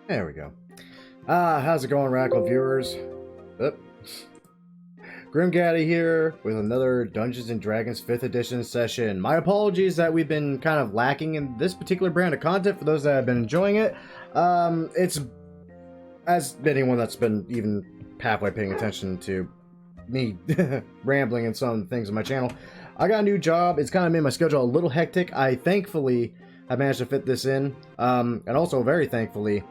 There we go. How's it going, Radical viewers? Oop. Grimgaddy here with another Dungeons & Dragons 5th edition session. My apologies that we've been kind of lacking in this particular brand of content for those that have been enjoying it. It's, as anyone that's been even halfway paying attention to me rambling in some things on my channel, I got a new job. It's kind of made my schedule a little hectic. I thankfully have managed to fit this in, and also very thankfully,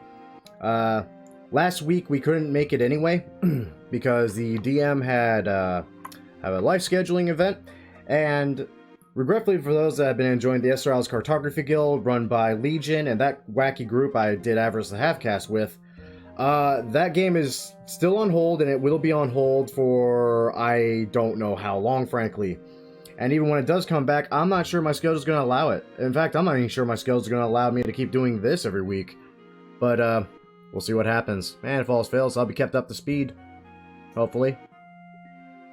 last week we couldn't make it anyway because the DM had a life scheduling event, and regretfully for those that have been enjoying the SRL's Cartography Guild run by Legion and that wacky group I did Avarice the Halfcast with, that game is still on hold, and it will be on hold for I don't know how long, frankly. And even when it does come back, I'm not sure my schedule's going to allow it. In fact, I'm not even sure my schedule's going to allow me to keep doing this every week. But, we'll see what happens. And if all else fails, I'll be kept up to speed. Hopefully.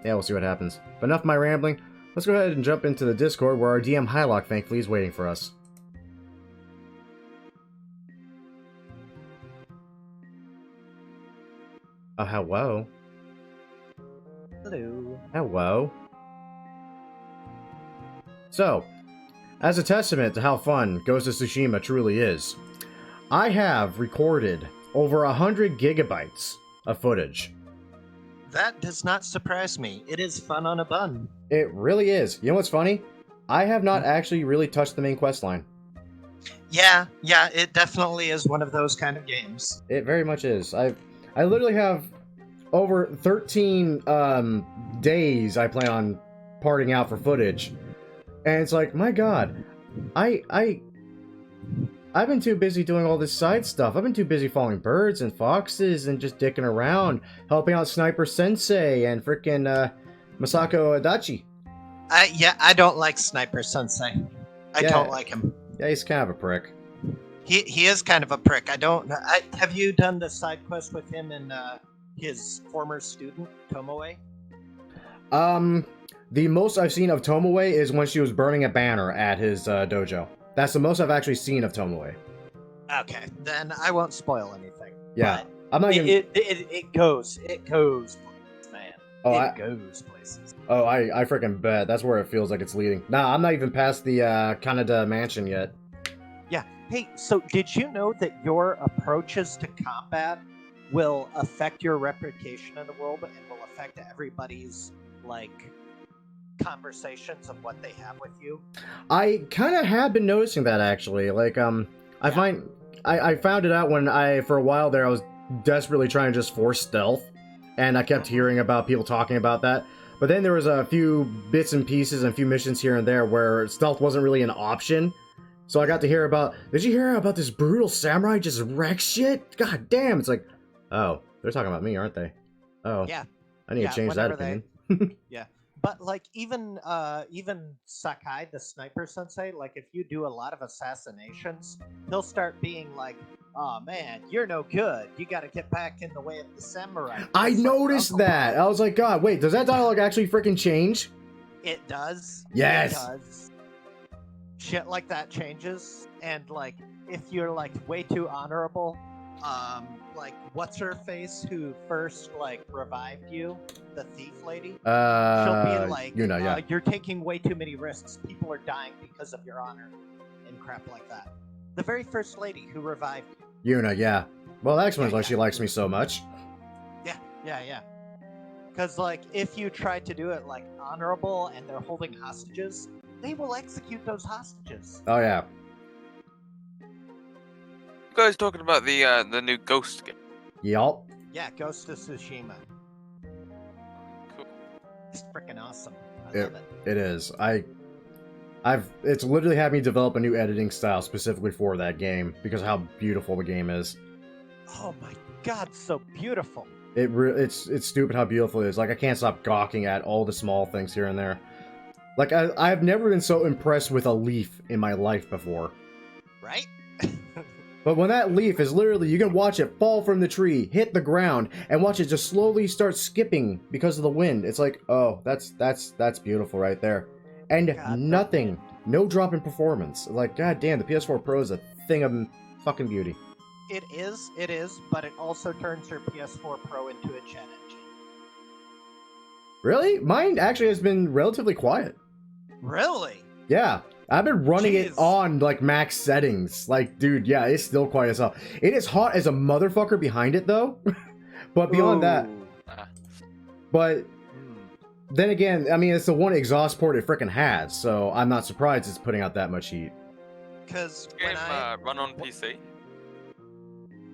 Yeah, we'll see what happens. But enough of my rambling. Let's go ahead and jump into the Discord where our DM Hylock, thankfully, is waiting for us. Hello. Hello. Hello. So, as a testament to how fun Ghost of Tsushima truly is, I have recorded over 100 gigabytes of footage. That does not surprise me. It is fun on a bun. It really is. You know what's funny? I have not actually really touched the main quest line. Yeah, it definitely is one of those kind of games. It very much is. I literally have over 13 days I plan on parting out for footage. And it's like, my god, I've been too busy doing all this side stuff. I've been too busy following birds and foxes and just dicking around, helping out Sniper Sensei and frickin' Masako Adachi. I don't like Sniper Sensei. I don't like him. Yeah, he's kind of a prick. He is kind of a prick. Have you done the side quest with him and his former student, Tomoe? The most I've seen of Tomoe is when she was burning a banner at his dojo. That's the most I've actually seen of Tomoe. Okay, then I won't spoil anything. Yeah, but I'm not even... It goes places, man. It goes places. Oh, I freaking bet. That's where it feels like it's leading. Nah, I'm not even past the Kaneda mansion yet. Yeah. Hey, so did you know that your approaches to combat will affect your reputation in the world and will affect everybody's, like, conversations of what they have with you? I kind of have been noticing that, actually. Like, I found it out when for a while there, I was desperately trying to just force stealth, and I kept hearing about people talking about that. But then there was a few bits and pieces and a few missions here and there where stealth wasn't really an option. So I got to hear about, did you hear about this brutal samurai just wreck shit? God damn, it's like, oh, they're talking about me, aren't they? Oh, yeah. I need to change that opinion. Yeah. But, like, even Sakai, the Sniper Sensei, like, if you do a lot of assassinations, he'll start being like, oh, man, you're no good. You gotta get back in the way of the samurai. I noticed that. I was like, God, wait, does that dialogue actually freaking change? It does. Yes. It does. Shit like that changes. And, like, if you're, like, way too honorable, like, what's her face who first, like, revived you? The thief lady? She'll be like, yeah. You're taking way too many risks. People are dying because of your honor. And crap like that. The very first lady who revived you. Yuna, yeah. Well, that explains why she likes me so much. Yeah. Because, like, if you try to do it, like, honorable and they're holding hostages, they will execute those hostages. Oh, yeah. You guys talking about the new Ghost game? Yup. Yeah, Ghost of Tsushima. Cool. It's freaking awesome. I love it. It is. It's literally had me develop a new editing style specifically for that game because of how beautiful the game is. Oh my god, so beautiful. It's stupid how beautiful it is. Like, I can't stop gawking at all the small things here and there. Like, I've never been so impressed with a leaf in my life before. Right? But when that leaf is literally, you can watch it fall from the tree, hit the ground, and watch it just slowly start skipping because of the wind. It's like, oh, that's beautiful right there. And God, nothing, no drop in performance. Like, god damn, the PS4 Pro is a thing of fucking beauty. It is, but it also turns your PS4 Pro into a jet engine. Really? Mine actually has been relatively quiet. Really? Yeah. I've been running it Jeez. on, like, max settings. Like, dude, yeah, it's still quiet as hell. It is hot as a motherfucker behind it, though. But beyond that... Ooh. But... Then again, I mean, it's the one exhaust port it frickin' has, so I'm not surprised it's putting out that much heat. Because Game when I run on PC.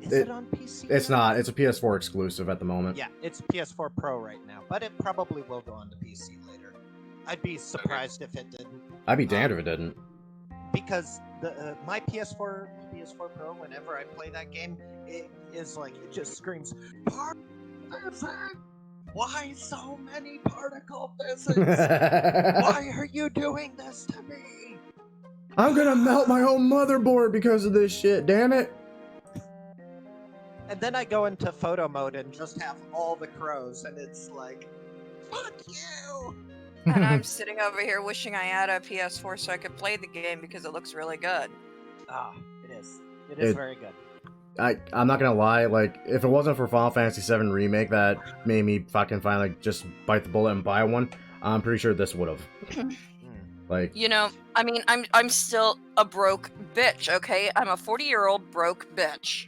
is it on PC? It's now? not. It's a PS4 exclusive at the moment. Yeah, it's PS4 Pro right now, but it probably will go on to PC later. I'd be surprised if it didn't. I'd be damned if it didn't. Because the my PS4 Pro, whenever I play that game, it is like it just screams particle physics. Why so many particle physics? Why are you doing this to me? I'm gonna melt my whole motherboard because of this shit, damn it! And then I go into photo mode and just have all the crows, and it's like, fuck you! And I'm sitting over here wishing I had a PS4 so I could play the game because it looks really good. Ah, it is. It is It- very good. I'm not gonna lie, like, if it wasn't for Final Fantasy VII Remake that made me fucking finally just bite the bullet and buy one, I'm pretty sure this would've. Like, You know, I mean, I'm still a broke bitch, okay? I'm a 40-year-old broke bitch.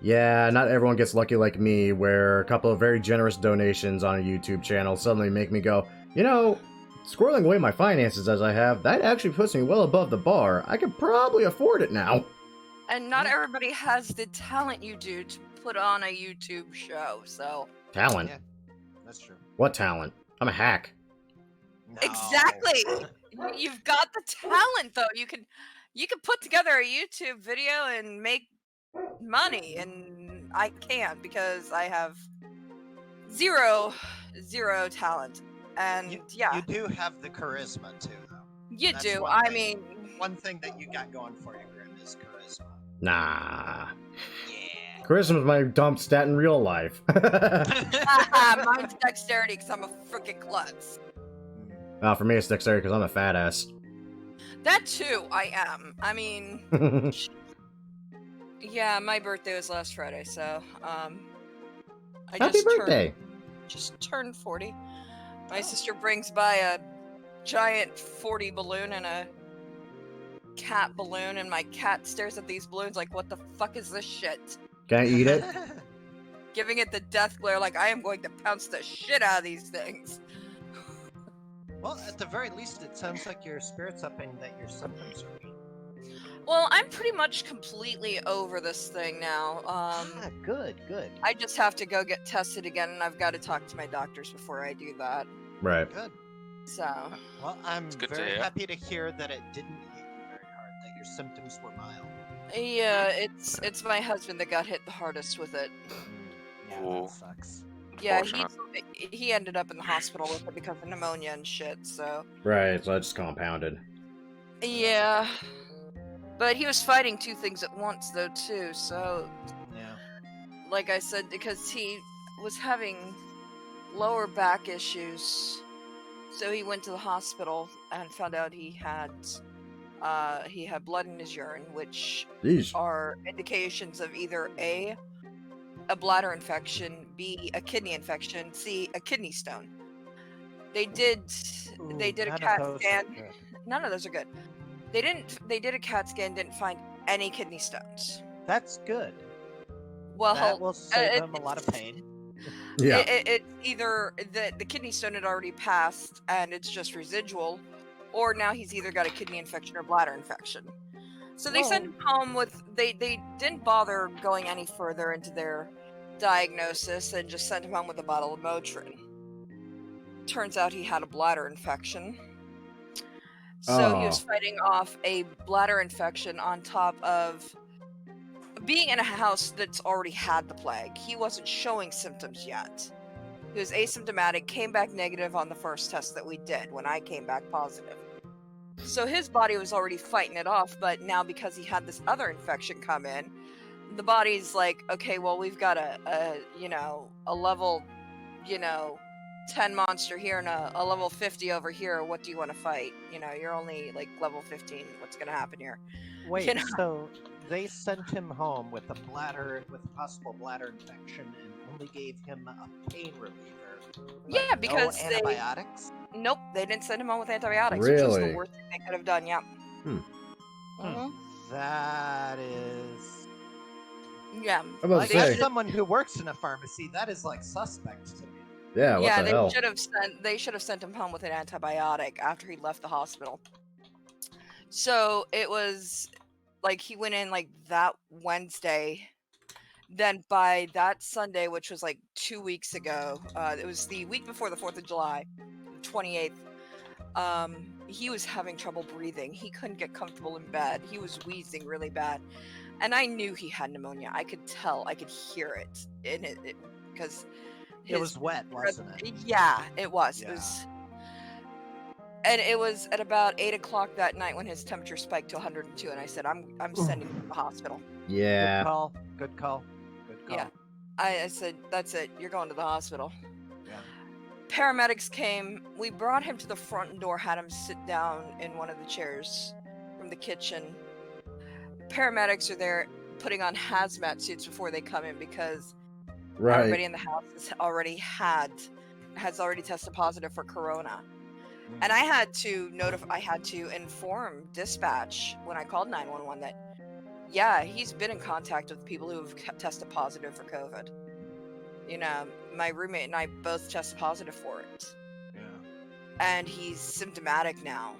yeah, not everyone gets lucky like me, where a couple of very generous donations on a YouTube channel suddenly make me go, you know, squirreling away my finances as I have, that actually puts me well above the bar. I could probably afford it now. And not everybody has the talent you do to put on a YouTube show, so... Talent? Yeah, that's true. What talent? I'm a hack. No. Exactly! You've got the talent, though. You can put together a YouTube video and make money, and I can't because I have zero talent. And You yeah, do have the charisma too, though. you that's do. one I thing. mean, One thing that you got going for you, Grim, is charisma. Nah. Yeah. Charisma's my dump stat in real life. mine's dexterity because I'm a freaking klutz. For me, it's dexterity because I'm a fat ass. That too, I am. I mean, yeah, my birthday was last Friday, so I Happy birthday! Just turned 40. My sister brings by a giant 40 balloon and a cat balloon, and my cat stares at these balloons like, what the fuck is this shit? Can I eat it? Giving it the death glare like I am going to pounce the shit out of these things. Well, at the very least, it sounds like your spirit's up and that your symptoms are being. Well, I'm pretty much completely over this thing now. Good. I just have to go get tested again, and I've got to talk to my doctors before I do that. Right. Good. So, Well, I'm good to very hear. happy to hear that it didn't hit you very hard, that your symptoms were mild. yeah, it's my husband that got hit the hardest with it. Yeah, Ooh. that sucks. Yeah, Unfortunate. he ended up in the hospital with it because of pneumonia and shit, so... Right, so I just compounded. Yeah. But he was fighting two things at once, though, too, so... Yeah. Like I said, because he was having lower back issues, so he went to the hospital and found out he had blood in his urine, which Yeesh. are indications of either A, a bladder infection, B, a kidney infection, C, a kidney stone. They did Ooh, a none of CAT those are scan. good. None of those are good. They did a CAT scan, didn't find any kidney stones. That's good. Well, That will save it- them a lot of pain. Yeah. It either the kidney stone had already passed and it's just residual, or now he's either got a kidney infection or bladder infection. So they sent him home with they didn't bother going any further into their diagnosis and just sent him home with a bottle of Motrin. Turns out he had a bladder infection. So he was fighting off a bladder infection on top of being in a house that's already had the plague. He wasn't showing symptoms yet. He was asymptomatic, came back negative on the first test that we did when I came back positive. So his body was already fighting it off, but now because he had this other infection come in, the body's like, okay, well, we've got a level, 10 monster here and a level 50 over here. What do you want to fight? You're only like level 15. What's going to happen here? Wait, You know? so they sent him home with a possible bladder infection, and only gave him a pain reliever. but Yeah, no because they antibiotics. nope, they didn't send him home with antibiotics, which was the Really? worst thing they could have done. Yeah. Hmm. Mhm. That is, Yeah. I'm about like, to as say. someone who works in a pharmacy, that is like suspect to me. Yeah, what Yeah, the hell? they should have sent him home with an antibiotic after he left the hospital. So it was like he went in like that Wednesday. Then by that Sunday, which was like 2 weeks ago, it was the week before the 4th of July, 28th. He was having trouble breathing. He couldn't get comfortable in bed. He was wheezing really bad, and I knew he had pneumonia. I could tell. I could hear it in it because It was wet, wasn't it? Yeah, it was. It Yeah. was, and it was at about 8 o'clock that night when his temperature spiked to 102, and I said, "I'm sending him to the hospital." Yeah. Good call. Good call. Good call. Yeah. I said, "That's it. You're going to the hospital." Yeah. Paramedics came. We brought him to the front door, had him sit down in one of the chairs from the kitchen. Paramedics are there putting on hazmat suits before they come in because everybody Right. in the house has already tested positive for corona. And I had to inform dispatch when I called 911 that, yeah, he's been in contact with people who have tested positive for COVID. You know, my roommate and I both tested positive for it. Yeah. And he's symptomatic now.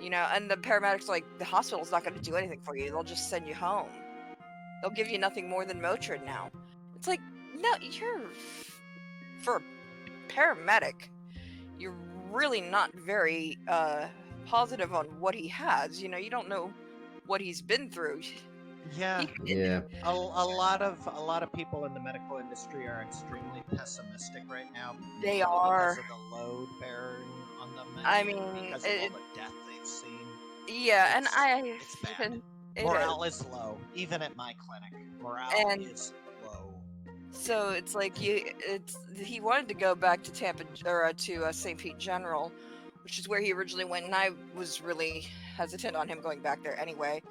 You know, and the paramedics are like, the hospital's not going to do anything for you. They'll just send you home. They'll give you nothing more than Motrin now. It's like, no, for a paramedic, you're really not very positive on what he has. You know, you don't know what he's been through. Yeah. Yeah. A lot of people in the medical industry are extremely pessimistic right now. They because are. of the load bearing on them. I and mean, because of all the death they've seen. Yeah, and It's bad. it Morale is low, even at my clinic. Morale And- is low. So it's like he wanted to go back to Tampa or to St. Pete General, which is where he originally went, and I was really hesitant on him going back there anyway.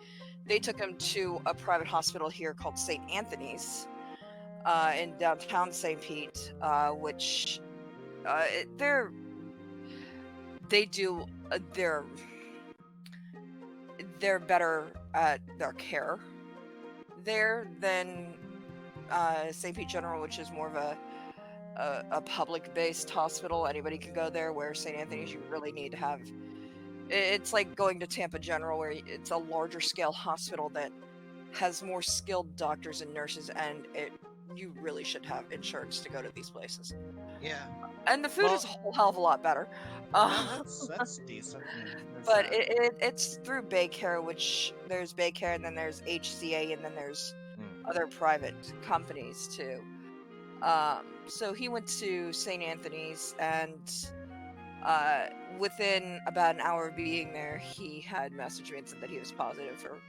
They took him to a private hospital here called St. Anthony's in downtown St. Pete, which they're better at their care there than St. Pete General, which is more of a public-based hospital. Anybody can go there, where St. Anthony's you really need to have. It's like going to Tampa General, where it's a larger scale hospital that has more skilled doctors and nurses, and you really should have insurance to go to these places. Yeah. And the food is a whole hell of a lot better. That's decent. There's But that. it's through Baycare, which there's Baycare, and then there's HCA, and then there's Mm. other private companies too. So he went to St. Anthony's, and within about an hour of being there, he had messaged me and said that he was positive for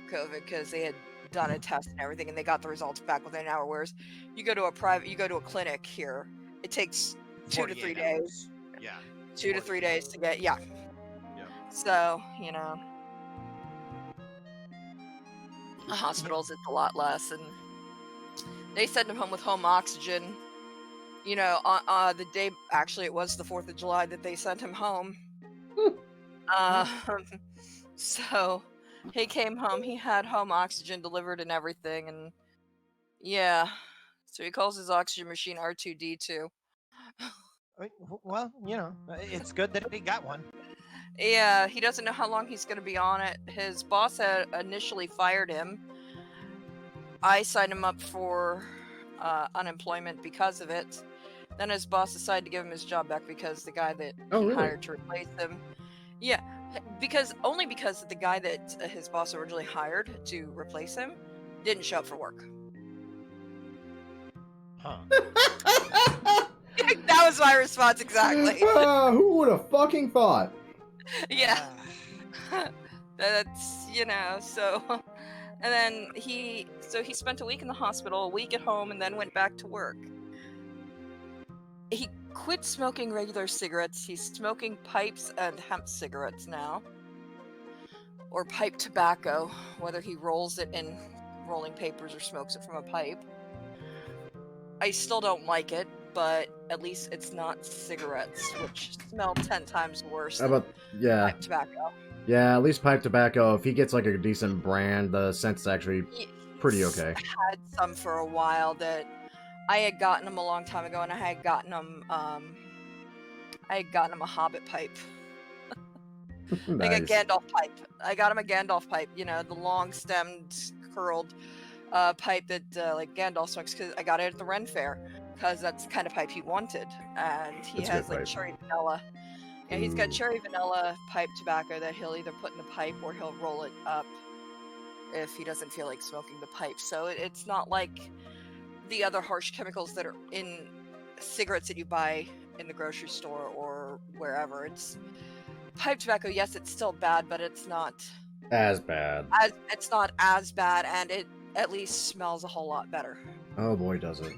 COVID because they had done a test and everything, and they got the results back within an hour. Whereas you go to a clinic here, it takes 2 to 3 48 days. hours. Yeah. 2 to 3 days to get, yeah. Yeah. So, you know, hospitals, it's a lot less, and they send him home with home oxygen. You know, on the day, actually, it was the 4th of July that they sent him home. So he came home, he had home oxygen delivered and everything, and yeah. So he calls his oxygen machine R2D2. Well, it's good that he got one. Yeah, he doesn't know how long he's going to be on it. His boss had initially fired him. I signed him up for unemployment because of it. Then his boss decided to give him his job back because the guy that he hired to replace him. Yeah, because the guy that his boss originally hired to replace him didn't show up for work. Huh. That was my response exactly. Who would have fucking thought? Yeah. That's, so. And then he spent a week in the hospital, a week at home, and then went back to work. He quit smoking regular cigarettes. He's smoking pipes and hemp cigarettes now. or pipe tobacco, whether he rolls it in rolling papers or smokes it from a pipe. I still don't like it, but at least it's not cigarettes, which smell 10 times worse How than about, yeah. pipe tobacco. Yeah, at least pipe tobacco, if he gets like a decent brand, the scent's actually pretty okay. I had some for a while that I had gotten them a long time ago, and I had gotten them a Hobbit pipe. Like a Nice. Gandalf pipe. I got him a Gandalf pipe, you know, the long-stemmed, curled pipe that like Gandalf smokes, because I got it at the Ren Fair, because that's the kind of pipe he wanted. And he That's a has good like pipe. cherry vanilla. Yeah, he's got Ooh. cherry vanilla pipe tobacco that he'll either put in the pipe or he'll roll it up if he doesn't feel like smoking the pipe. So it's not like the other harsh chemicals that are in cigarettes that you buy in the grocery store or wherever. It's pipe tobacco. Yes, it's still bad, but it's not As bad. it's not as bad, and it at least smells a whole lot better. Oh boy, does it.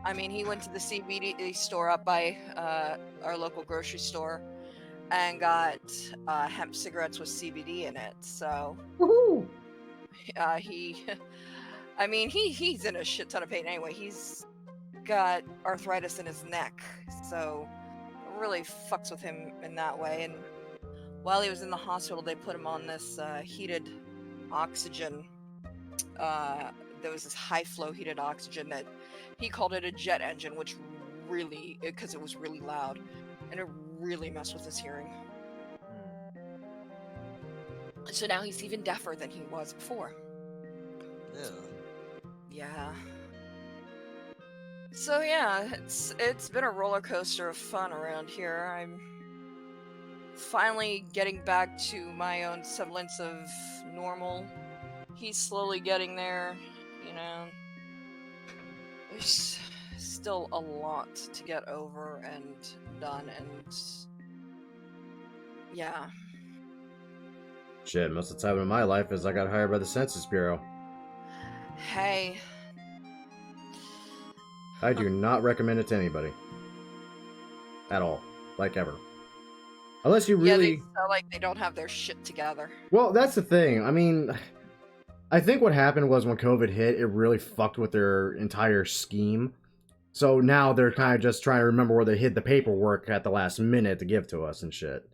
I mean, he went to the CBD store up by our local grocery store and got hemp cigarettes with CBD in it. So Woohoo! he, I mean, he's in a shit ton of pain anyway. He's got arthritis in his neck, so it really fucks with him in that way. And while he was in the hospital, they put him on this heated oxygen. There was this high flow heated oxygen that he called it a jet engine, which really, because it was really loud, and it really messed with his hearing. So now he's even deafer than he was before. Ew. Yeah. So yeah, it's been a roller coaster of fun around here. I'm finally getting back to my own semblance of normal. He's slowly getting there, you know. There's still a lot to get over and done, and yeah. Shit, most of the time in my life is I got hired by the Census Bureau. Hey, I do not recommend it to anybody. At all. Like, ever. Unless you yeah, really... they feel like they don't have their shit together. Well, that's the thing. I mean, I think what happened was when COVID hit, it really fucked with their entire scheme. So now they're kind of just trying to remember where they hid the paperwork at the last minute to give to us and shit.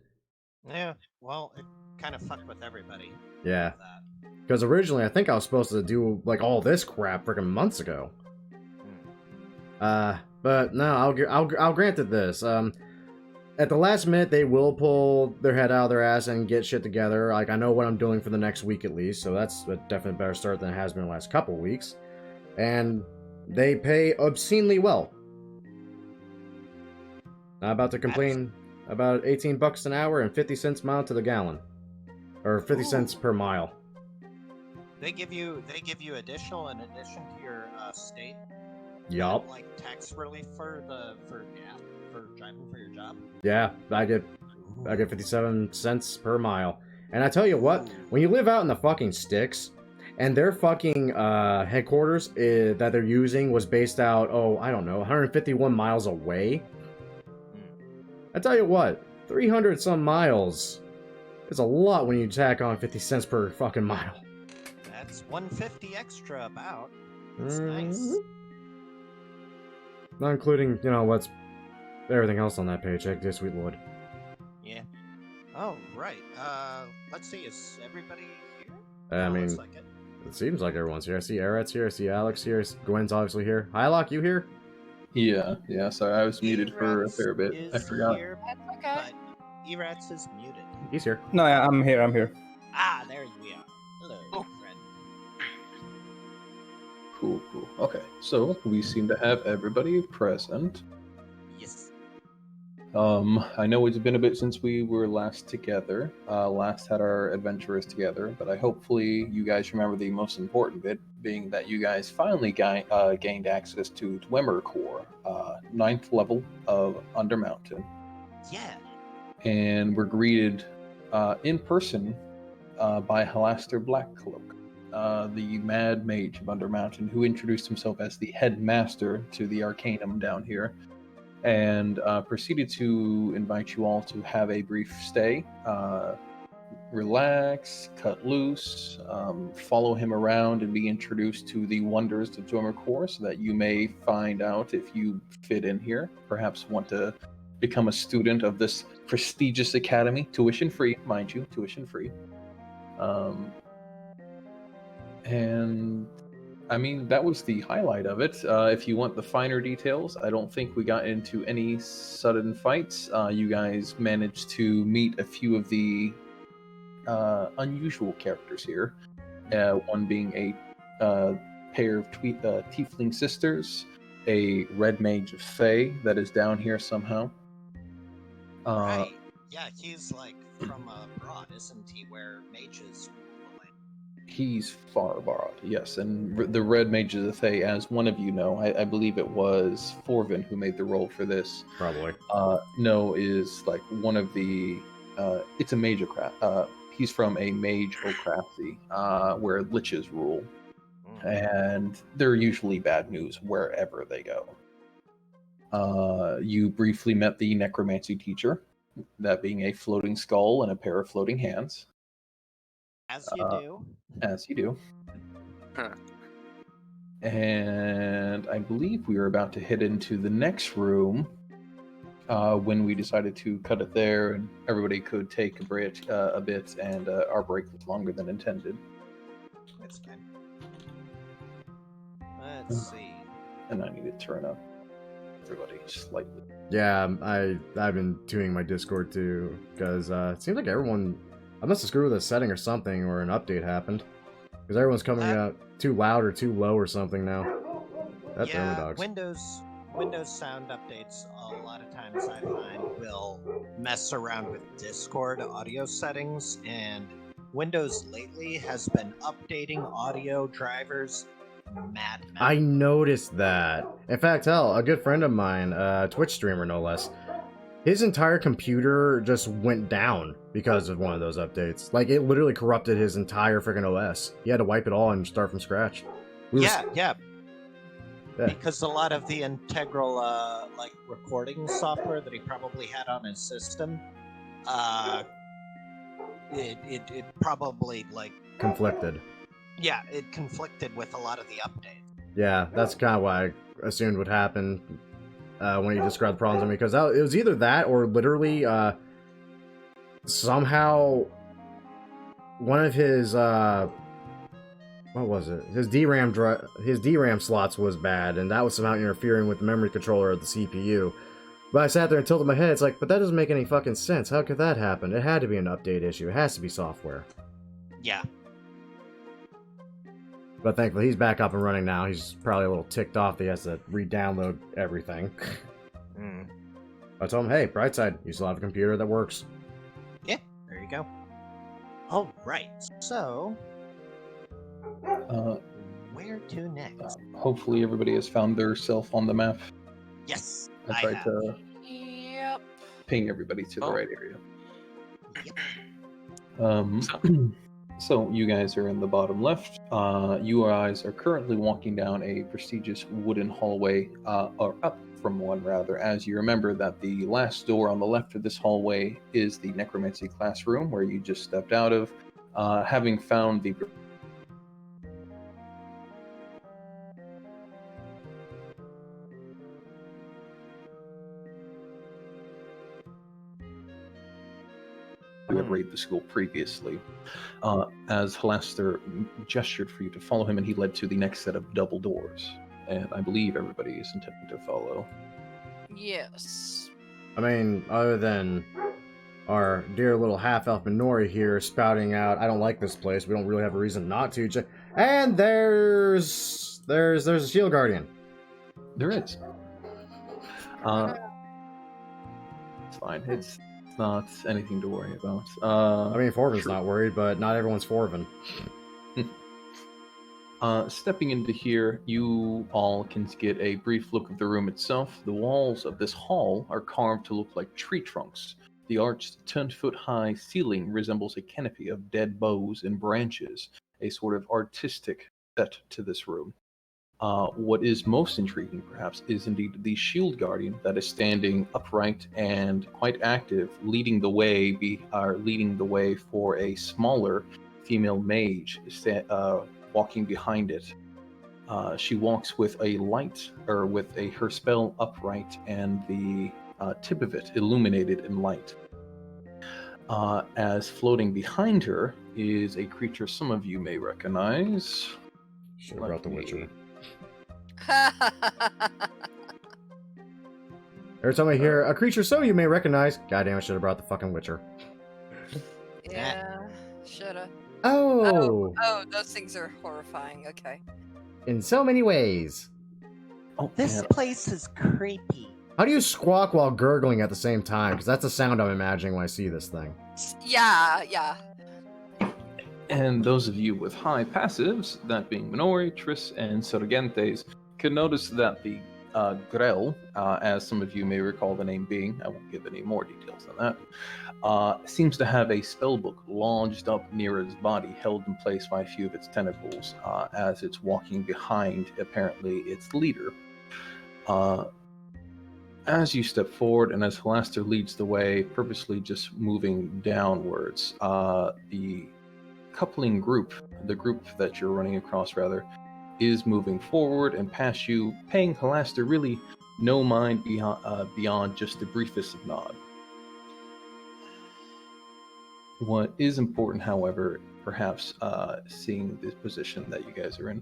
Yeah, well, it kind of fucked with everybody. Yeah. with that. Because originally, I think I was supposed to do, like, all this crap freaking months ago. But no, I'll grant it this. At the last minute, they will pull their head out of their ass and get shit together. Like, I know what I'm doing for the next week at least, so that's a definitely better start than it has been the last couple weeks. And they pay obscenely well. I'm about to complain about $18 an hour and 50 cents a mile to the gallon. Or 50 cents per mile. They give you additional in addition to your state. Yup. Like tax relief for driving for your job. Yeah, I get 57 cents per mile. And I tell you what, when you live out in the fucking sticks, and their fucking headquarters that they're using was based out, I don't know, 151 miles away. I tell you what, 300 some miles is a lot when you tack on 50 cents per fucking mile. That's 150 extra about. That's nice. Not including, what's everything else on that paycheck, dear sweet lord. Yeah. Oh, right. Let's see, is everybody here? I mean, looks like it. It seems like everyone's here. I see Eret's here, I see Alex here, Gwen's obviously here. Hylock, you here? Yeah, sorry, I was muted for a fair bit. I forgot. Here, That's okay. but Erats is muted. He's here. No, I'm here. Ah, there we are. Hello, Oh. friend. Cool. Okay, so we seem to have everybody present. Yes. I know it's been a bit since we were last together, last had our adventurers together, but hopefully you guys remember the most important bit, being that you guys finally gained access to Dwemer Core, 9th level of Undermountain. Yeah. And were greeted in person by Halaster Blackcloak, the Mad Mage of Undermountain, who introduced himself as the headmaster to the Arcanum down here, and proceeded to invite you all to have a brief stay, relax, cut loose, follow him around, and be introduced to the wonders of Dormercore so that you may find out if you fit in here. Perhaps want to become a student of this prestigious academy, tuition free, mind you, tuition free. And I mean, that was the highlight of it. If you want the finer details, I don't think we got into any sudden fights. You guys managed to meet a few of the unusual characters here. One being a pair of tiefling sisters, a red mage of Fae that is down here somehow. Right. Yeah, he's like from abroad, isn't he? Where mages rule in. He's far abroad, yes. And the red mages of Fae, as one of you know, I believe it was Forvin who made the roll for this. Probably. No, is like one of the. It's a mage-ocracy. He's from a mage-ocracy, where liches rule, and they're usually bad news wherever they go. You briefly met the necromancy teacher, that being a floating skull and a pair of floating hands. As you do. As you do. Huh. And I believe we were about to head into the next room when we decided to cut it there, and everybody could take a bit, and our break was longer than intended. It's fine. Let's see. And I need to turn up everybody slightly. Yeah, I've been tuning my Discord too, because it seems like everyone... I must have screwed with a setting or something, or an update happened. Because everyone's coming out too loud or too low or something now. That's Yeah, dogs. Windows sound updates a lot of times I find will mess around with Discord audio settings, and Windows lately has been updating audio drivers madman. I noticed that. In fact, hell, a good friend of mine, Twitch streamer no less, his entire computer just went down because of one of those updates. Like, it literally corrupted his entire freaking OS. He had to wipe it all and start from scratch. Yeah. Because a lot of the integral like recording software that he probably had on his system, it probably like Conflicted. Yeah, it conflicted with a lot of the updates. Yeah, that's kind of what I assumed would happen when he described the problems to me, because it was either that or literally somehow one of his what was it? His DRAM slots was bad, and that was somehow interfering with the memory controller of the CPU. But I sat there and tilted my head. It's like, but that doesn't make any fucking sense. How could that happen? It had to be an update issue. It has to be software. Yeah. But thankfully, he's back up and running now. He's probably a little ticked off that he has to re-download everything. I told him, hey, bright side, you still have a computer that works. Yeah, there you go. All right, so where to next? Hopefully everybody has found their self on the map. Yes, I tried to Yep. ping everybody to the right area. Yep. So you guys are in the bottom left. You guys are currently walking down a prestigious wooden hallway, or up from one rather, as you remember that the last door on the left of this hallway is the Necromancy Classroom, where you just stepped out of, having found the who had raided the school previously. As Halaster gestured for you to follow him, and he led to the next set of double doors. And I believe everybody is intending to follow. Yes. I mean, other than our dear little half-elf Minori here spouting out, I don't like this place, we don't really have a reason not to. And there's a shield guardian. There is. It's fine. It's not anything to worry about. I mean, Forvin's not worried, but not everyone's Forvin. Stepping into here, you all can get a brief look of the room itself. The walls of this hall are carved to look like tree trunks. The arched 10-foot-high ceiling resembles a canopy of dead boughs and branches, a sort of artistic set to this room. What is most intriguing, perhaps, is indeed the shield guardian that is standing upright and quite active, leading the way for a smaller female mage walking behind it. She walks with her spell upright and the tip of it illuminated in light. As floating behind her is a creature some of you may recognize. Should have brought The Witcher. Every time I hear a creature so you may recognize, goddamn, I should have brought the fucking Witcher. Yeah, shoulda. Oh! Oh, those things are horrifying. Okay. In so many ways. Oh, This man. place is creepy. How do you squawk while gurgling at the same time? Because that's the sound I'm imagining when I see this thing. Yeah. And those of you with high passives, that being Minori, Triss, and Sorgentes, can notice that the Grell, as some of you may recall the name being, I won't give any more details on that, seems to have a spellbook lodged up near its body, held in place by a few of its tentacles, as it's walking behind, apparently, its leader. As you step forward, and as Halaster leads the way, purposely just moving downwards, the coupling group, the group that you're running across, rather, is moving forward and past you, paying Halaster really no mind beyond just the briefest of nod. What is important, however, perhaps seeing this position that you guys are in,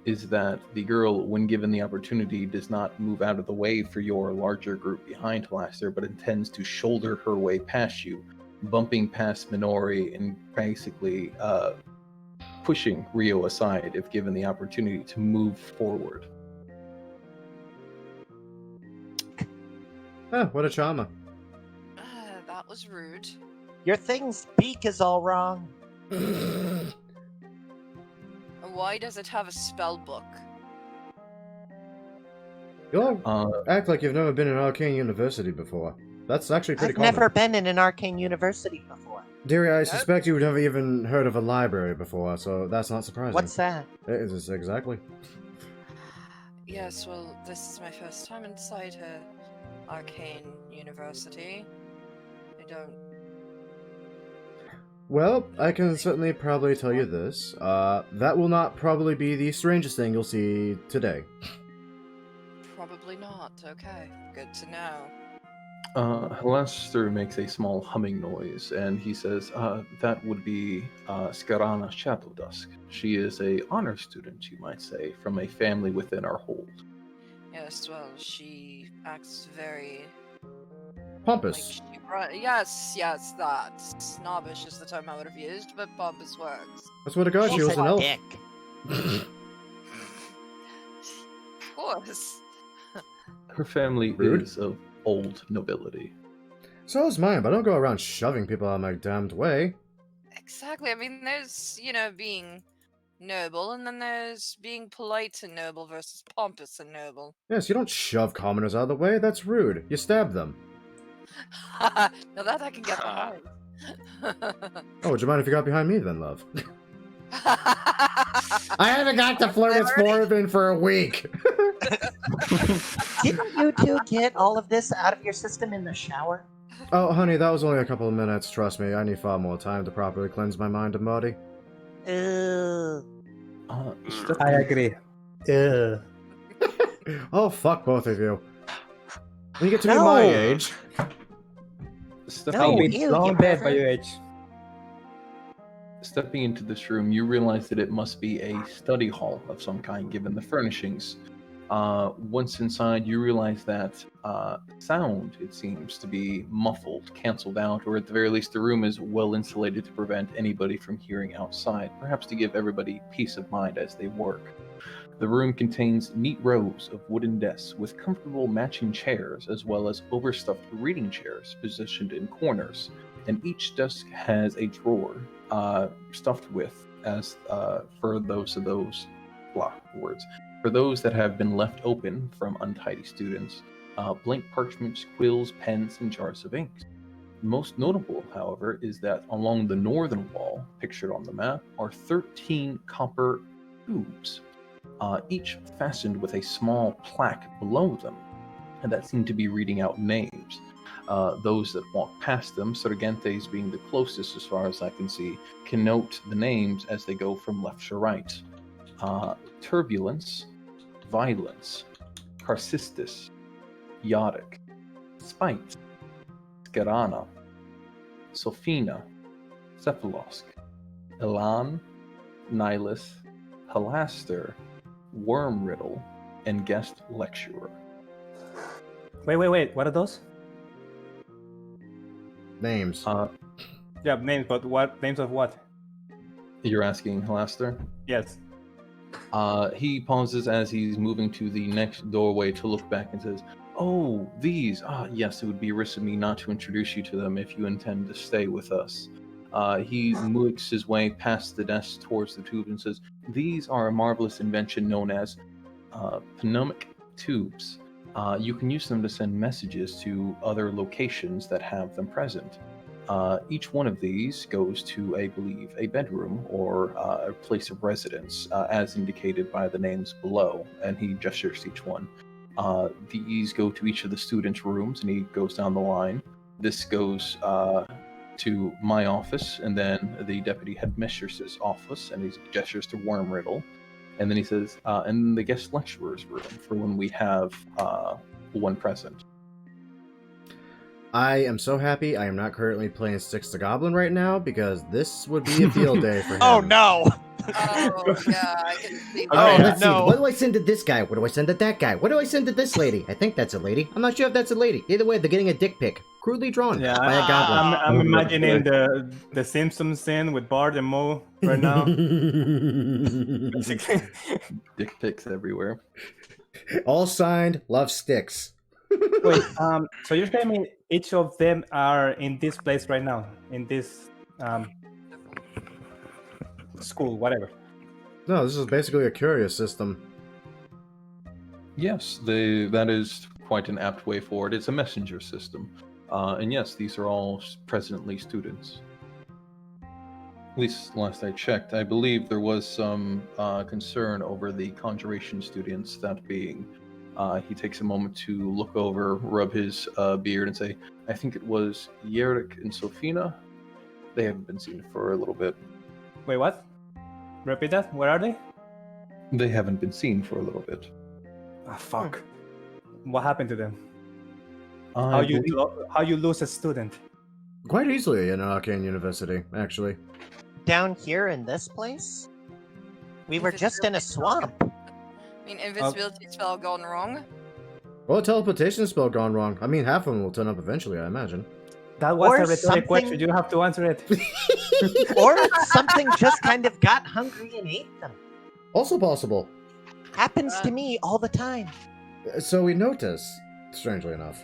is that the girl, when given the opportunity, does not move out of the way for your larger group behind Halaster, but intends to shoulder her way past you, bumping past Minori and basically pushing Rio aside if given the opportunity to move forward. Oh, what a charmer. That was rude. Your thing's beak is all wrong. Why does it have a spell book? You all act like you've never been in Arcane University before. That's actually pretty I've common. never been in an arcane university before. Dearie, I suspect you would have even heard of a library before, so that's not surprising. What's that? It is exactly. Yes, well, this is my first time inside a arcane university. I don't... Well, I can certainly probably tell you this. That will not probably be the strangest thing you'll see today. Probably not. Okay, good to know. Halaster makes a small humming noise, and he says, that would be Skarana Shadowdusk. She is a honor student, you might say, from a family within our hold. Yes, well, she acts very... Pompous. Yes, that. Snobbish is the term I would have used, but pompous works. That's what it got. She She's was a an elf. dick. Of course. Her family Rude. is of old nobility. So is mine, but I don't go around shoving people out of my damned way. Exactly. I mean, there's, being noble, and then there's being polite and noble versus pompous and noble. Yes, you don't shove commoners out of the way. That's rude. You stab them. Now that I can get behind. Oh, would you mind if you got behind me then, love? I haven't got to flirt with Sporvin for a week. Didn't you two get all of this out of your system in the shower? Oh, honey, that was only a couple of minutes. Trust me, I need far more time to properly cleanse my mind and body. I agree. Oh, fuck both of you. When you get to be No. my age... No, I've ew, been long you dead by pervert. your age. Stepping into this room, you realize that it must be a study hall of some kind, given the furnishings. Once inside, you realize that sound, it seems to be muffled, canceled out, or at the very least, the room is well insulated to prevent anybody from hearing outside, perhaps to give everybody peace of mind as they work. The room contains neat rows of wooden desks with comfortable matching chairs, as well as overstuffed reading chairs positioned in corners. And each desk has a drawer stuffed with, for those that have been left open from untidy students, blank parchments, quills, pens, and jars of ink. Most notable, however, is that along the northern wall, pictured on the map, are 13 copper tubes. each fastened with a small plaque below them, and that seemed to be reading out names. Those that walk past them, Sargentes being the closest as far as I can see, can note the names as they go from left to right. Turbulence, Violence, Carcistus, Yodic, Spite, Scarana, Sophina, Cephalosk, Elan, Nihilus, Halaster, Wormriddle, and Guest Lecturer. Wait. What are those? Names. Yeah, names, but what names of what? You're asking Halaster? Yes. He pauses as he's moving to the next doorway to look back and says, "Oh, these. Yes, it would be remiss of me not to introduce you to them if you intend to stay with us." He moves his way past the desk towards the tube and says, "These are a marvelous invention known as Phenomic Tubes. You can use them to send messages to other locations that have them present. Each one of these goes to, I believe, a bedroom or a place of residence, as indicated by the names below," and he gestures to each one. These go to each of the students' rooms, and he goes down the line. This goes to my office, and then the deputy headmistress's office, and he gestures to Wormriddle. And then he says, and the guest lecturer's room for when we have one present. I am so happy I am not currently playing Six the Goblin right now, because this would be a field day for him. Oh no! Oh, yeah, I can see All right, Oh, let's no. see. What do I send to this guy? What do I send to that guy? What do I send to this lady? I think that's a lady. I'm not sure if that's a lady. Either way, they're getting a dick pic, crudely drawn Yeah, by a goblin. I'm imagining the Simpsons scene with Bart and Moe right now. Dick pics everywhere. All signed, love sticks. Wait, so you're telling me each of them are in this place right now, in this school, whatever. No, this is basically a curious system. Yes, that is quite an apt way for it. It's a messenger system. And yes, these are all presently students. At least last I checked. I believe there was some concern over the Conjuration students, that being, he takes a moment to look over, rub his beard, and say, "I think it was Yerik and Sophina. They haven't been seen for a little bit." Wait, what? Repeat that. Where are they? They haven't been seen for a little bit. Ah, fuck. What happened to them? I How you lose a student? Quite easily in an arcane university, actually. Down here in this place? We were just in a swamp. I mean, invisibility spell gone wrong. Well, a teleportation spell gone wrong. I mean, half of them will turn up eventually, I imagine. That was Or a rhetoric something- question. You have to answer it. Or something just kind of got hungry and ate them. Also possible. Happens to me all the time. So we notice, strangely enough.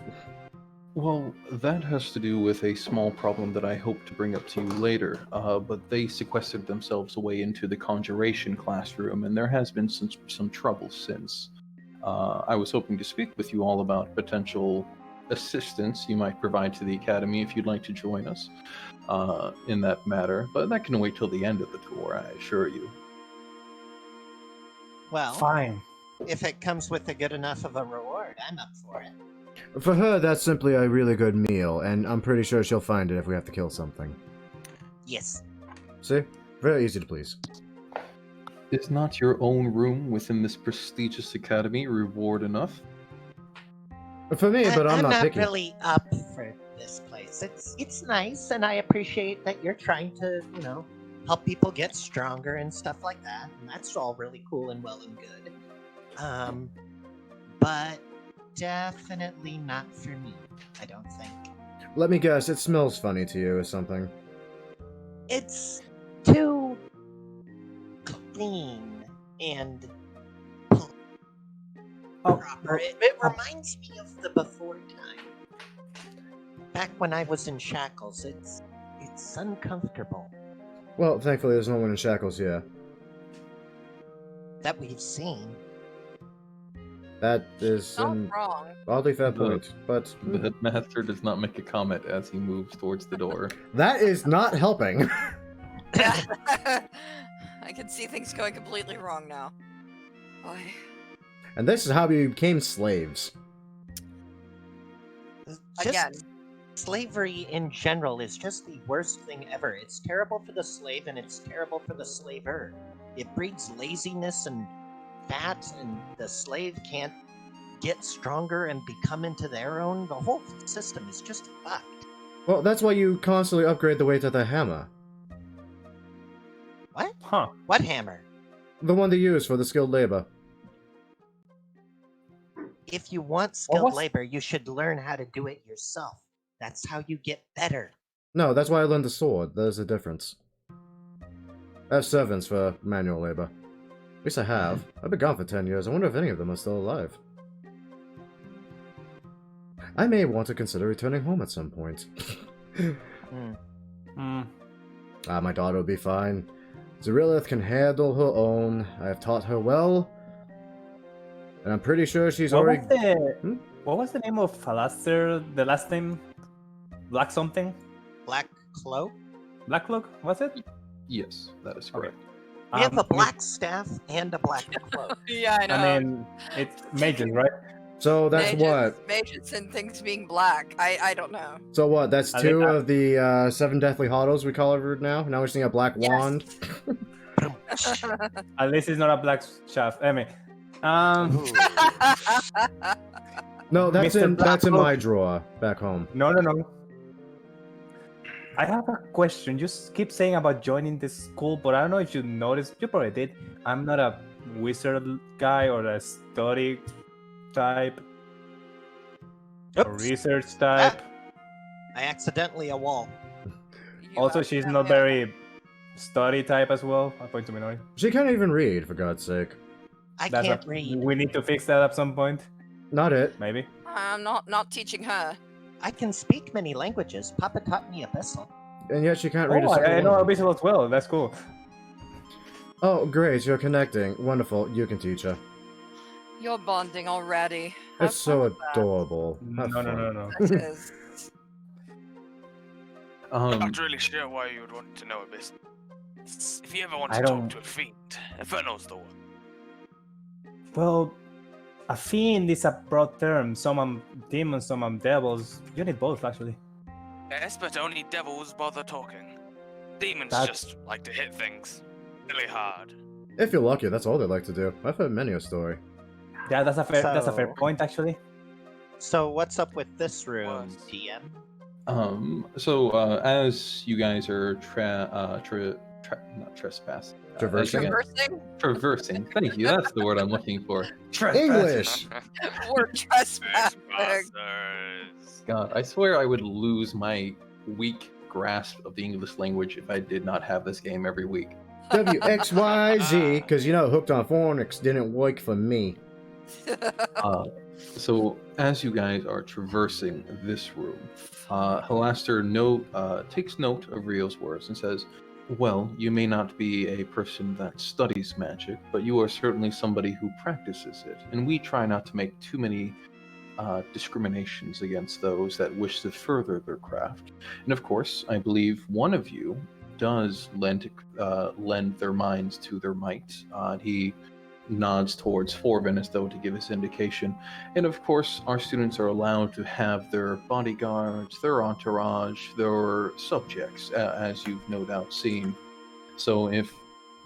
Well, that has to do with a small problem that I hope to bring up to you later, but they sequestered themselves away into the Conjuration Classroom, and there has been some trouble since. I was hoping to speak with you all about potential assistance you might provide to the Academy if you'd like to join us in that matter, but that can wait till the end of the tour, I assure you. Well, Fine. if it comes with a good enough of a reward, I'm up for it. For her, that's simply a really good meal, and I'm pretty sure she'll find it if we have to kill something. Yes. See? Very easy to please. Is not your own room within this prestigious academy reward enough? For me, but I'm not picky. really up for this place. It's nice, and I appreciate that you're trying to, help people get stronger and stuff like that. And that's all really cool and well and good. But definitely not for me, I don't think. Let me guess, it smells funny to you or something. It's too clean and proper. It reminds me of the before time. Back when I was in shackles, it's uncomfortable. Well, thankfully there's no one in shackles here. That we've seen. That is Not an wrong. oddly fair point, but The headmaster does not make a comment as he moves towards the door. that is not helping. I can see things going completely wrong now. Boy. And this is how we became slaves. Again. Slavery in general is just the worst thing ever. It's terrible for the slave and it's terrible for the slaver. It breeds laziness and fat, and the slave can't get stronger and become into their own. The whole system is just fucked. Well, that's why you constantly upgrade the weight of the hammer. What? Huh. What hammer? The one they use for the skilled labor. If you want What skilled was- labor, you should learn how to do it yourself. That's how you get better. No, that's why I learned the sword. There's a difference. I have servants for manual labor. At least I have. I've been gone for 10 years. I wonder if any of them are still alive. I may want to consider returning home at some point. My daughter will be fine. Zarillith can handle her own. I have taught her well. And I'm pretty sure she's already... What was the name of Alastair? The last name? Black something? Black cloak? Black Cloak, was it? Yes, that is correct. We have a black staff and a black cloak. Yeah, I know. I mean, it's mages, right? So that's what? Mages and things being black. I don't know. So what? That's I two think of the 7 Deathly Hollows we call it now? Now we're seeing a black Yes. wand? At least it's not a black shaft. I mean, Ooh. No, that's Mr. in that's in Blacklock. my drawer back home. no. I have a question. You keep saying about joining this school, but I don't know if you noticed. You probably did. I'm not a wizard guy or a study type or Oops. research type. I accidentally a wall. You Also, have she's no not idea. very study type as well. I point to Minori. She can't even read, for God's sake. I can't read. We need to fix that at some point, Not it. maybe. I'm not teaching her. I can speak many languages. Papa taught me Abyssal. And yet she can't read a Oh, single I know one. Abyssal as well. That's cool. Oh, great, you're connecting. Wonderful, you can teach her. You're bonding already. Have It's fun so with that. adorable. No, Have no, fun. no, no. That is. I'm not really sure why you would want to know this. If you ever want I to talk don't- to a fiend, Inferno's the one. Well, a fiend is a broad term. Some are demons, some are devils. You need both, actually. Yes, but only devils bother talking. Demons That's- just like to hit things really hard. If you're lucky, that's all they like to do. I've heard many a story. Yeah, that's a fair So- point, actually. So what's up with this room, What? DM? As you guys are not trespass. Traversing? Traversing. Thank you. That's the word I'm looking for. English! We're trespassing. Trespassers. God, I swear I would lose my weak grasp of the English language if I did not have this game every week. WXYZ, because you know, Hooked on Phonics didn't work for me. So as you guys are traversing this room, Halaster takes note of Rio's words and says, "Well, you may not be a person that studies magic, but you are certainly somebody who practices it, and we try not to make too many discriminations against those that wish to further their craft. And of course, I believe one of you does lend their minds to their might." He nods towards Forvin as though to give his indication. And of course, our students are allowed to have their bodyguards, their entourage, their subjects, as you've no doubt seen. So if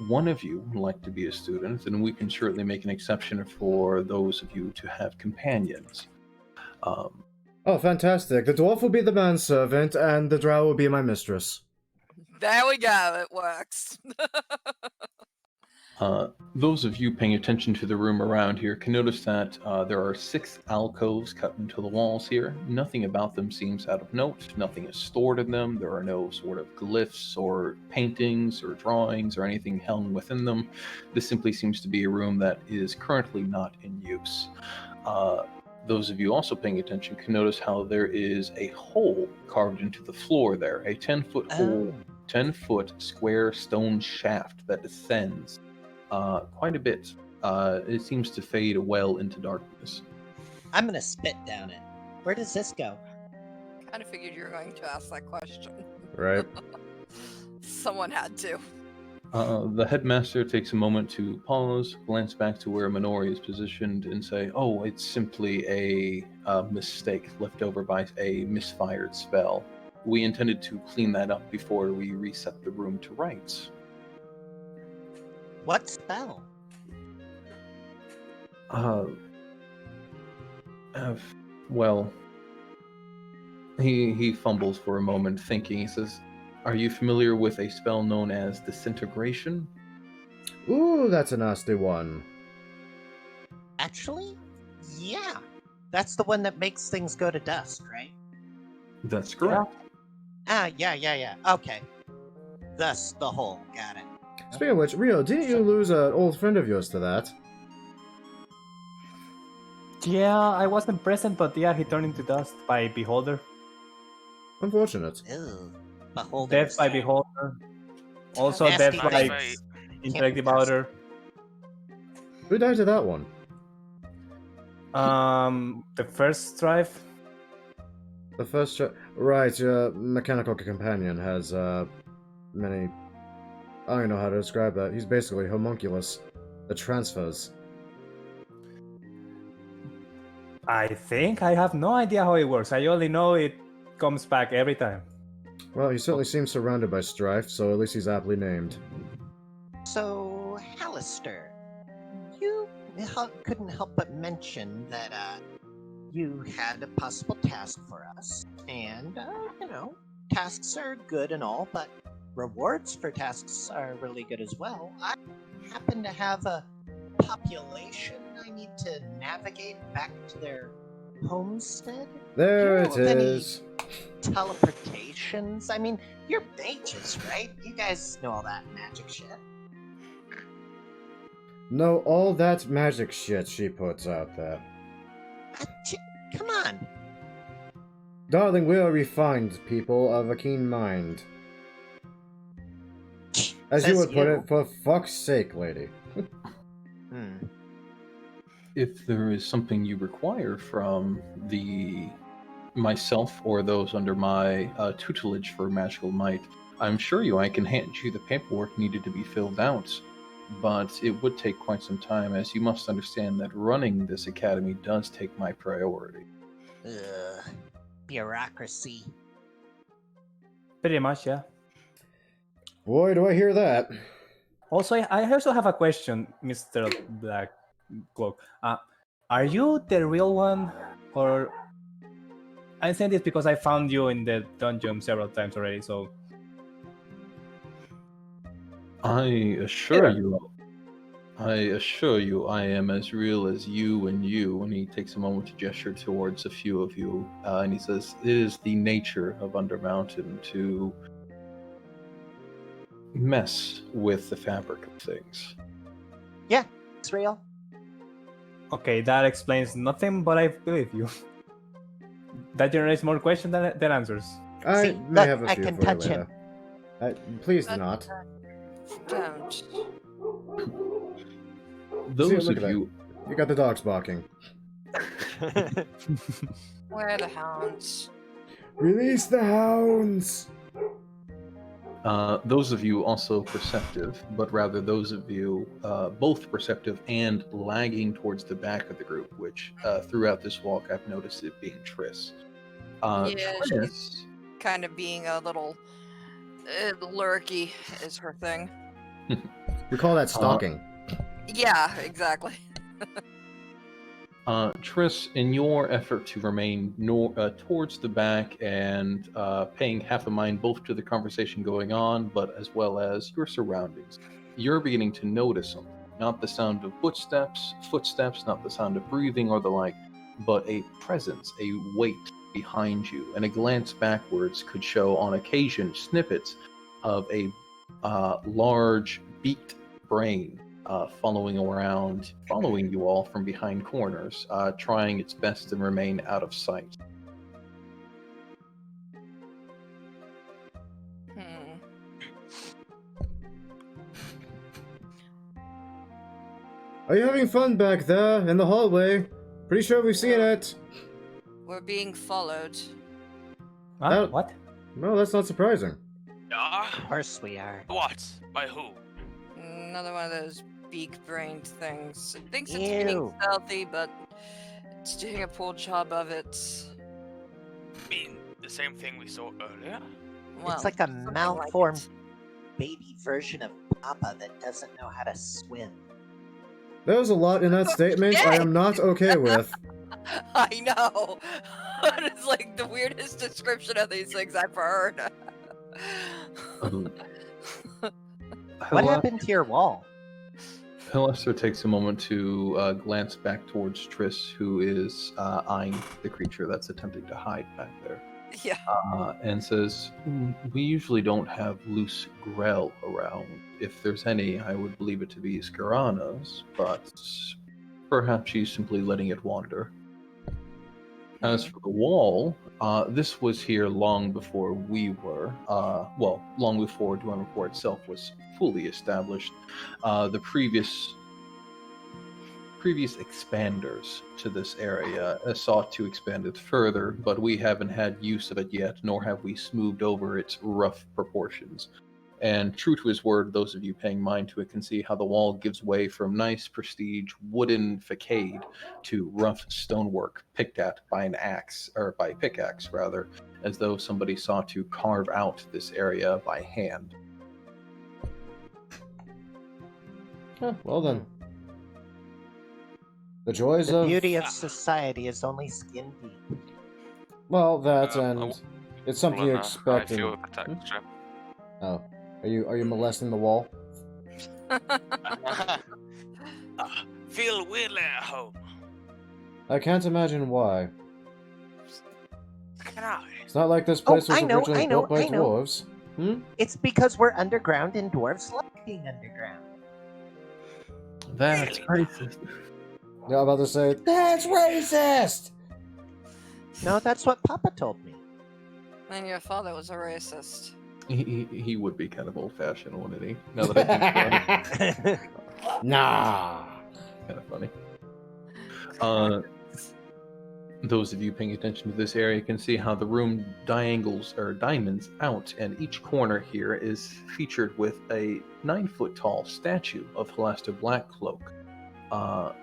one of you would like to be a student, then we can certainly make an exception for those of you to have companions. Oh, fantastic. The dwarf will be the manservant, and the drow will be my mistress. There we go. It works. Those of you paying attention to the room around here can notice that there are 6 alcoves cut into the walls here. Nothing about them seems out of note. Nothing is stored in them. There are no sort of glyphs or paintings or drawings or anything hung within them. This simply seems to be a room that is currently not in use. Those of you also paying attention can notice how there is a hole carved into the floor there, a 10-foot hole, 10-foot square stone shaft that descends quite a bit. It seems to fade well into darkness. I'm gonna spit down it. Where does this go? Kind of figured you were going to ask that question. Right? Someone had to. The headmaster takes a moment to pause, glance back to where Minori is positioned, and say, "Oh, it's simply a mistake left over by a misfired spell. We intended to clean that up before we reset the room to rights." What spell? Well, he fumbles for a moment, thinking. He says, "Are you familiar with a spell known as disintegration?" Ooh, that's a nasty one. Actually, yeah. That's the one that makes things go to dust, right? That's correct. Yeah. Okay. Thus the hole. Got it. Speaking of which, Rio, didn't you lose an old friend of yours to that? Yeah, I wasn't present, but yeah, he turned into dust by Beholder. Unfortunate. Ew. Beholders. Death by Beholder. Also, Nasty death by things. Intellect Devourer. Who died to that one? The first strife. The first... Right, your mechanical companion has, many... I don't even know how to describe that. He's basically homunculus. The transfers. I think I have no idea how it works. I only know it comes back every time. Well, he certainly seems surrounded by strife, so at least he's aptly named. So, Hallister, you couldn't help but mention that you had a possible task for us, and tasks are good and all, but rewards for tasks are really good as well. I happen to have a population I need to navigate back to their homestead. There Do it you know of any is. teleportations? I mean, you're mages, right? You guys know all that magic shit. No, all that magic shit she puts out there. Come on. Darling, we are refined people of a keen mind. As you Says would put it, for fuck's sake, lady. If there is something you require from myself or those under my tutelage for magical might, I'm sure I can hand you the paperwork needed to be filled out. But it would take quite some time, as you must understand that running this academy does take my priority. Ugh. Bureaucracy. Pretty much, yeah. Boy, do I hear that. Also, I also have a question, Mr. Black Cloak. Are you the real one, or I'm saying this because I found you in the dungeon several times already? So I assure you, I am as real as you and you. And he takes a moment to gesture towards a few of you, and he says, "It is the nature of Undermountain to mess with the fabric of things." Yeah, it's real. okay, that explains nothing, but I believe you. That generates more questions than answers. I See, may look, have a I few can for you touch later. Please do not. Don't. Those look of at that. you, You got the dogs barking. Where are the hounds? Release the hounds! those of you also perceptive, but rather those of you both perceptive and lagging towards the back of the group, which throughout this walk I've noticed it being Triss. Yeah, Triss, she's kind of being a little lurky is her thing. We call that stalking. Yeah, exactly. Triss, in your effort to remain towards the back and paying half a mind both to the conversation going on, but as well as your surroundings, you're beginning to notice something. Not the sound of footsteps, not the sound of breathing or the like, but a presence, a weight behind you. And a glance backwards could show on occasion snippets of a large beaked brain following you all from behind corners, trying its best to remain out of sight. Are you having fun back there in the hallway? Pretty sure we've seen it. We're being followed. Huh? What? Well, that's not surprising. Yeah? Of course we are. What? By who? Another one of those beak-brained things. It thinks it's being Ew. stealthy, but it's doing a poor job of it. I mean, the same thing we saw earlier. Well, It's like a something malformed it. baby version of Papa that doesn't know how to swim. There was a lot in that statement I am not okay with. I know. It's like the weirdest description of these things I've heard. Um, What Hela- happened to your wall? Helester takes a moment to glance back towards Triss, who is eyeing the creature that's attempting to hide back there, Yeah. and says, "We usually don't have loose grell around. If there's any, I would believe it to be Scarana's, but perhaps she's simply letting it wander." As for the wall, this was here long before we were. Well, long before Dwemer Core itself was fully established. The previous expanders to this area sought to expand it further, but we haven't had use of it yet, nor have we smoothed over its rough proportions. And true to his word, those of you paying mind to it can see how the wall gives way from nice, prestige wooden facade to rough stonework picked at by an axe, or by pickaxe rather, as though somebody sought to carve out this area by hand. Well then. The joys The of... beauty of society is only skin deep. Well, that I and it's something you expect. I feel in- attacked, trap. Oh, are you molesting the wall? Feel weirdly at home. I can't imagine why. Can I? It's not like this place was I know, originally I know, built by I know. dwarves. Hmm? It's because we're underground and dwarves like being underground. That's Really? racist. Yeah, I'm about to say that's racist. No, that's what Papa told me. And your father was a racist. He would be kind of old-fashioned, wouldn't he? Now that I think about it, Nah. kind of funny. Those of you paying attention to this area can see how the room diamonds out, and each corner here is featured with a 9-foot-tall statue of Helaster Blackcloak,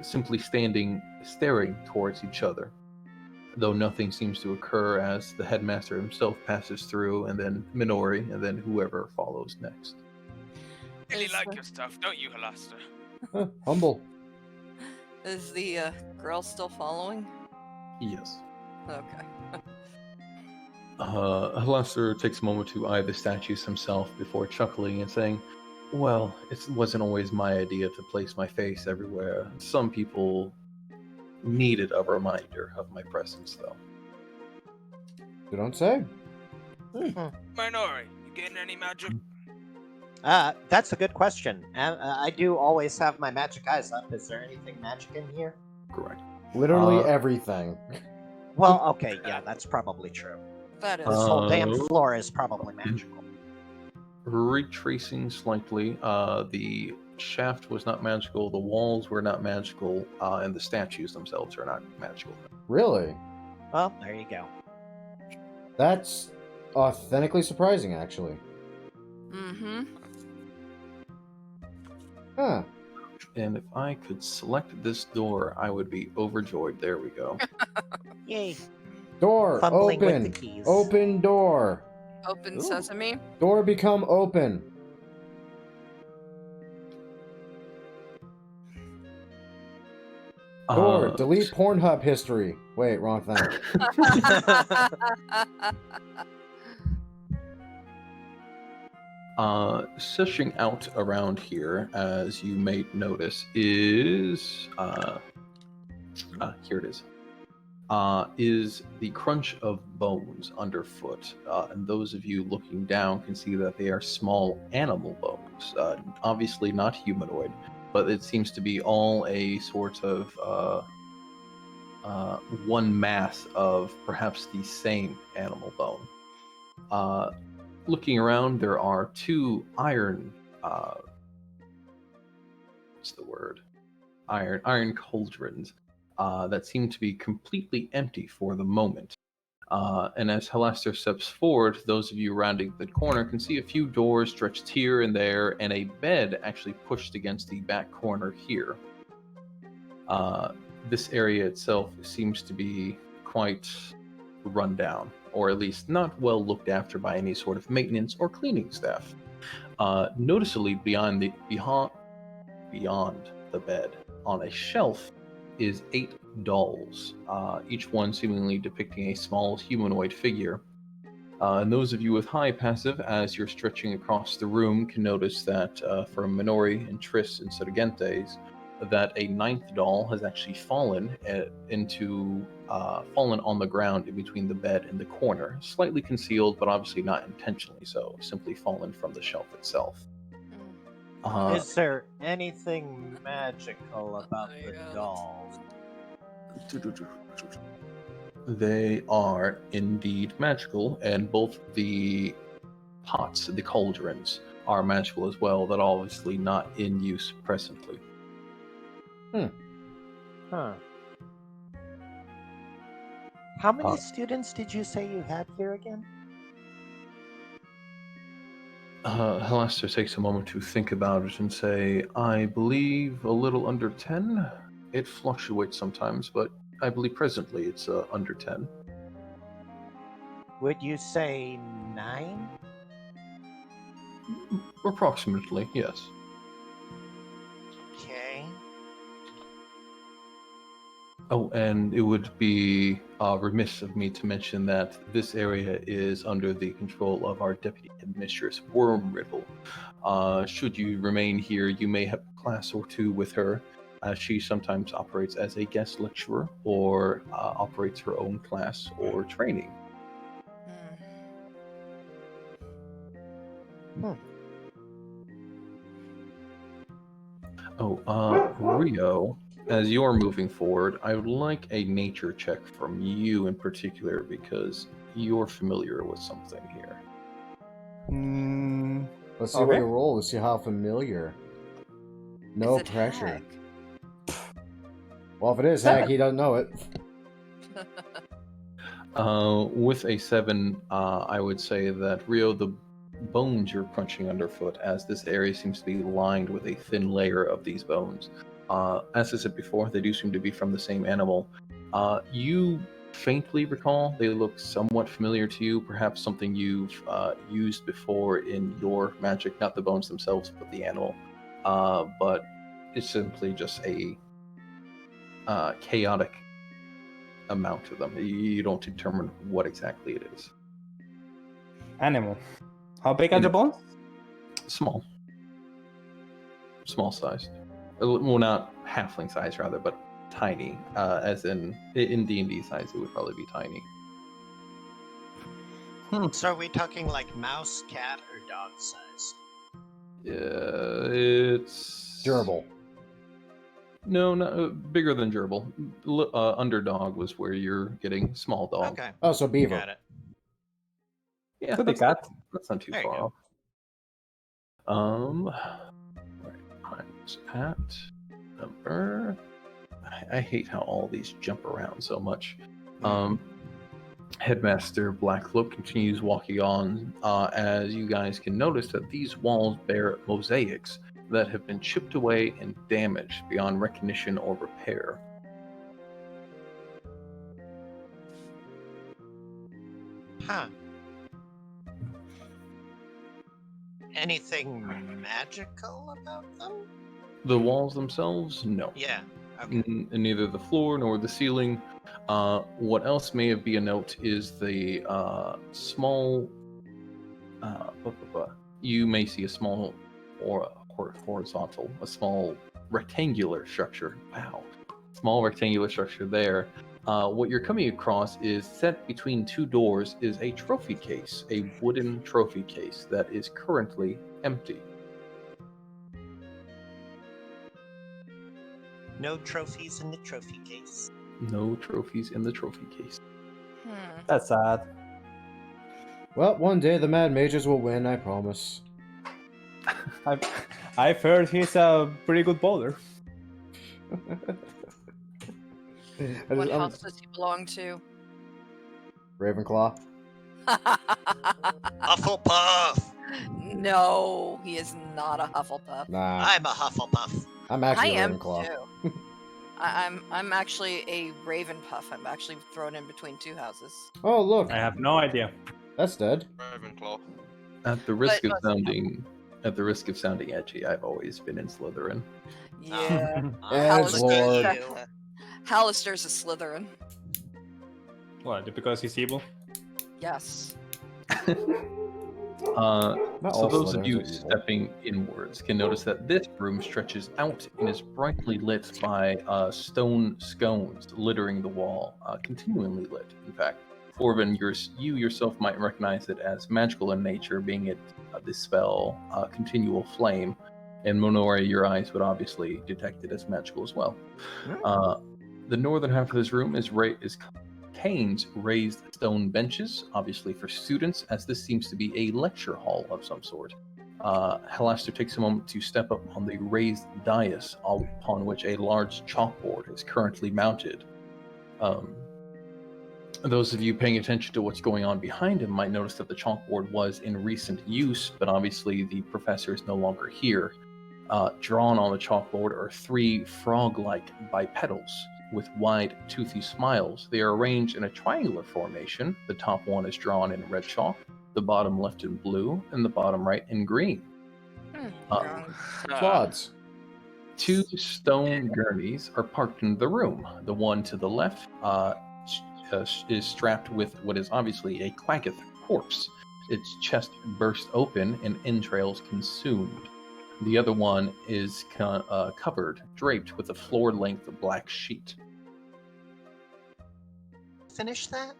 simply staring towards each other. Though nothing seems to occur as the headmaster himself passes through, and then Minori, and then whoever follows next. Really Is like the- your stuff, don't you, Helaster? Humble. Is the girl still following? Yes. Okay. Helaster takes a moment to eye the statues himself before chuckling and saying, "Well, it wasn't always my idea to place my face everywhere. Some people needed a reminder of my presence, though." You don't say. Minori, you getting any magic? That's a good question. I do always have my magic eyes up. Is there anything magic in here? Correct. Literally Uh, everything. Well, okay, yeah, that's probably true. That is. This whole damn Oh. floor is probably magical. Retracing slightly, the shaft was not magical, the walls were not magical, and the statues themselves are not magical. Really? Well, there you go. That's authentically surprising, actually. Mm-hmm. Huh. And if I could select this door, I would be overjoyed. There we go. Yay. Door Fumbling with open. the keys. Open door. Open Ooh. sesame. Door become open. Door delete Pornhub history. Wait, wrong thing. Searching out around here, as you may notice, is here it is the crunch of bones underfoot. And those of you looking down can see that they are small animal bones, obviously not humanoid, but it seems to be all a sort of one mass of perhaps the same animal bone. Looking around, there are two iron, what's the word? Iron cauldrons that seem to be completely empty for the moment. And as Halaster steps forward, those of you rounding the corner can see a few doors stretched here and there, and a bed actually pushed against the back corner here. This area itself seems to be quite run down, or at least not well looked after by any sort of maintenance or cleaning staff. Noticeably beyond the bed, on a shelf, is 8 dolls, each one seemingly depicting a small humanoid figure. And those of you with high passive, as you're stretching across the room, can notice that for Minori and Triss and Sergentes, that a 9th doll has actually fallen on the ground in between the bed and the corner, slightly concealed, but obviously not intentionally so, simply fallen from the shelf itself. Is there anything magical about the dolls? They are indeed magical, and both the pots, the cauldrons, are magical as well, that are obviously not in use presently. Huh. How many students did you say you had here again? Halaster takes a moment to think about it and say, I believe a little under 10. It fluctuates sometimes, but I believe presently it's under 10. Would you say 9? Approximately, yes. Okay. Oh, and it would be remiss of me to mention that this area is under the control of our Deputy Headmistress, Wormriddle. Should you remain here, you may have a class or two with her. She sometimes operates as a guest lecturer or operates her own class or training. Rio, as you're moving forward, I would like a nature check from you in particular because you're familiar with something here. Let's see what you roll. Let's see how familiar. No Is it pressure. hack? Well, if it is hack, he doesn't know it. With a 7, I would say that Rio, the bones you're crunching underfoot, as this area seems to be lined with a thin layer of these bones. As I said before, they do seem to be from the same animal. You faintly recall they look somewhat familiar to you, perhaps something you've used before in your magic, not the bones themselves, but the animal. But it's simply just a chaotic amount of them. You don't determine what exactly it is. Animal. How big are the bones? Small. Small sized. Well, not halfling size, rather, but tiny. As in D&D size, it would probably be tiny. So are we talking like mouse, cat, or dog size? It's Durable. No, bigger than gerbil. Underdog was where you're getting small dog. Okay. Oh, so beaver. Got it. Yeah, So they got. that's not too There you far go. off. Times at number. I hate how all these jump around so much. Headmaster Blacklook continues walking on, as you guys can notice that these walls bear mosaics that have been chipped away and damaged beyond recognition or repair. Huh. Anything magical about them? The walls themselves, no. Yeah. Okay. Neither the floor nor the ceiling. What else may be a note is the small. You may see a small or horizontal, a small rectangular structure. Wow, small rectangular structure there. What you're coming across is set between 2 doors is a trophy case, a wooden trophy case that is currently empty. No trophies in the trophy case. No trophies in the trophy case. That's sad. Well, one day the Mad Mages will win, I promise. I've heard he's a pretty good bowler. What house does he belong to? Ravenclaw? Hufflepuff. No, he is not a Hufflepuff. Nah, I'm a Hufflepuff. I'm I actually a am Ravenclaw. too. I'm actually a Ravenpuff. I'm actually thrown in between two houses. Oh, look, I have no idea. that's dead. Ravenclaw. At the risk But- of sounding edgy, I've always been in Slytherin. Yeah. Edgelord. Look at you. Hallister's a Slytherin. What? Because he's evil? Yes. Not So all those of Slytherins you are evil. stepping inwards can notice that this room stretches out and is brightly lit by stone scones littering the wall, continually lit, in fact. Orvin, you yourself might recognize it as magical in nature, being it the spell Continual Flame, and Monori, your eyes would obviously detect it as magical as well. The northern half of this room is contains raised stone benches, obviously for students, as this seems to be a lecture hall of some sort. Halaster takes a moment to step up on the raised dais upon which a large chalkboard is currently mounted. Those of you paying attention to what's going on behind him might notice that the chalkboard was in recent use, but obviously the professor is no longer here. Drawn on the chalkboard are 3 frog-like bipedals with wide, toothy smiles. They are arranged in a triangular formation. The top one is drawn in red chalk, the bottom left in blue, and the bottom right in green. Plods. 2 stone gurneys are parked in the room. The one to the left is strapped with what is obviously a Quaggith corpse. Its chest burst open and entrails consumed. The other one is covered, draped with a floor-length black sheet. Finish that?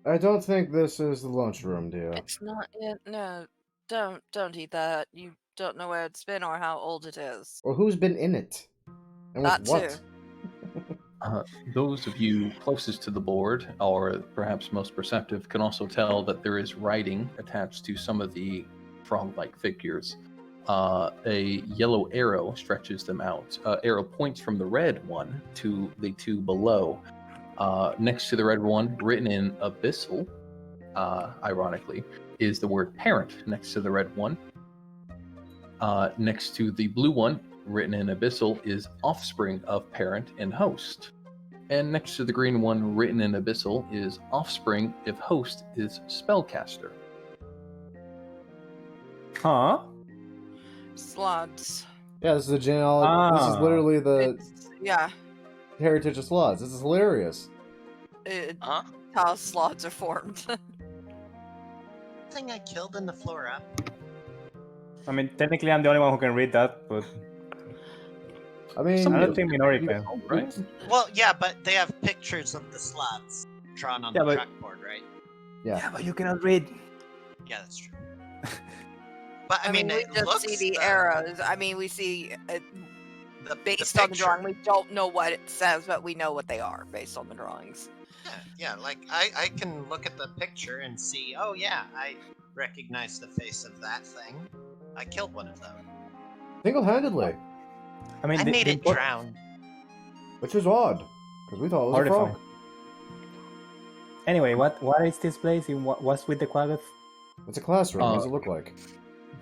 I don't think this is the lunchroom, dear. It's not it. No, don't eat that. You don't know where it's been or how old it is. Or who's been in it? And with That what? too. Those of you closest to the board, or perhaps most perceptive, can also tell that there is writing attached to some of the frog-like figures. A yellow arrow stretches them out. Arrow points from the red one to the 2 below. Next to the red one, written in abyssal, ironically, is the word parent next to the red one. Next to the blue one, written in abyssal, is offspring of parent and host. And next to the green one, written in abyssal, is offspring if host is spellcaster. Huh? Slots. Yeah, this is the genealogy. This is literally the Yeah. heritage of sloths. This is hilarious. Huh? How slots are formed. Thing I killed in the floor up. I mean, technically, I'm the only one who can read that, but I mean, I don't think Minori can. Right? Well, yeah, but they have pictures of the slots drawn on Yeah, the but- chalkboard, right? yeah. but you cannot read. Yeah, that's true. But I mean, we it just looks see the arrows. I mean, we see based on the picture. drawing. We don't know what it says, but we know what they are based on the drawings. Yeah, like I can look at the picture and see, oh yeah, I recognize the face of that thing. I killed one of them. Single-handedly. I mean, I made it import- drown. Which was odd. Because we thought it was a Horrifying. frog. Anyway, what is this place? In what's with the Quaggith? It's a classroom. What does it look like?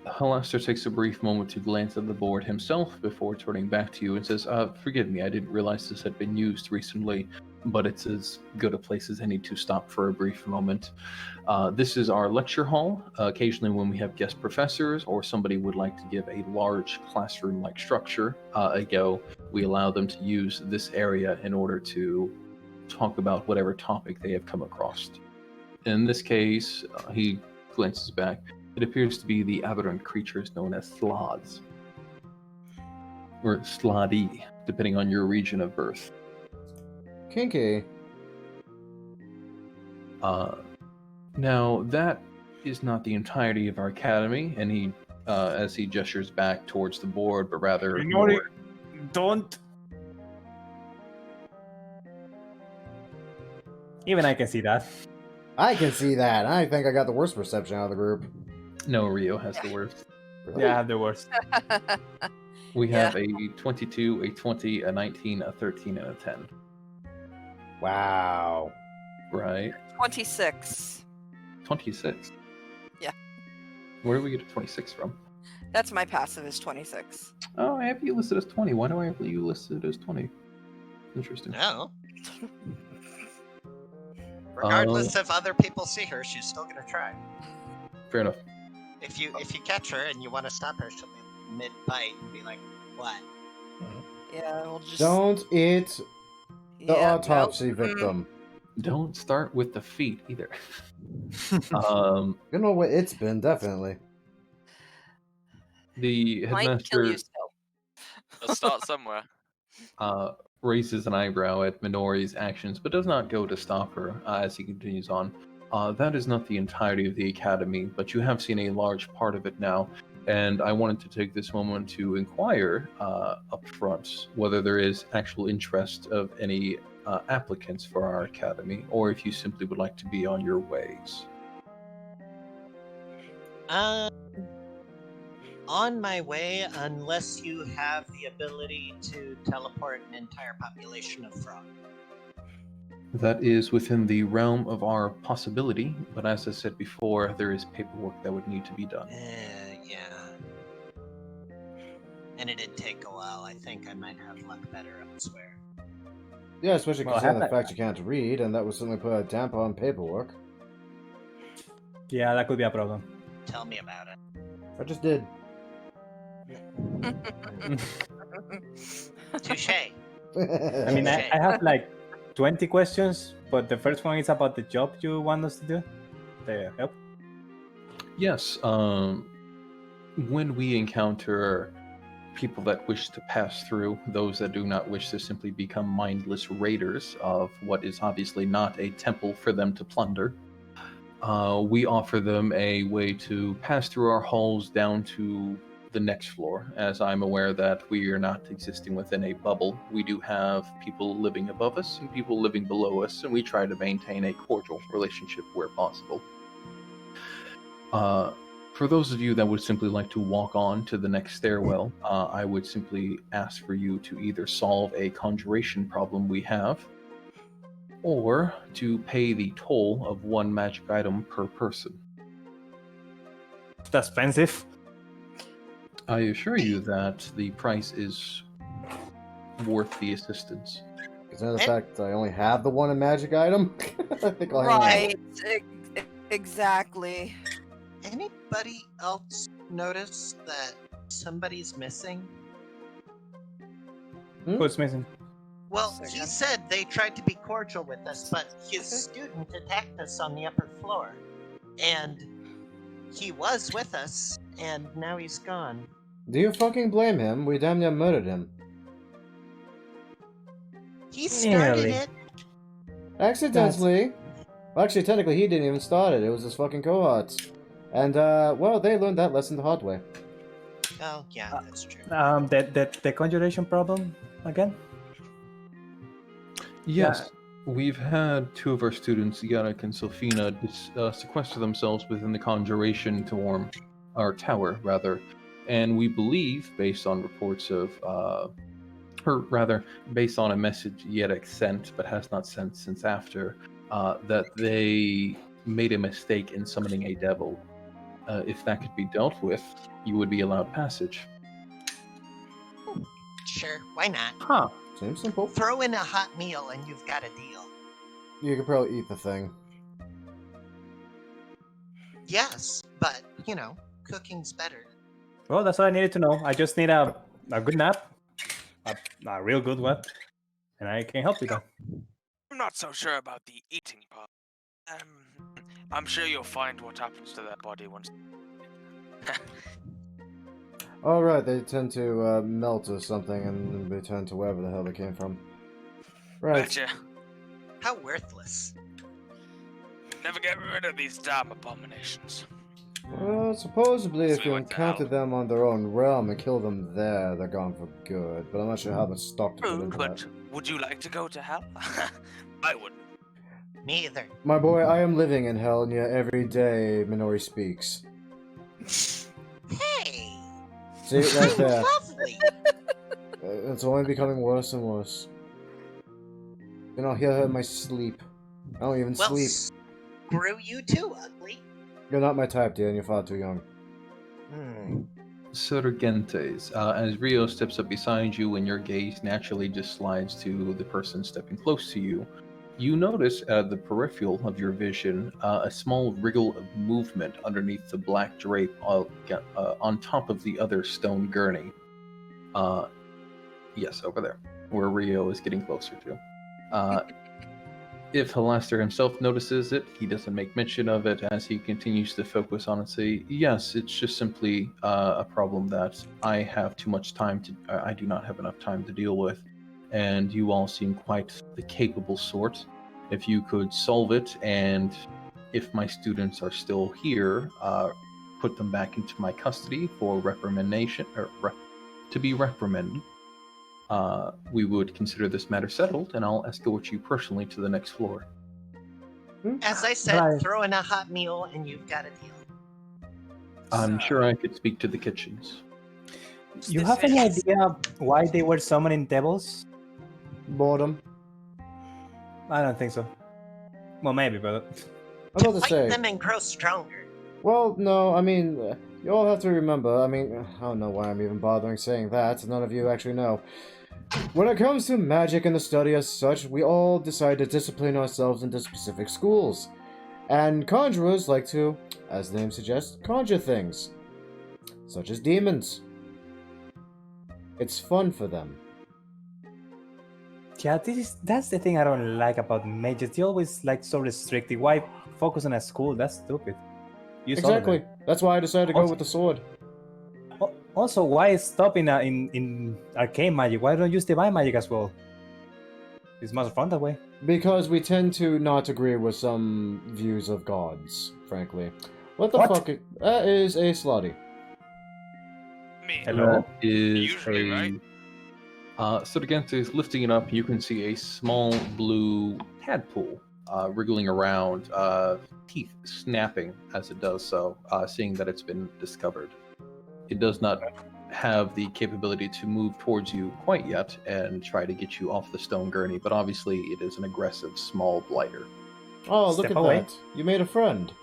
Halaster takes a brief moment to glance at the board himself before turning back to you and says, forgive me, I didn't realize this had been used recently, but it's as good a place as any to stop for a brief moment. This is our lecture hall. Occasionally when we have guest professors or somebody would like to give a large classroom-like structure a go, we allow them to use this area in order to talk about whatever topic they have come across. In this case, he glances back. It appears to be the aberrant creatures known as sloths. Or sloddy, depending on your region of birth. Kinky. Now, that is not the entirety of our academy, and he, as he gestures back towards the board, but rather... Minori, don't. Even I can see that. I can see that. I think I got the worst perception out of the group. No, Rio has the worst. Really? Yeah, I have the worst. We have a 22, a 20, a 19, a 13, and a 10. Wow. Right. 26. 26. Yeah. Where do we get a 26 from? That's my passive is 26. Oh, I have you listed as 20. Why do I have you listed as 20? Interesting. No. Regardless if other people see her, she's still gonna try. Fair enough. If you catch her and you want to stop her, she'll be mid-bite and be like, "What?" Yeah, we'll just. Don't eat the Yeah, autopsy nope. victim. Don't start with the feet either. You know what it's been, definitely. The Might kill you headmaster still. Let's start somewhere. raises an eyebrow at Minori's actions, but does not go to stop her as he continues on. That is not the entirety of the academy, but you have seen a large part of it now, and I wanted to take this moment to inquire up front whether there is actual interest of any applicants for our academy, or if you simply would like to be on your ways. On my way, unless you have the ability to teleport an entire population of frog. That is within the realm of our possibility, but as I said before, there is paperwork that would need to be done. Yeah. And it'd take a while. I think I might have luck better elsewhere. Yeah, especially Well, considering the have I- fact you can't read, and that would certainly put a damper on paperwork. Yeah, that could be a problem. Tell me about it. I just did. Touche. I mean, I have like 20 questions, but the first one is about the job you want us to do. The help. Yes, when we encounter people that wish to pass through, those that do not wish to simply become mindless raiders of what is obviously not a temple for them to plunder, we offer them a way to pass through our halls down to the next floor, as I'm aware that we are not existing within a bubble. We do have people living above us and people living below us, and we try to maintain a cordial relationship where possible. For those of you that would simply like to walk on to the next stairwell, I would simply ask for you to either solve a conjuration problem we have, or to pay the toll of one magic item per person. That's expensive. I assure you that the price is worth the assistance. Considering the fact that I only have the one magic item, I think I'll hang on. Right. Exactly. Anybody else notice that somebody's missing? Who's missing? Well, Second. he said they tried to be cordial with us, but his student attacked us on the upper floor. And he was with us, and now he's gone. Do you fucking blame him? We damn near murdered him. He started Nearly. it. Accidentally. Well, actually, technically, he didn't even start it. It was his fucking cohorts. And, well, they learned that lesson the hard way. Oh, yeah, that's true. The conjuration problem again? Yes, we've had two of our students, Yannick and Sophina, sequester themselves within the Conjuration tower, and we believe, based on reports of, based on a message Yannick sent but has not sent since after, that they made a mistake in summoning a devil. If that could be dealt with, you would be allowed passage. Sure, why not? Huh. Seems simple. Throw in a hot meal and you've got a deal. You could probably eat the thing. Yes, but, cooking's better. Well, that's all I needed to know. I just need a good nap. A real good one. And I can help you then. I'm not so sure about the eating part. I'm sure you'll find what happens to that body once. Alright, they tend to melt or something and return to wherever the hell they came from. Right. Betcha. How worthless. Never get rid of these damn abominations. Well, supposedly if So you we went to encounter hell. them on their own realm and kill them there, they're gone for good. But I'm not sure how the stock to put True, into but that. would you like to go to hell? I wouldn't. Me either. My boy, I am living in hell, and yet every day Minori speaks. Hey! See, right I'm there. lovely! It's only becoming worse and worse. Then I'll hear her in my sleep. I don't even Well, sleep. screw you too, ugly. You're not my type, Dan. You're far too young. Surgentes, as Rio steps up beside you and your gaze naturally just slides to the person stepping close to you, you notice at the peripheral of your vision a small wriggle of movement underneath the black drape on top of the other stone gurney. Yes, over there, where Rio is getting closer to. If Halaster himself notices it, he doesn't make mention of it as he continues to focus on and say, yes, it's just simply a problem that I have too much time to, I do not have enough time to deal with, and you all seem quite the capable sort. If you could solve it, and if my students are still here, put them back into my custody for reprimandation, or to be reprimanded. We would consider this matter settled, and I'll escort you personally to the next floor. As I said, Right. throw in a hot meal and you've got a deal. I'm sure I could speak to the kitchens. You have any idea why they were summoning devils? Boredom. I don't think so. Well, maybe, but I'm about to Fight say. them and grow stronger. Well, no, I mean, you all have to remember, I mean, I don't know why I'm even bothering saying that, none of you actually know. When it comes to magic and the study as such, we all decide to discipline ourselves into specific schools. And conjurers like to, as the name suggests, conjure things. Such as demons. It's fun for them. yeah, that's the thing I don't like about mages. They always like so restricted. Why focus on a school? That's stupid. Use all of Exactly. them. That's why I decided to go Also- with the sword. Also, why stop in arcane magic? Why don't use divine magic as well? It's much fun that way. Because we tend to not agree with some views of gods, frankly. What the What? fuck? That is a slutty. Me. Hello? That is Usually, right? Surgentes, lifting it up, you can see a small blue tadpole wriggling around, teeth snapping as it does so, seeing that it's been discovered. It does not have the capability to move towards you quite yet and try to get you off the stone gurney, but obviously it is an aggressive small blighter. Oh, look Step at away. that. You made a friend.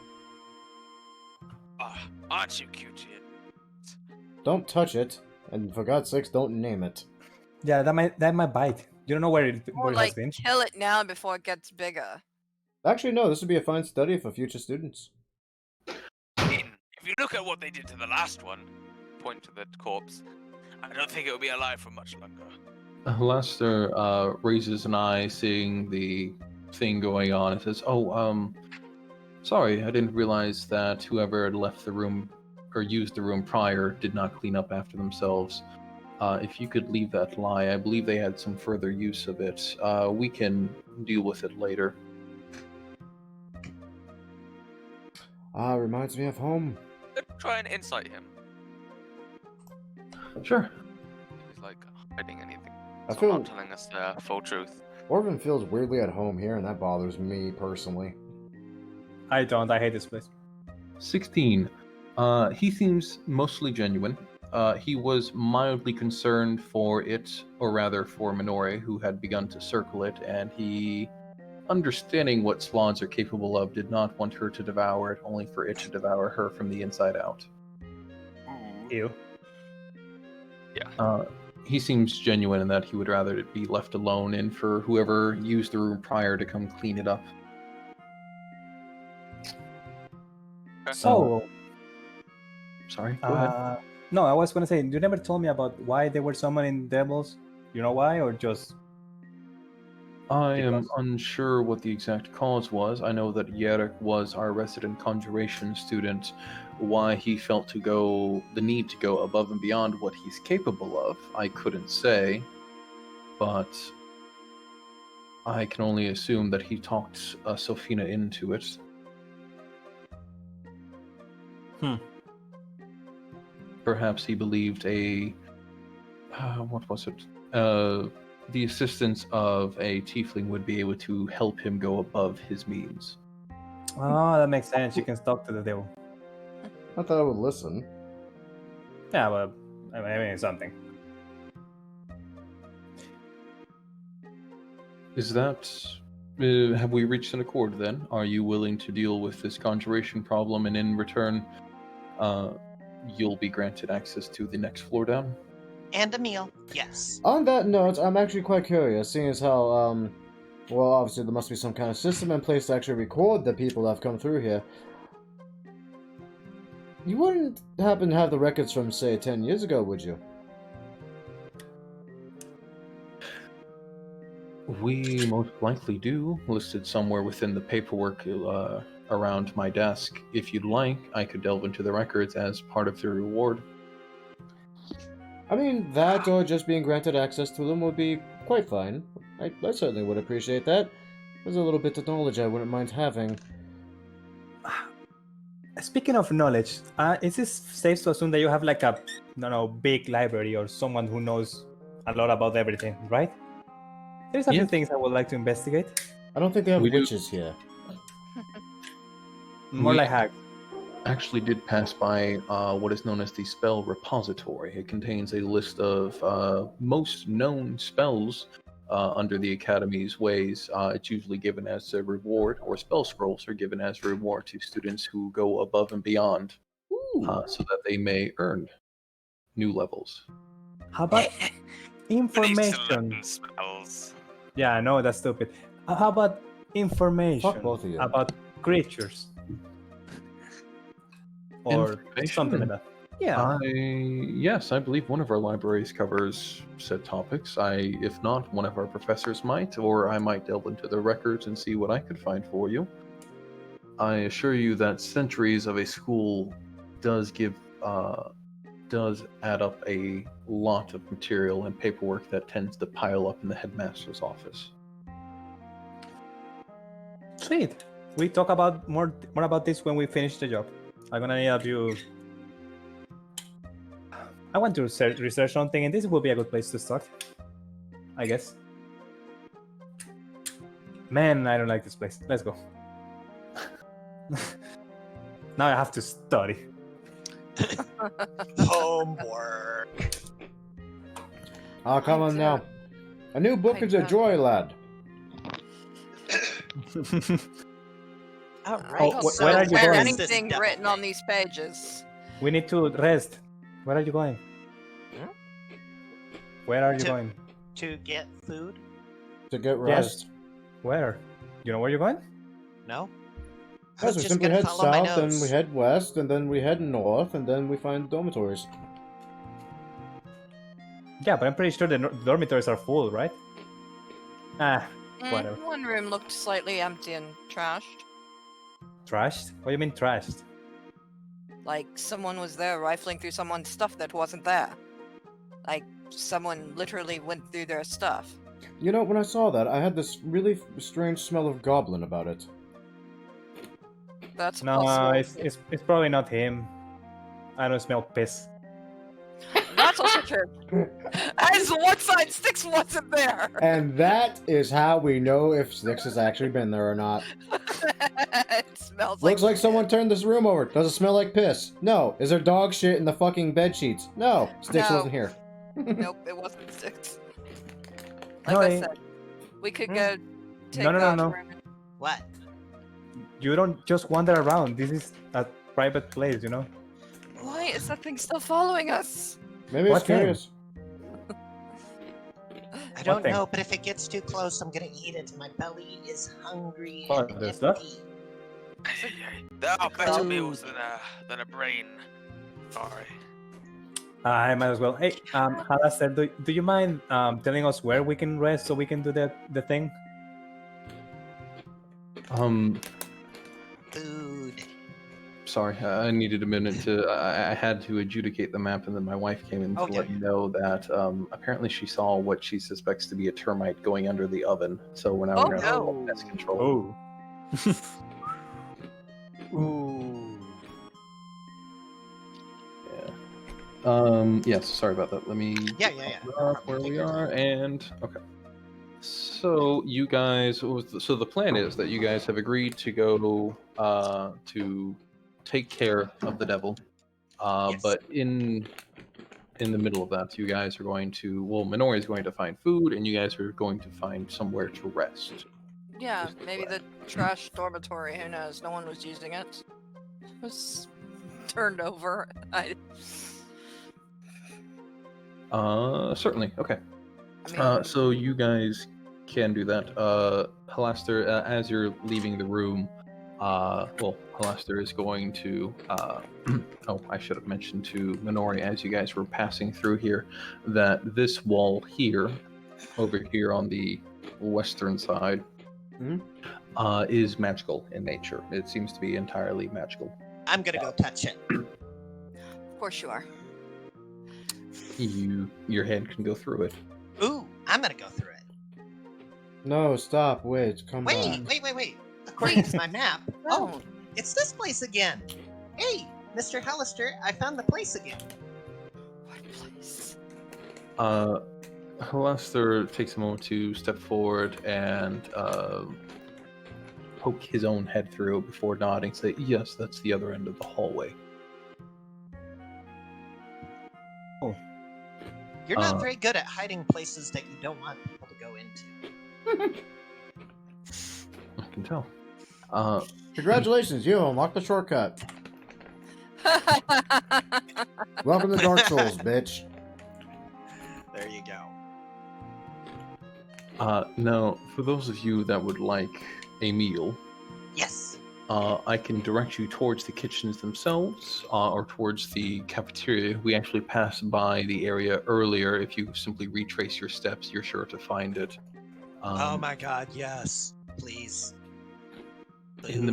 Aren't you cute yet? Don't touch it. And for God's sakes, don't name it. Yeah, that might bite. You don't know where it Or has like been. kill it now before it gets bigger. Actually, no, this would be a fine study for future students. I mean, if you look at what they did to the last one, point to the corpse, I don't think it'll be alive for much longer. Lester raises an eye, seeing the thing going on, and says, sorry, I didn't realize that whoever had left the room or used the room prior did not clean up after themselves. If you could leave that lie, I believe they had some further use of it. We can deal with it later. Reminds me of home. Let's try and insight him. Sure. He's like hiding anything. I So feel not telling us the full truth. Orvin feels weirdly at home here, and that bothers me personally. I don't. I hate this place. 16. He seems mostly genuine. He was mildly concerned for it, or rather for Minore, who had begun to circle it, and he, understanding what swans are capable of, did not want her to devour it, only for it to devour her from the inside out. Ew. He seems genuine in that he would rather it be left alone and for whoever used the room prior to come clean it up. So, Sorry, go ahead. no, I was gonna say you never told me about why they were summoning devils. You know why, or just I am because- unsure what the exact cause was. I know that Yerek was our resident Conjuration student. Why he felt the need to go above and beyond what he's capable of, I couldn't say. But I can only assume that he talked Sophina into it. Perhaps he believed what was it? The assistance of a tiefling would be able to help him go above his means. Oh, that makes sense. You can talk to the devil. I thought I would listen. Yeah, but I mean it's something. Is that Have we reached an accord then? Are you willing to deal with this conjuration problem, and in return, you'll be granted access to the next floor down? And a meal, yes. On that note, I'm actually quite curious, seeing as how, well, obviously there must be some kind of system in place to actually record the people that have come through here. You wouldn't happen to have the records from, say, 10 years ago, would you? We most likely do, listed somewhere within the paperwork around my desk. If you'd like, I could delve into the records as part of the reward. I mean, that or just being granted access to them would be quite fine. I certainly would appreciate that. There's a little bit of knowledge I wouldn't mind having. Speaking of knowledge, is it safe to assume that you have like a, big library or someone who knows a lot about everything, right? There's a few things I would like to investigate. I don't think they have We do. witches here. More We- like hacks. Actually did pass by what is known as the spell repository. It contains a list of most known spells under the Academy's ways. It's usually given as a reward, or spell scrolls are given as a reward to students who go above and beyond so that they may earn new levels. How about I need to information? learn spells. Yeah, no, that's stupid. How about information Fuck both of you. about creatures? Or something like that. Yeah. Yes, I believe one of our libraries covers said topics. If not, one of our professors might, or I might delve into the records and see what I could find for you. I assure you that centuries of a school does add up a lot of material and paperwork that tends to pile up in the headmaster's office. Sweet. We talk about more about this when we finish the job. I'm gonna need help you. I want to research something, and this will be a good place to start, I guess. Man, I don't like this place. Let's go. Now I have to study. Homework. Ah, come on now. A new book is a joy, lad. All Oh, right. where are you Where going? anything written on these pages? We need to rest. Where are you going? Hmm? Where are you To- going? To get food? To get rest. Where? You know where you're going? No. I Yes, was we just simply gonna head follow my south, and nose. we head west, and then we head north, and then we find dormitories. Yeah, but I'm pretty sure the dormitories are full, right? Whatever. One room looked slightly empty and trashed. Trashed? What do you mean trashed? Like someone was there rifling through someone's stuff that wasn't there. Like someone literally went through their stuff. You know, when I saw that, I had this really strange smell of goblin about it. That's No, possible. it's probably not him. I don't smell piss. That's also true. As one side, Styx wasn't there. And that is how we know if Styx has actually been there or not. It smells Looks like shit. someone turned this room over. Does it smell like piss? No. Is there dog shit in the fucking bed sheets? No. Styx No. wasn't here. Nope, it wasn't Styx. Like No, I it- said, we could go take No. that room. What? You don't just wander around. This is a private place, you know? Why is that thing still following us? Maybe it's What thing? curious. I don't thing? know, but if it gets too close, I'm gonna eat it. My belly is hungry What, and the stuff? empty. There are better Food. meals than a brain. Sorry. I might as well. Hey, Halaster, do you mind telling us where we can rest so we can do the thing? Food. Sorry, I needed a minute to. I had to adjudicate the map, and then my wife came in to Okay. let me know that apparently she saw what she suspects to be a termite going under the oven. So we're now Oh, going to no. have pest control. Oh. Ooh. Yes. Sorry about that. Let me. Yeah. pull up where we are, and okay. So you guys, so the plan is that you guys have agreed to go to take care of the devil, Yes. but in the middle of that, you guys are going to. Well, Minori is going to find food, and you guys are going to find somewhere to rest. Yeah, maybe the trash dormitory. Who knows? No one was using it. It was turned over. Certainly. Okay. I mean, So you guys can do that. Halaster, as you're leaving the room, Halaster is going to. Oh, I should have mentioned to Minori as you guys were passing through here that this wall here, over here on the western side, is magical in nature. It seems to be entirely magical. I'm gonna go touch it. of course you are. Your hand can go through it. Ooh, I'm gonna go through it. No, stop, wait, come Wait, back. wait. According to my map, No. it's this place again. Hey, Mr. Hallister, I found the place again. What place? Halaster takes a moment to step forward and poke his own head through before nodding, say, yes, that's the other end of the hallway. You're not very good at hiding places that you don't want people to go into. I can tell. Congratulations, you unlocked the shortcut. Welcome to Dark Souls, bitch. There you go. Now, for those of you that would like a meal, Yes. I can direct you towards the kitchens themselves, or towards the cafeteria. We actually passed by the area earlier. If you simply retrace your steps, you're sure to find it. Oh my god, yes. Please. In the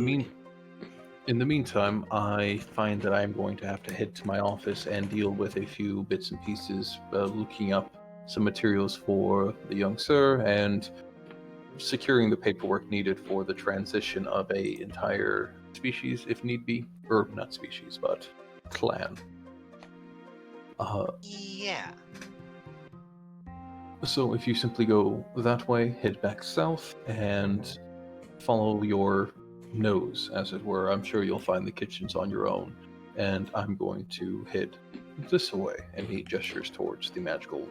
meantime, I find that I'm going to have to head to my office and deal with a few bits and pieces, looking up some materials for the young sir and securing the paperwork needed for the transition of a entire species, if need be, or not species, but clan. Yeah. So if you simply go that way, head back south, and follow your nose, as it were, I'm sure you'll find the kitchens on your own. And I'm going to head this way, and he gestures towards the magical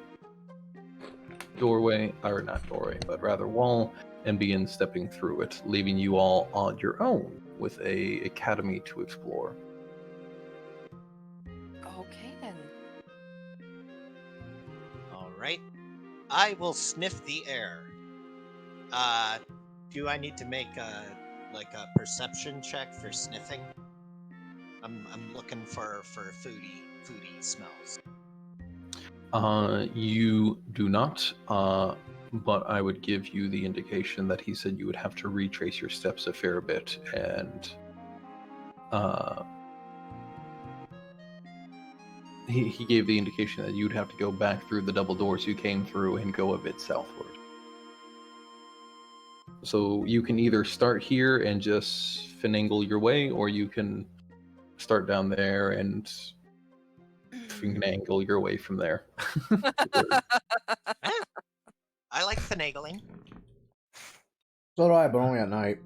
doorway, or not doorway, but rather wall, and begin stepping through it, leaving you all on your own with a academy to explore. Okay then. Alright. I will sniff the air. Do I need to make a perception check for sniffing? I'm looking for foodie smells. You do not, but I would give you the indication that he said you would have to retrace your steps a fair bit, and he gave the indication that you'd have to go back through the double doors you came through and go a bit southward. So you can either start here and just finagle your way, or you can start down there and finagle your way from there. I like finagling. So do I, but only at night.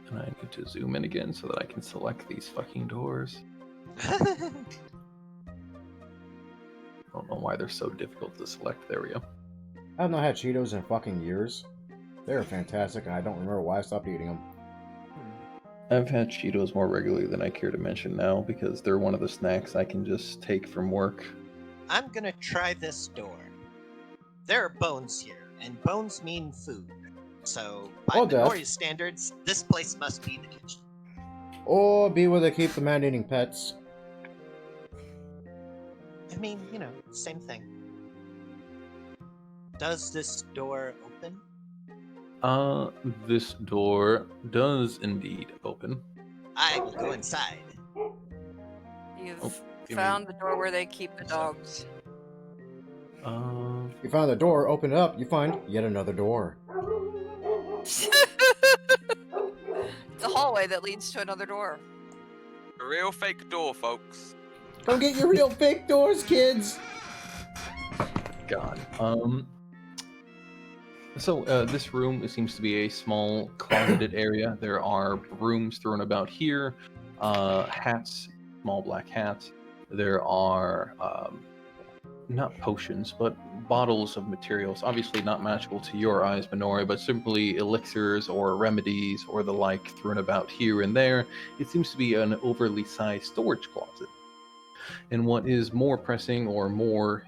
And I need to zoom in again so that I can select these fucking doors. I don't know why they're so difficult to select. There we go. I have not had Cheetos in fucking years. They're fantastic, and I don't remember why I stopped eating them. I've had Cheetos more regularly than I care to mention now because they're one of the snacks I can just take from work. I'm gonna try this door. There are bones here, and bones mean food. So, by Minori's standards, this place must be the kitchen. Or be where they keep the man-eating pets. I mean, same thing. Does this door open? This door does indeed open. I will go inside. You've found the door where they keep the dogs. You found the door, open it up, you find yet another door. It's a hallway that leads to another door. A real fake door, folks. Go get your real fake doors, kids! God. So this room seems to be a small closeted area. There are brooms thrown about here, hats, small black hats. There are not potions, but bottles of materials, obviously not magical to your eyes, Minori, but simply elixirs or remedies or the like thrown about here and there. It seems to be an overly sized storage closet. And what is more pressing or more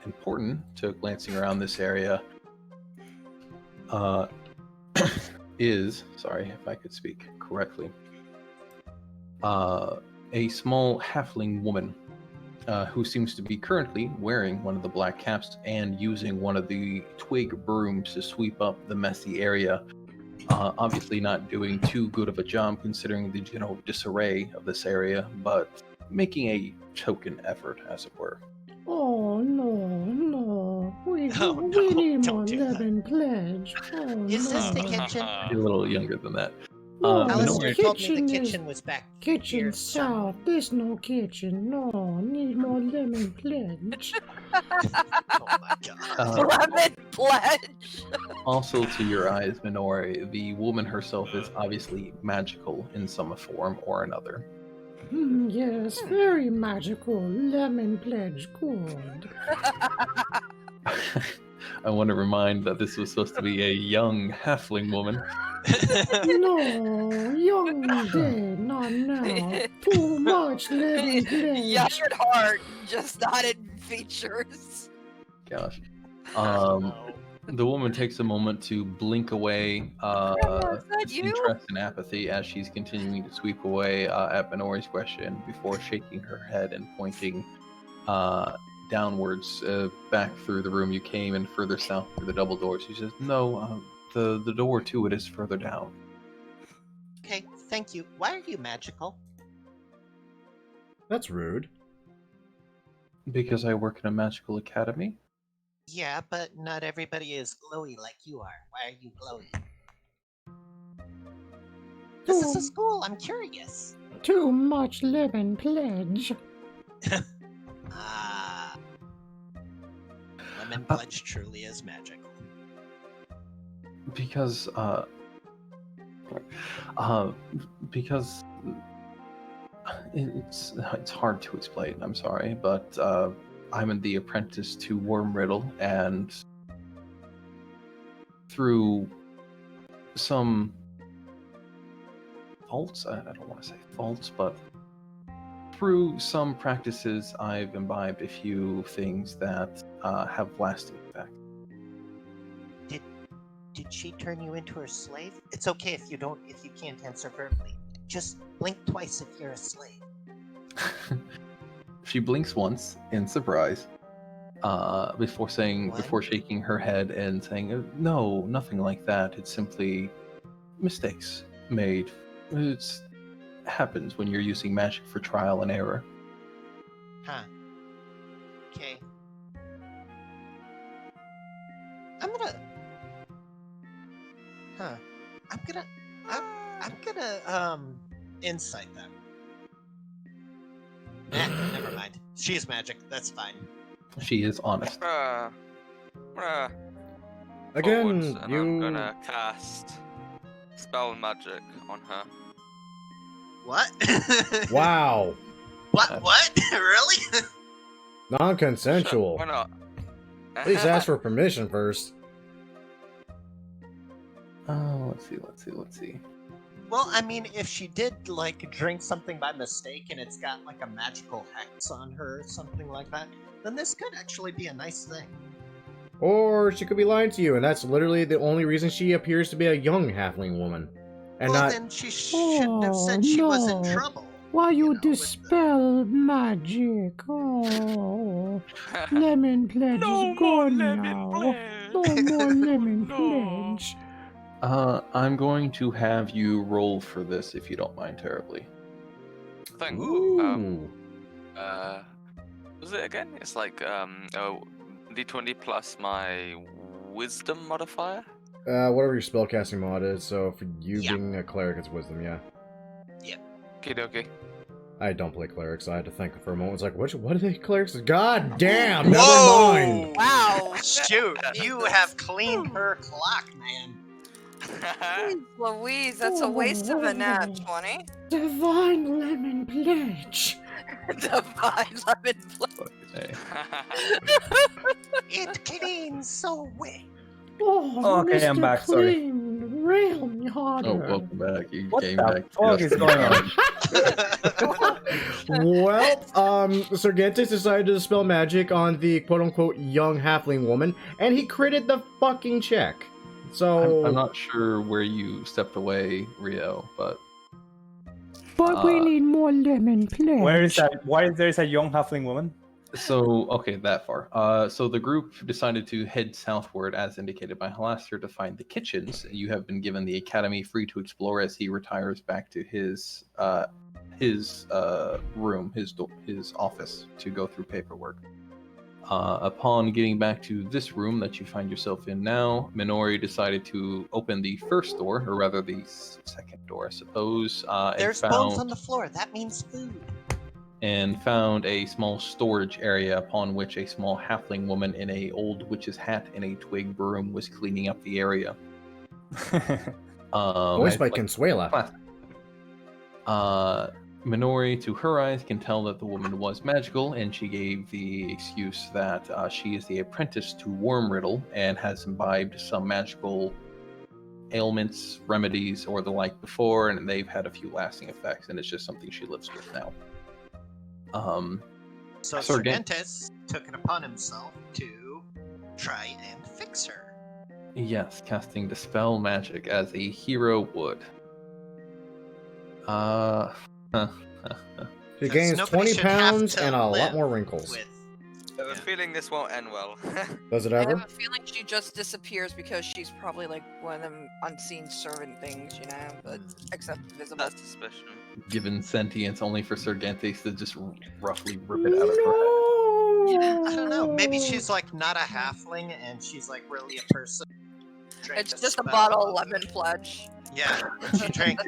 important to glancing around this area is, sorry if I could speak correctly, a small halfling woman who seems to be currently wearing one of the black caps and using one of the twig brooms to sweep up the messy area. Obviously not doing too good of a job considering the general disarray of this area, but making a token effort, as it were. Oh no, we Oh, no, need don't more do that. lemon pledge. Oh Is this the no. kitchen? A little younger than that. No, Alistair Minori, told me the kitchen is- kitchen was back Kitchen here. south. There's no kitchen. No, need more lemon pledge. Oh my god. Lemon pledge. also to your eyes, Minori, the woman herself is obviously magical in some form or another. Yes, very magical. Lemon pledge, good. I want to remind that this was supposed to be a young halfling woman. No, young day, not now. Too much lemon pledge. Young at heart, just not in features. Gosh. No. The woman takes a moment to blink away Grandma, is that you? distress and apathy as she's continuing to sweep away at Minori's question before shaking her head and pointing downwards back through the room you came and further south through the double doors. She says, no, the door to it is further down. Okay, thank you. Why are you magical? That's rude. Because I work in a magical academy. Yeah, but not everybody is glowy like you are. Why are you glowy? This is a school. I'm curious. Too much lemon pledge. Ah. Lemon Pledge truly is magical. Because it's hard to explain. I'm sorry, but I'm the apprentice to Worm Riddle, and through some faults, I don't want to say faults, but through some practices, I've imbibed a few things that have lasting effect. Did she turn you into her slave? It's okay if you can't answer verbally. Just blink twice if you're a slave. She blinks once in surprise, before shaking her head and saying, "No, nothing like that. It's simply mistakes made. It happens when you're using magic for trial and error." Huh. Okay. I'm gonna insight them. Never mind. She's magic. That's fine. She is honest. Again, forwards, and I'm you. gonna cast spell magic on her. What? Wow. What? Really? Non-consensual. Why not? Please ask for permission first. Oh, let's see. Well, I mean, if she did like drink something by mistake and it's got like a magical hex on her or something like that, then this could actually be a nice thing. Or she could be lying to you, and that's literally the only reason she appears to be a young halfling woman. And Well, not. then she shouldn't have said she was in no. trouble. Why you with the- dispel magic? Oh, lemon pledge No is more gone lemon now. pledge. No more lemon No. pledge. I'm going to have you roll for this if you don't mind terribly. Thank Ooh. was it again? It's like D20 plus my wisdom modifier. Whatever your spellcasting mod is. So for you Yeah. being a cleric, it's wisdom. Yeah. Okie I don't play clerics. So I had to think for a moment. It's like, what are they clerics? God damn! Whoa! Never mind. Wow. Shoot, you have cleaned her clock, man. dokie. Louise, that's a waste of a nat 20. Divine lemon pledge. Divine lemon pledge. Hey. It cleans so well. Oh, Okay, I'm Mr. back, sorry. Clean, realm harder. Oh, welcome back. You What came the back fuck just is in going on? time. Well, Sergentis decided to dispel magic on the quote-unquote young halfling woman, and he critted the fucking check. So I'm not sure where you stepped away, Rio, but But we need more lemon pledge. Where is that? Why is there a young halfling woman? so okay, that far. So the group decided to head southward, as indicated by Halaster, to find the kitchens. You have been given the academy free to explore as he retires back to his room, his office, to go through paperwork. Upon getting back to this room that you find yourself in now, Minori decided to open the first door, or rather the second door, I suppose. There's bones on the floor. That means food. And found a small storage area upon which a small halfling woman in a old witch's hat and a twig broom was cleaning up the area. voiced by Consuela. Minori, to her eyes, can tell that the woman was magical, and she gave the excuse that she is the apprentice to Wormriddle and has imbibed some magical ailments, remedies, or the like before, and they've had a few lasting effects, and it's just something she lives with now. So Sergen- Sergentis took it upon himself to try and fix her. Yes, casting Dispel Magic as a hero would. She Because gains nobody 20 should have pounds to and a lot live more wrinkles. With I have a feeling this won't end well. Does it I ever? have a feeling she just disappears because she's probably like one of them unseen servant things, you know, but except visible. That's suspicion. Given sentience only for Sergentis to just roughly rip it out of her head. I don't know. Maybe she's like not a halfling, and she's like really a person. Drank It's just a spell bottle of of- lemon pledge. Yeah,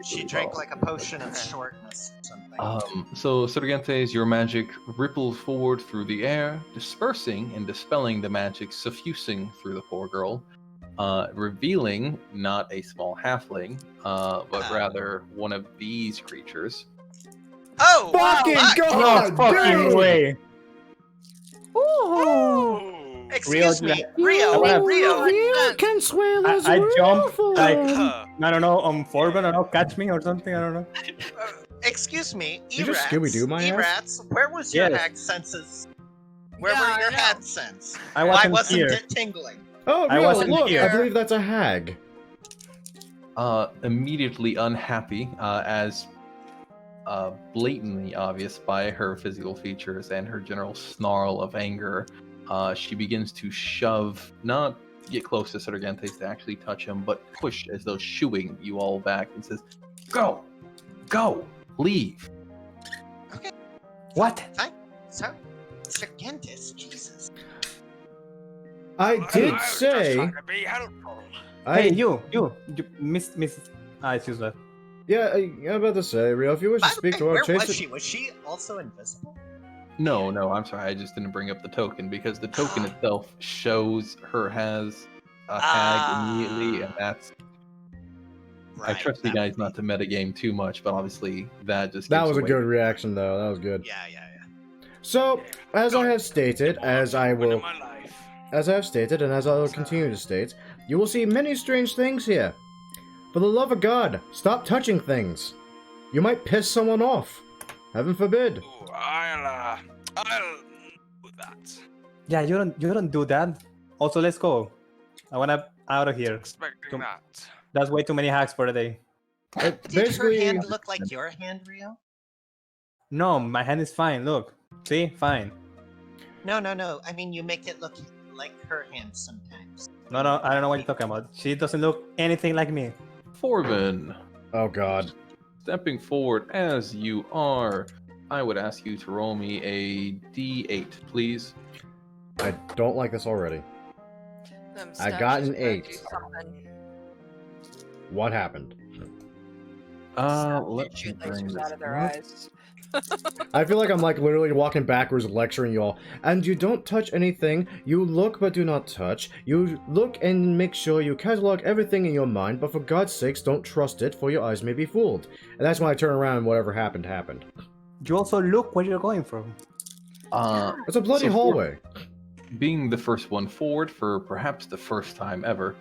she drank like a potion of shortness or something. So Sergentes, your magic ripples forward through the air, dispersing and dispelling the magic suffusing through the poor girl, revealing not a small halfling, but rather one of these creatures. Oh, Fucking fuck! God! No fucking dude! way! Oh, Excuse Rio, me, I Rio, wanna- Rio. yeah, Consuela's I jumped, ruthless. like- Huh. I don't know, Forban, I don't know, catch me or something, I don't know. Excuse me, You just Erats. Scooby-Doo my ass? Erats, where was your Yes. hag senses? Where Yeah, were I your know. head sense? I Why wasn't wasn't here. it tingling? Oh, I no, wasn't look, here. I believe that's a hag. Immediately unhappy, as blatantly obvious by her physical features and her general snarl of anger, she begins to shove, not get close to Sergentes to actually touch him, but push as though shooing you all back, and says, "Go! Go! Leave!" Okay, What? fine. So, Sergentis, Jesus. I was did just say... trying to be helpful. Hey, you, Miss, she's left. Yeah, I'm about to say, Rio, if you wish By to the speak way, to her, where chase was it... she? Was she also invisible? No, I'm sorry, I just didn't bring up the token, because the token itself shows her has a hag immediately, and that's... I trust you that guys would not to metagame too much, but obviously that just That gives was a away- good reaction, though. That was good. Yeah. So, as I have stated, as I Win will... of my life. As I have stated, and as I will continue to state, you will see many strange things here. For the love of God, stop touching things. You might piss someone off. Heaven forbid. Ooh, I'll do that. Yeah, you don't do that. Also, let's go. I wanna out of here. Expecting Come- that. That's way too many hacks for the day. Did Basically, her hand look like your hand, Rio? No, my hand is fine. Look, see, fine. No. I mean, you make it look like her hand sometimes. No, I don't know what you're talking about. She doesn't look anything like me. Forvin, oh god. stepping forward as you are, I would ask you to roll me a d8, please. I don't like this already. Them I got statues an better 8. do something. What happened? Let me Shoot bring lasers this out of their up. eyes. I feel like I'm like literally walking backwards lecturing y'all. And you don't touch anything. You look but do not touch. You look and make sure you catalog everything in your mind, but for God's sakes don't trust it, for your eyes may be fooled. And that's when I turn around and whatever happened, happened. you also look where you're going from. It's a bloody So for- hallway. Being the first one forward for perhaps the first time ever,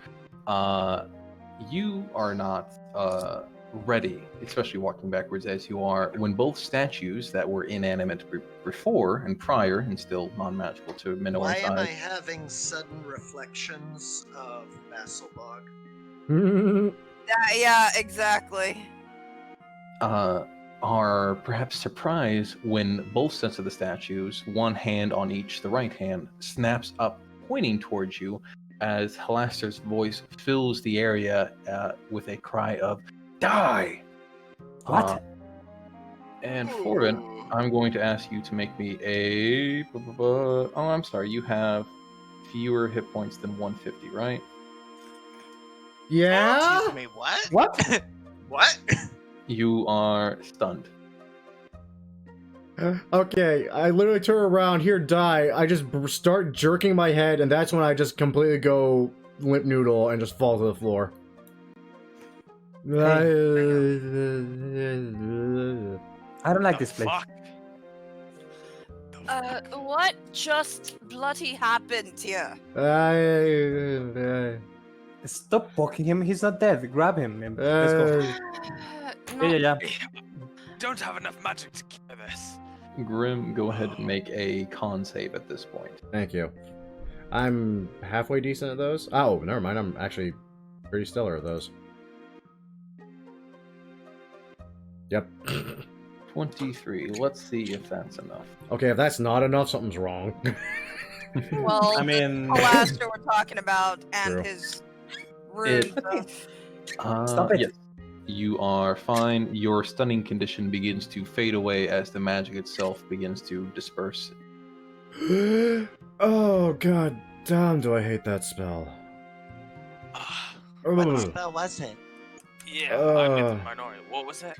you are not ready, especially walking backwards as you are, when both statues that were inanimate before and prior and still non-magical to Why Minoaur's am I eyes. having sudden reflections of Vasselbog? Yeah, exactly. Are perhaps surprised when both sets of the statues, one hand on each, the right hand, snaps up, pointing towards you, as Halaster's voice fills the area with a cry of "Die!" What? And for it, I'm going to ask you to make me a. Oh, I'm sorry. You have fewer hit points than 150, right? Yeah? Excuse me, what? What? What? You are stunned. Okay, I literally turn around, here, die. I just start jerking my head, and that's when I just completely go limp noodle and just fall to the floor. I don't like The this place. fuck? What just bloody happened here? Stop poking him. He's not dead. Grab him. And let's go. Yeah. Don't have enough magic to cure this. Grim, go ahead and make a con save at this point. Thank you. I'm halfway decent at those. Oh, never mind. I'm actually pretty stellar at those. Yep. 23. Let's see if that's enough. Okay, if that's not enough, something's wrong. Well, I mean, Alaster we're talking about and True. his rude Stop it. Yes. You are fine. Your stunning condition begins to fade away as the magic itself begins to disperse. Oh, god damn, do I hate that spell. What Ugh. spell was it? Yeah, I'm in the Uh. minority. What was it?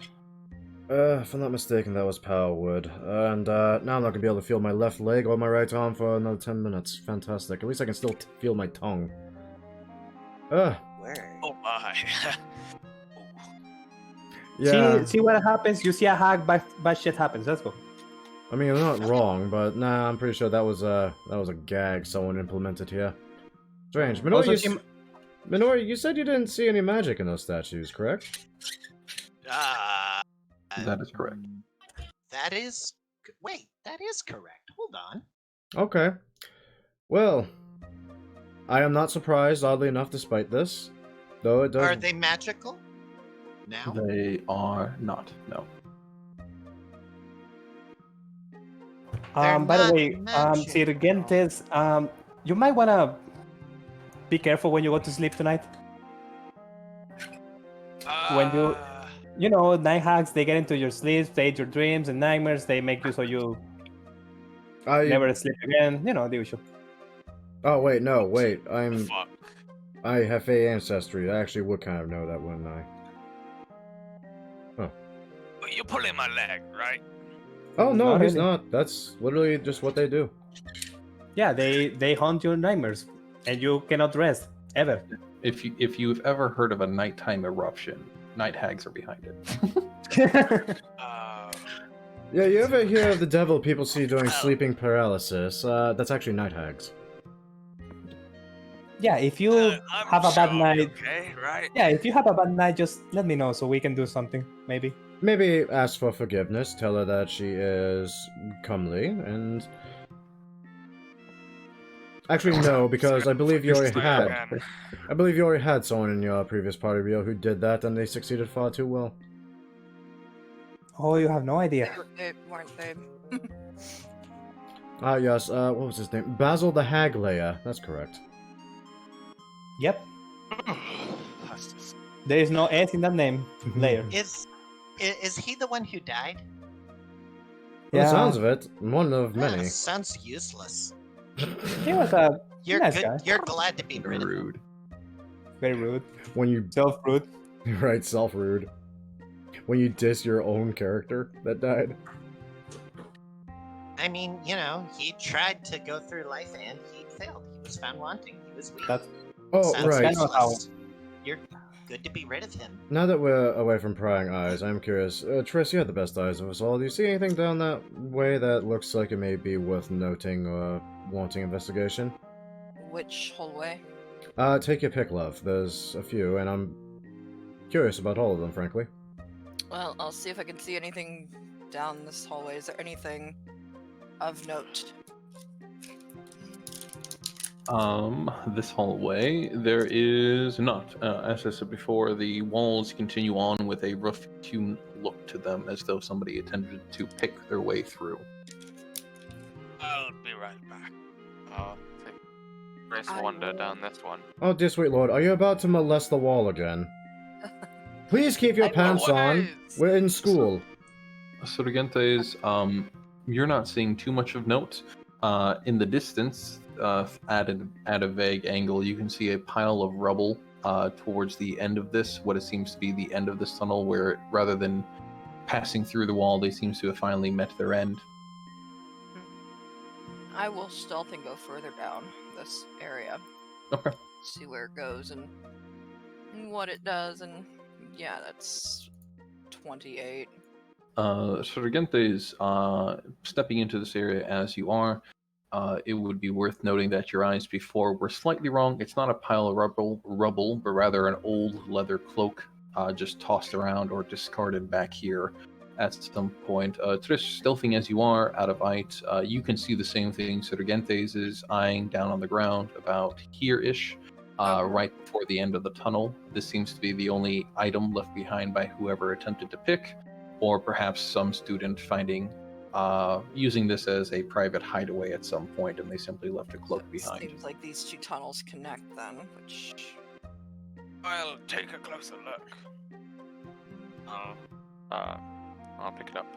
If I'm not mistaken, that was Power Wood. And now I'm not gonna be able to feel my left leg or my right arm for another 10 minutes. Fantastic. At least I can still feel my tongue. Where? Oh my. Yeah. see what happens. You see a hack, bad shit happens. Let's go. I mean, I'm not wrong, but nah, I'm pretty sure that was a gag someone implemented here. Strange. Minoru, Also, Minoru, you said you didn't see any magic in those statues, correct? That is correct. That is. Wait, that is correct. Hold on. Okay. Well, I am not surprised, oddly enough, despite this. Though it does. Are they magical? Now? They are not. No. They're By the not way, Sirgentes, you might wanna be careful when you go to sleep tonight. When you know, night hacks, they get into your sleep, stage your dreams and nightmares. They make you so you never sleep again. You know, the usual. Oh wait, no, wait. Fuck. I have a ancestry. I actually would kind of know that, wouldn't I? But you're pulling my leg, right? Oh no, Not he's really. not. That's literally just what they do. Yeah, they haunt your nightmares, and you cannot rest ever. If you've ever heard of a nighttime eruption, night hags are behind it. Yeah, you ever hear of the devil people see during sleeping paralysis? That's actually night hags. Yeah, if you I'm have a bad sure, night, okay, right? yeah, if you have a bad night, just let me know so we can do something, maybe. Maybe ask for forgiveness, tell her that she is comely, and... Actually, no, because I believe you already had... Again. I believe you already had someone in your previous party, Rio, who did that, and they succeeded far too well. Oh, you have no idea. They weren't they? Ah, yes, what was his name? Basil the Hag Layer, that's correct. Yep, That's just- there is no S in that name. Layer. Is he the one who died? From the Yeah. sounds of it, one of many. Sounds useless. He was a You're nice good. guy. You're glad to be rid of him. Rude. Very rude, When you... self-rude. Right, self-rude. When you diss your own character that died. I mean, you know, he tried to go through life and he failed. He was found wanting. He was weak. That's Oh, Sounds right. kind of how- useless. You're good to be rid of him. Now that we're away from prying eyes, I'm curious. Triss, you have the best eyes of us all. Do you see anything down that way that looks like it may be worth noting or wanting investigation? Which hallway? Take your pick, love. There's a few, and I'm curious about all of them, frankly. Well, I'll see if I can see anything down this hallway. Is there anything of note? This hallway, there is not. As I said before, the walls continue on with a rough-hewn look to them, as though somebody attempted to pick their way through. I'll be right back. I'll take Chris wander down this one. Oh, dear sweet lord, are you about to molest the wall again? Please keep your I will. pants on. We're in school. Surgentes, you're not seeing too much of note. In the distance, at a vague angle, you can see a pile of rubble towards the end of this, what it seems to be the end of this tunnel, where rather than passing through the wall, they seem to have finally met their end. I will stealth and go further down this area. Okay. See where it goes and what it does, and yeah, that's 28. Surgentes, stepping into this area as you are, it would be worth noting that your eyes before were slightly wrong. It's not a pile of rubble, but rather an old leather cloak just tossed around or discarded back here at some point. Trish, stealthing as you are, out of sight, you can see the same thing Surgentes is eyeing down on the ground about here-ish, right before the end of the tunnel. This seems to be the only item left behind by whoever attempted to pick, or perhaps some student finding using this as a private hideaway at some point, and they simply left a cloak behind. Seems like these two tunnels connect then, which... I'll take a closer look. I'll pick it up.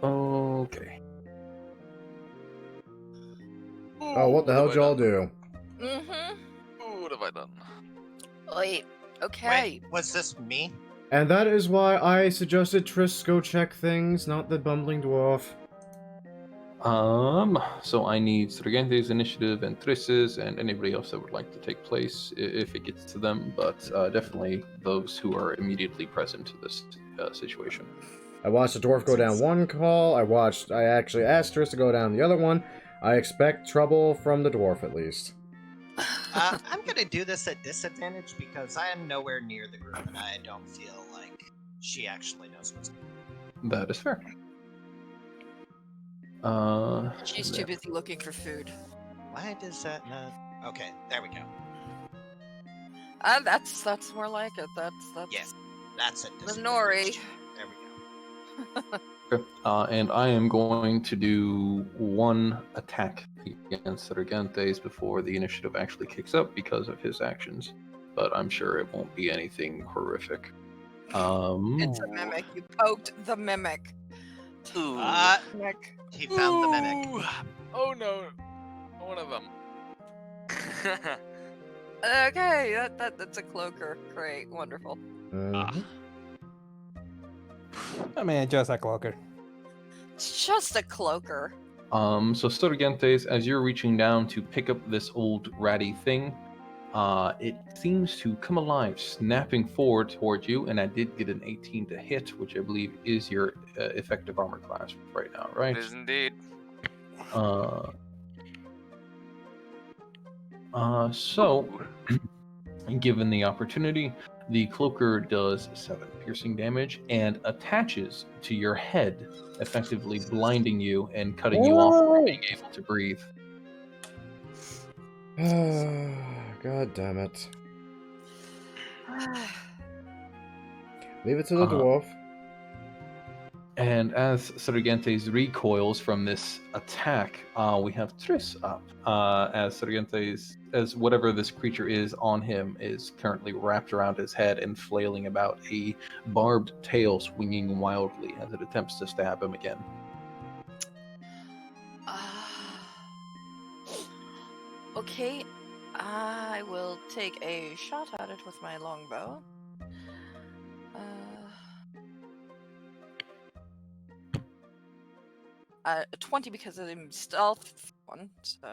Okay. Oh, what the hell did y'all do? Mm-hmm. What have I done? Wait, okay. Wait, was this me? And that is why I suggested Triss go check things, not the bumbling dwarf. So I need Surgente's initiative and Triss's and anybody else that would like to take place if it gets to them, but definitely those who are immediately present to this situation. I watched the dwarf go down one call. I actually asked Triss to go down the other one. I expect trouble from the dwarf at least. I'm gonna do this at disadvantage because I am nowhere near the group and I don't feel like she actually knows what's going on. That is fair. She's too busy looking for food. Why does that not... Okay, there we go. That's more like it. That's Yes, that's it. the Nori. There we go. Okay. And I am going to do one attack against Surgentes before the initiative actually kicks up because of his actions, but I'm sure it won't be anything horrific. It's a mimic. You poked the mimic. Ooh. Mimic. He found the mimic. Ooh. Oh no, one of them. Okay, that's a cloaker. Great, wonderful. I mean, just a cloaker. It's just a cloaker. So Surgentes, as you're reaching down to pick up this old ratty thing, it seems to come alive, snapping forward towards you, and I did get an 18 to hit, which I believe is your effective armor class right now, right? It is indeed. So, given the opportunity, the cloaker does 7 piercing damage and attaches to your head, effectively blinding you and cutting you off from being able to breathe. God damn it. Leave it to the dwarf. And as Surgentes recoils from this attack, we have Triss up. As Surgentes, as whatever this creature is on him, is currently wrapped around his head and flailing about, a barbed tail swinging wildly as it attempts to stab him again. Okay, I will take a shot at it with my longbow. 20 because I'm stealth one, so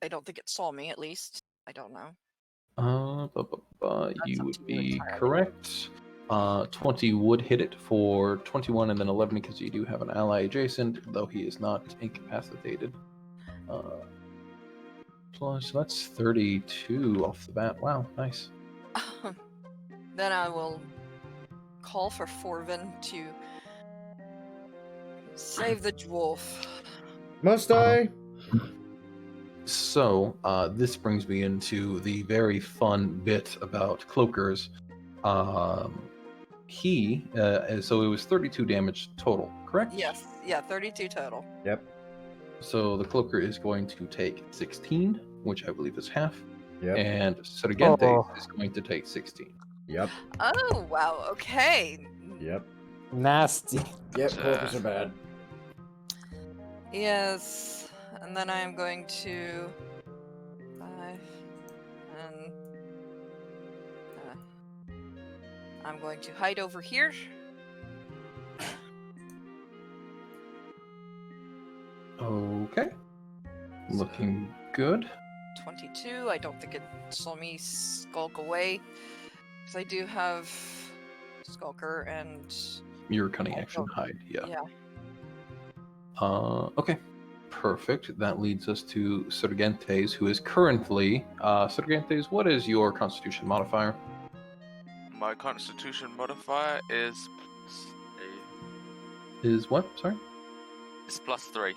I don't think it saw me, at least. I don't know. You up would to you be entirely. correct. 20 would hit it for 21, and then 11 because you do have an ally adjacent, though he is not incapacitated. Plus, that's 32 off the bat. Wow, nice. Then I will call for Forvin to save the dwarf. Must I? So, this brings me into the very fun bit about cloakers. So it was 32 damage total, correct? Yes, yeah, 32 total. Yep. So the cloaker is going to take 16, which I believe is half, Yep. and Sergente Oh. is going to take 16. Yep. Oh, wow, okay. Yep. Nasty. Yep. Cloakers are bad. Yes, and then I am going to 5 and I'm going to hide over here. Okay. Looking good. 22. I don't think it saw me skulk away, because I do have Skulker and Your cunning action hide, yeah. yeah. Okay. Perfect. That leads us to Sergentes, who is currently... Sergentes, what is your constitution modifier? My constitution modifier is Is what? Sorry? It's +3.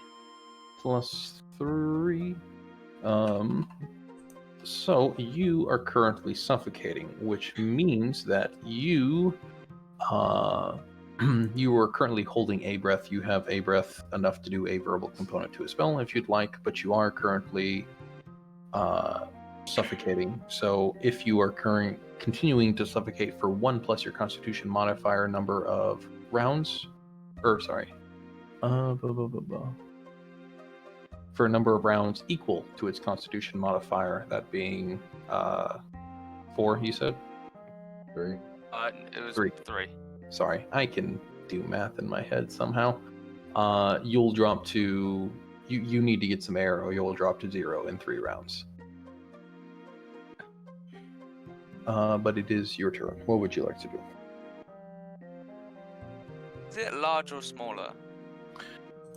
+3. So you are currently suffocating, which means that you you are currently holding a breath. You have a breath enough to do a verbal component to a spell if you'd like, but you are currently suffocating. So if you are continuing to suffocate for 1 plus your constitution modifier number of rounds, for a number of rounds equal to its constitution modifier, that being 4, you said? 3. It was 3. 3. Sorry, I can do math in my head somehow. You'll drop to... You need to get some air, or you'll drop to 0 in 3 rounds. But it is your turn. What would you like to do? Is it large or smaller?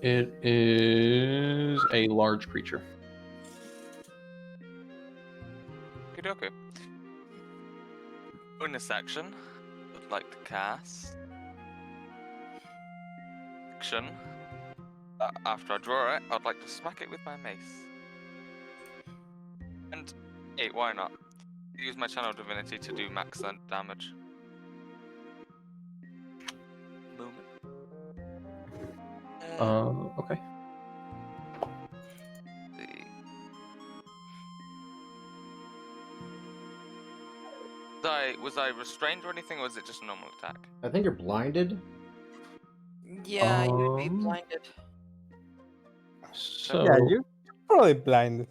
It is a large creature. Okay. Bonus action. I'd like to cast. Action. After I draw it, I'd like to smack it with my mace. And, hey, why not? Use my channel divinity to do max damage. Boom. Okay. Was I restrained or anything, or was it just a normal attack? I think you're blinded. Yeah, you would be blinded. So, Yeah, you're probably blinded.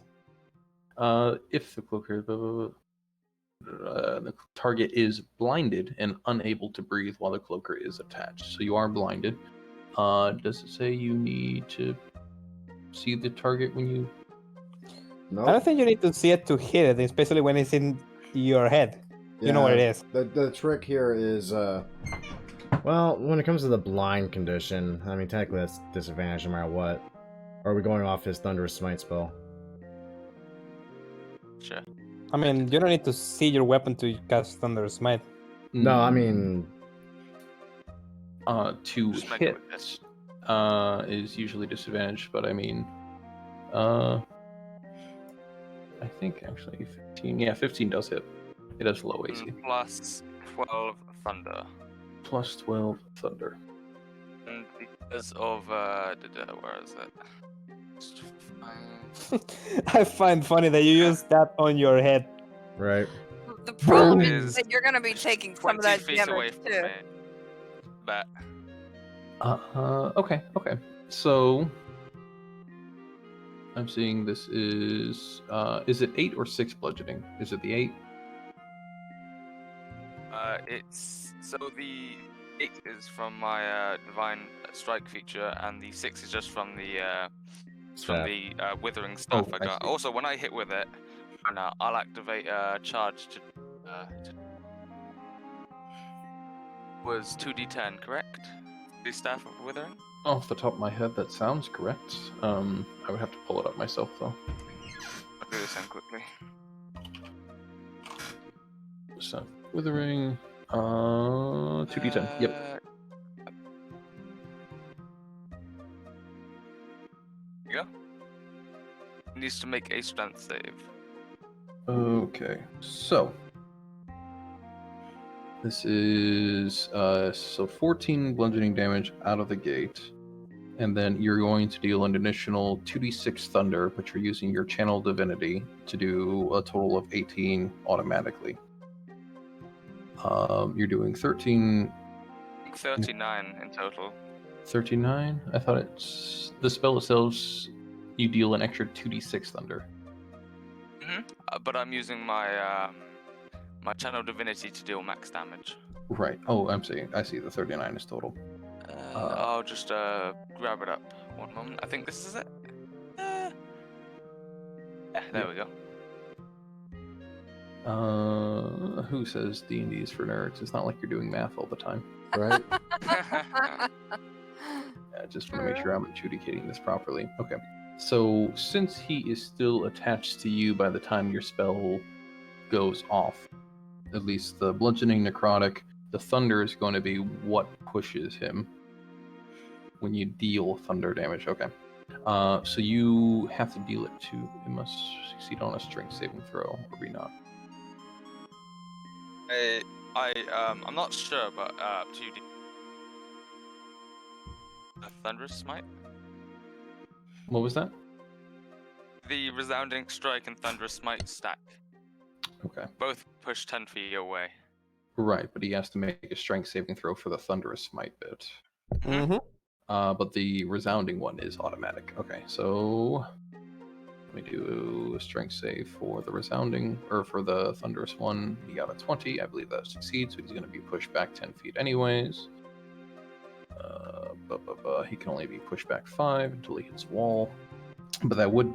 if the cloaker, the target is blinded and unable to breathe while the cloaker is attached, so you are blinded. Does it say you need to see the target when you? No. I don't think you need to see it to hit it, especially when it's in your head. You know what it is. The trick here is, well, when it comes to the blind condition, I mean, technically that's disadvantage no matter what. Or are we going off his Thunderous Smite spell? Sure. I mean, you don't need to see your weapon to cast Thunderous Smite. No, I mean... to Just make hit it this. is usually disadvantage, but I mean, I think actually 15. Yeah, 15 does hit. It has low AC. Plus 12 thunder. Plus 12 thunder. And because of where is it? I find funny that you use that on your head. Right. The problem Is is that you're going to be taking some 20 of that feet away damage from too. me. Bet. Okay. So I'm seeing this is it 8 or 6 bludgeoning? Is it the 8? It's so the 8 is from my divine strike feature, and the 6 is just from the withering staff Oh, I I got. see. Also, when I hit with it, For now, I'll activate charge to was 2d10, correct? The staff of withering. Off the top of my head, that sounds correct. I would have to pull it up myself though. I'll do this then quickly. So withering, 2d10. Yep. There you go. Needs to make a strength save. Okay, so this is so 14 bludgeoning damage out of the gate, and then you're going to deal an additional 2d6 thunder, but you're using your channel divinity to do a total of 18 automatically. You're doing 13. 39 in total. 39. I thought the spell itself. You deal an extra 2d6 thunder. But I'm using my my channel divinity to deal max damage. Right. Oh, I see. The 39 is total. I'll just grab it up. One moment. I think this is it. Yeah, there we go. Who says D&D is for nerds? It's not like you're doing math all the time. Right? Yeah, just want to make sure I'm adjudicating this properly. Okay. So, since he is still attached to you by the time your spell goes off, at least the bludgeoning necrotic, the thunder is going to be what pushes him when you deal thunder damage. Okay. So you have to deal it too. It must succeed on a strength saving throw, or be not. I'm not sure, but 2d. A thunderous smite. What was that? The resounding strike and thunderous smite stack. Okay. Both push 10 feet away. Right, but he has to make a strength saving throw for the thunderous smite bit. Mm-hmm. But the resounding one is automatic. Okay, so let me do a strength save for the resounding, or for the thunderous one. He got a 20. I believe that succeeds, so he's going to be pushed back 10 feet anyways. He can only be pushed back 5 until he hits wall. But that would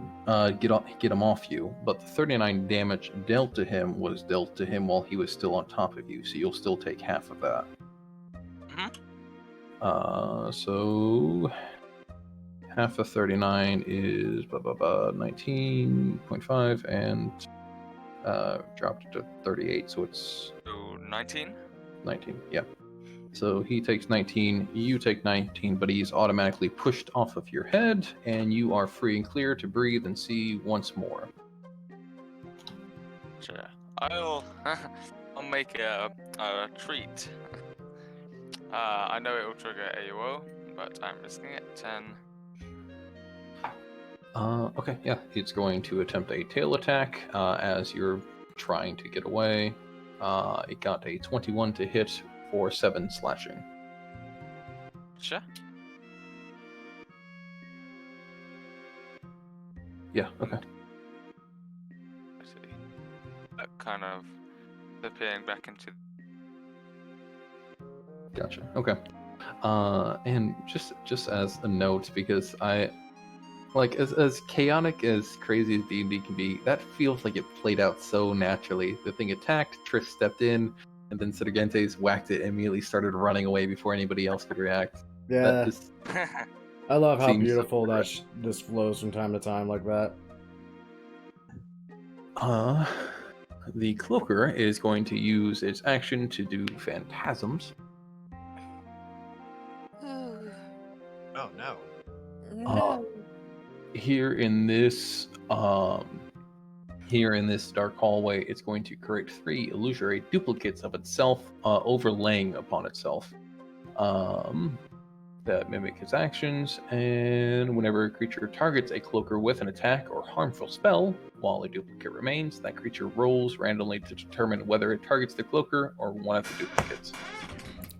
get him off you. But the 39 damage dealt to him was dealt to him while he was still on top of you, so you'll still take half of that. So half of 39 is 19.5, and dropped to 38, so it's 19. 19. Yeah. So he takes 19, you take 19, but he's automatically pushed off of your head, and you are free and clear to breathe and see once more. Sure. I'll make a treat. I know it will trigger AOO, but I'm risking it. 10. Okay, yeah, it's going to attempt a tail attack as you're trying to get away. It got a 21 to hit for 7 slashing. Sure. Yeah, okay. I see. Kind of disappearing back into. Gotcha. Okay. And just as a note, because I like as chaotic as crazy as D&D can be, that feels like it played out so naturally. The thing attacked, Trish stepped in, and then Sergentes whacked it and immediately started running away before anybody else could react. Yeah. That just I love how seems so beautiful that correct. this flows from time to time like that. The cloaker is going to use its action to do phantasms. Oh no. No. Here in this dark hallway, it's going to create 3 illusory duplicates of itself, overlaying upon itself. That mimic its actions, and whenever a creature targets a cloaker with an attack or harmful spell, while a duplicate remains, that creature rolls randomly to determine whether it targets the cloaker or one of the duplicates.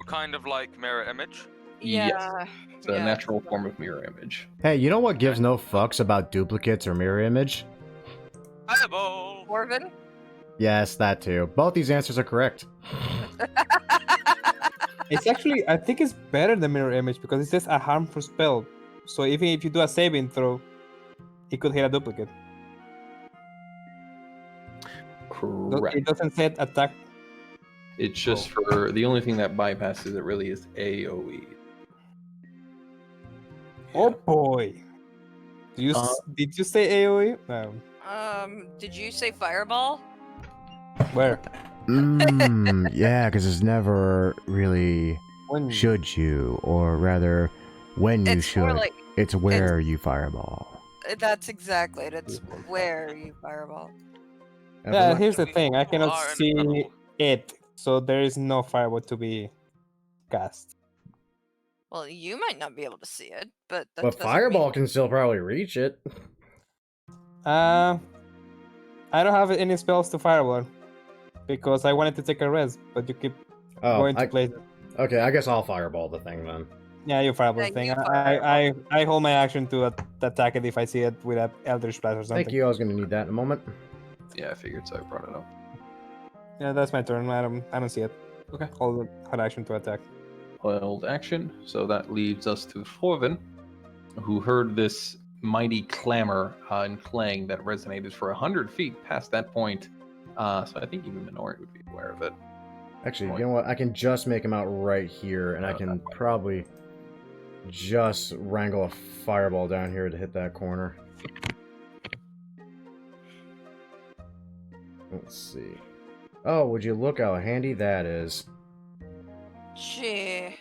Kind of like mirror image. Yeah. Yes. It's a natural form of mirror image. Hey, you know what gives no fucks about duplicates or mirror image? Fireball! Orvin? Yes, that too. Both these answers are correct. It's actually, I think it's better than mirror image because it says a harmful spell. So even if you do a saving throw, it could hit a duplicate. Correct. It doesn't set attack. It's just for the only thing that bypasses it really is AoE. Oh boy. Did you say AoE? No. Did you say fireball? Where? Yeah, because it's never really When? should you, or rather, when you It's more should. like It's where you fireball. that's exactly it. It's where you fireball. Yeah, Everyone- here's the thing. I You cannot are in the see middle. it, so there is no fireball to be cast. Well, you might not be able to see it, but that But doesn't fireball mean... can still probably reach it. I don't have any spells to fireball because I wanted to take a res, but you keep going to places. Okay, I guess I'll fireball the thing then. Yeah, you fireball Yeah, the thing. you I hold my action to attack it if I see it with an Eldritch Blast or something. Thank you, I was going to need that in a moment. Yeah, I figured so. I brought it up. Yeah, that's my turn. I don't see it. Okay. Hold action to attack. Held action. So that leads us to Forvin, who heard this mighty clamor and clang that resonated for 100 feet past that point. So I think even Minori would be aware of it. Actually, you know what? I can just make him out right here, and I can probably just wrangle a fireball down here to hit that corner. Let's see. Oh, would you look how handy that is? Gee.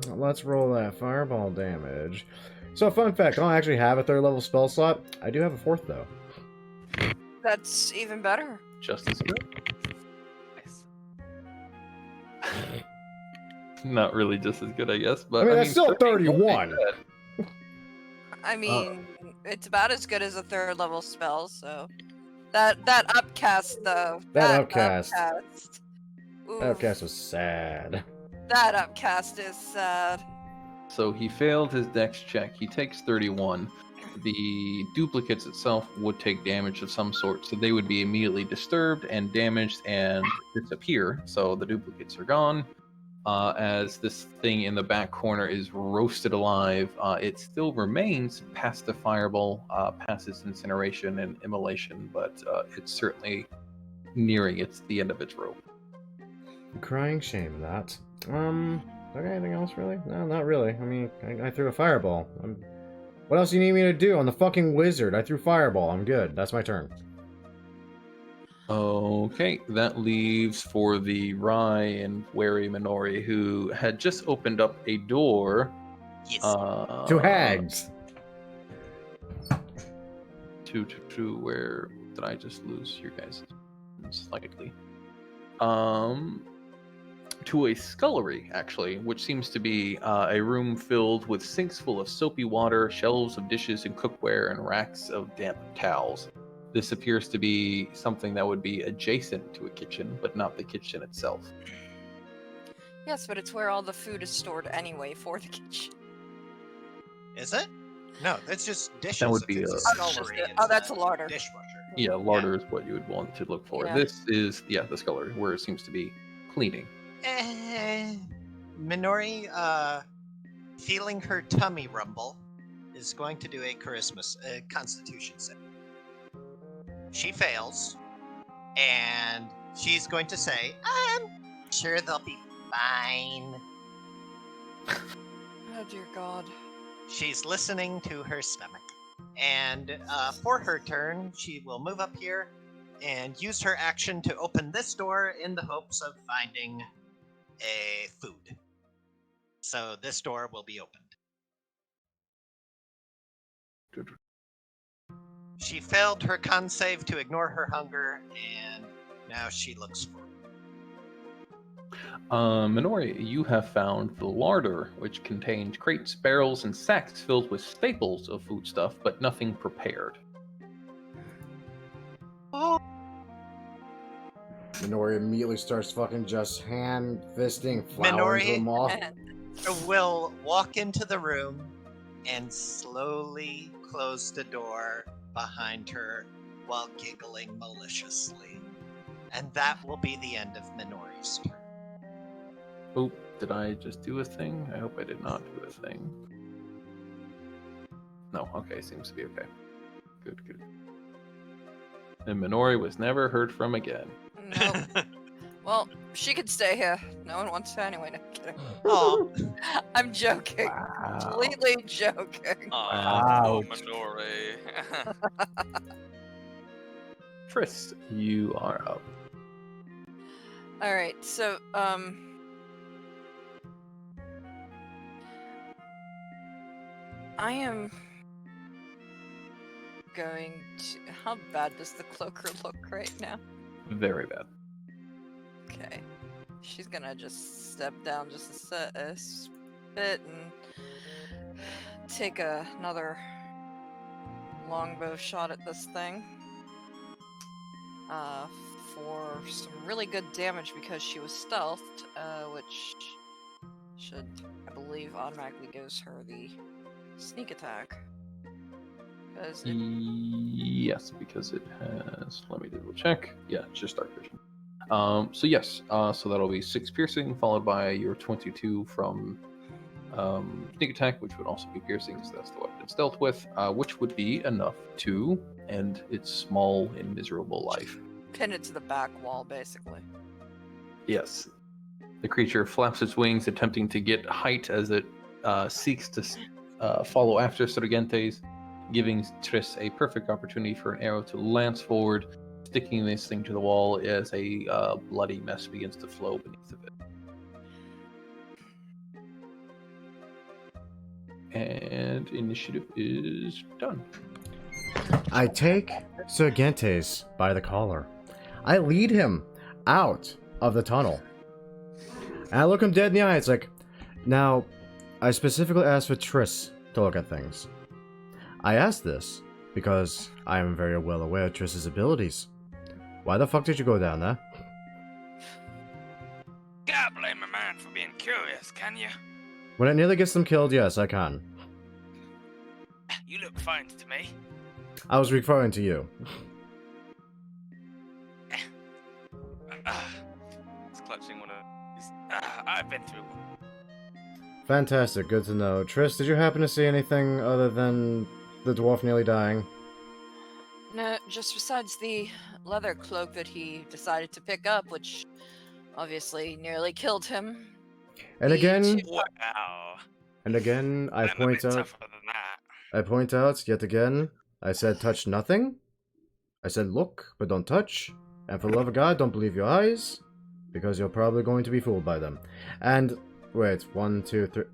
Let's roll that fireball damage. So, fun fact, I don't actually have a 3rd level spell slot. I do have a 4th, though. That's even better. Just as good. Nice. Not really just as good, I guess. But I mean, that's still 31. 31. I mean, it's about as good as a 3rd level spell, so... That upcast, though. That upcast. Oof. That upcast was sad. That upcast is sad. So he failed his dex check. He takes 31. The duplicates itself would take damage of some sort, so they would be immediately disturbed and damaged and disappear. So the duplicates are gone. As this thing in the back corner is roasted alive, it still remains past the fireball, past its incineration and immolation, but it's certainly nearing the end of its rope. Crying shame, that. Okay, anything else, really? No, not really. I mean, I threw a fireball. What else do you need me to do? I'm the fucking wizard. I threw fireball. I'm good. That's my turn. Okay, that leaves for the wry and wary Minori, who had just opened up a door. Yes. To hags. To where did I just lose you guys slightly? To a scullery, actually, which seems to be a room filled with sinks full of soapy water, shelves of dishes and cookware, and racks of damp towels. This appears to be something that would be adjacent to a kitchen, but not the kitchen itself. Yes, but it's where all the food is stored anyway for the kitchen. Is it? No, that's just dishes. That would If be it's a- scullery, Oh, it's that's a larder. Dishwasher. Yeah, larder is what you would want to look for. Yeah. This is, the scullery, where it seems to be cleaning. Minori, feeling her tummy rumble, is going to do a Constitution save. She fails, and she's going to say, "I'm sure they'll be fine." Oh dear God. She's listening to her stomach. And for her turn, she will move up here and use her action to open this door in the hopes of finding a food. So this door will be opened. She failed her con save to ignore her hunger, and now she looks for it. Minori, you have found the larder, which contained crates, barrels, and sacks filled with staples of foodstuff, but nothing prepared. Minori immediately starts fucking just hand fisting flour into Minori? them all. Will walk into the room and slowly close the door behind her while giggling maliciously. And that will be the end of Minori's turn. Oh, did I just do a thing? I hope I did not do a thing. No, okay, seems to be okay. Good. And Minori was never heard from again. Nope. Well, she could stay here. No one wants her anyway. No, I'm kidding. Oh, I'm joking. Wow. Completely joking. Oh, poor Ouch. Minori. Triss, you are up. All right, so I am going to. How bad does the cloaker look right now? Very bad. Okay, she's gonna just step down just a bit and take another longbow shot at this thing. For some really good damage because she was stealthed, which should, I believe, automatically gives her the sneak attack. Because Yes, because it has. Let me double check. Yeah, it's just dark vision. So yes, so that'll be 6 piercing, followed by your 22 from sneak attack, which would also be piercing, because that's the weapon it's dealt with, which would be enough to end its small and miserable life. pin it to the back wall, basically. Yes. The creature flaps its wings, attempting to get height as it seeks to follow after Sergentes, giving Triss a perfect opportunity for an arrow to lance forward, sticking this thing to the wall as a bloody mess begins to flow beneath of it. And initiative is done. I take Sergentes by the collar. I lead him out of the tunnel. And I look him dead in the eye. It's like, now, I specifically asked for Triss to look at things. I asked this because I am very well aware of Triss's abilities. Why the fuck did you go down there? Can't blame a man for being curious, can you? When it nearly gets them killed, yes, I can. You look fine to me. I was referring to you. It's clutching one of these. I've been through one. Fantastic, good to know. Triss, did you happen to see anything other than the dwarf nearly dying? No, just besides the leather cloak that he decided to pick up, which obviously nearly killed him. And The again, two- Wow. and again, I I'm a point bit out, tougher than that. yet again, I said touch nothing. I said look, but don't touch. And for the love of God, don't believe your eyes, because you're probably going to be fooled by them. And, wait, 1, 2, 3,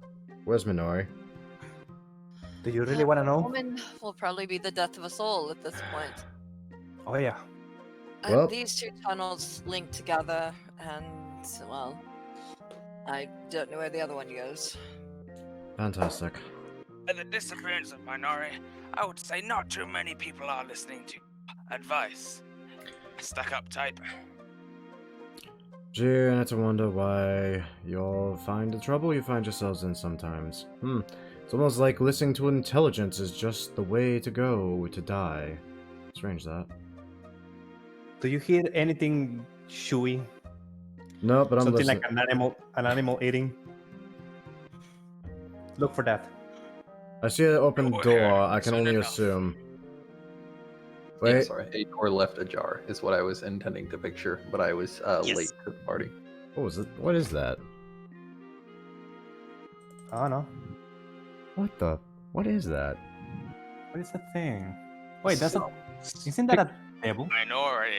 where's Minori? Do you really want to know? Woman will probably be the death of us all at this point. Oh yeah. And Well- these two tunnels link together, and, well, I don't know where the other one goes. Fantastic. At the disappearance of Minori, I would say not too many people are listening to advice. Stuck up type. Gee, and it's a wonder why you'll find the trouble you find yourselves in sometimes. It's almost like listening to intelligence is just the way to go to die. Strange that. Do you hear anything chewy? No, but I'm Something listening. like an animal eating? Look for that. I see an open We're door. here I can soon only enough. assume. Yeah, Wait, sorry, a door left ajar is what I was intending to picture, but I was Yes. late to the party. what was it? What is that? Oh no. What the? What is that? What is that thing? Wait, that's So- isn't that a devil? Minori.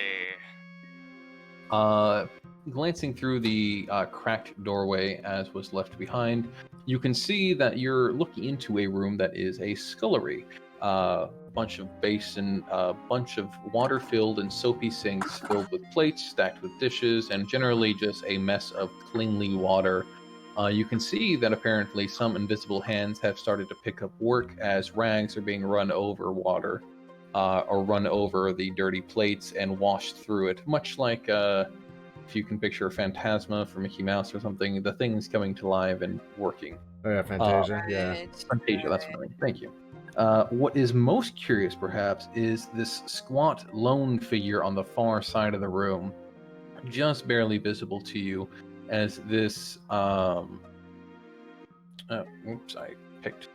Glancing through the cracked doorway as was left behind, you can see that you're looking into a room that is a scullery. Bunch of basin, a bunch of water-filled and soapy sinks filled with plates stacked with dishes, and generally just a mess of cleanly water. You can see that apparently some invisible hands have started to pick up work as rags are being run over water, or run over the dirty plates and washed through it, much like if you can picture a phantasma for Mickey Mouse or something, the thing's coming to life and working. Oh yeah, Fantasia. Yeah. Right, Fantasia, that's right. what I mean. Thank you. What is most curious, perhaps, is this squat lone figure on the far side of the room, just barely visible to you, as this. Oops, I picked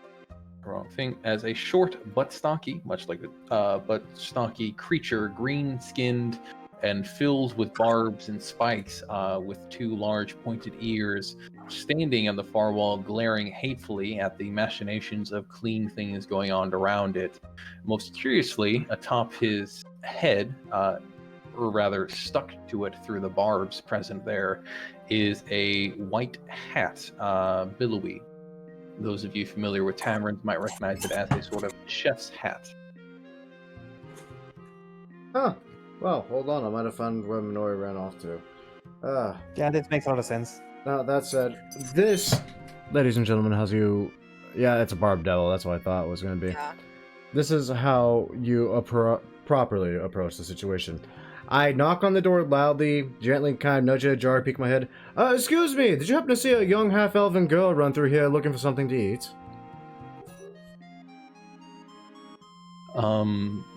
wrong thing, as a short but stocky, much like but stocky creature, green-skinned and filled with barbs and spikes, with two large pointed ears, standing on the far wall, glaring hatefully at the machinations of clean things going on around it. Most curiously, atop his head, or rather stuck to it through the barbs present there, is a white hat, billowy. Those of you familiar with taverns might recognize it as a sort of chef's hat. Huh. Well, hold on. I might have found where Minori ran off to. Yeah, this makes a lot of sense. Now, that said, this, ladies and gentlemen, has you... Yeah, it's a barbed devil. That's what I thought it was going to be. Yeah. This is how you properly approach the situation. I knock on the door loudly, gently kind of nudge it ajar, peek my head. Excuse me, did you happen to see a young half-elven girl run through here looking for something to eat?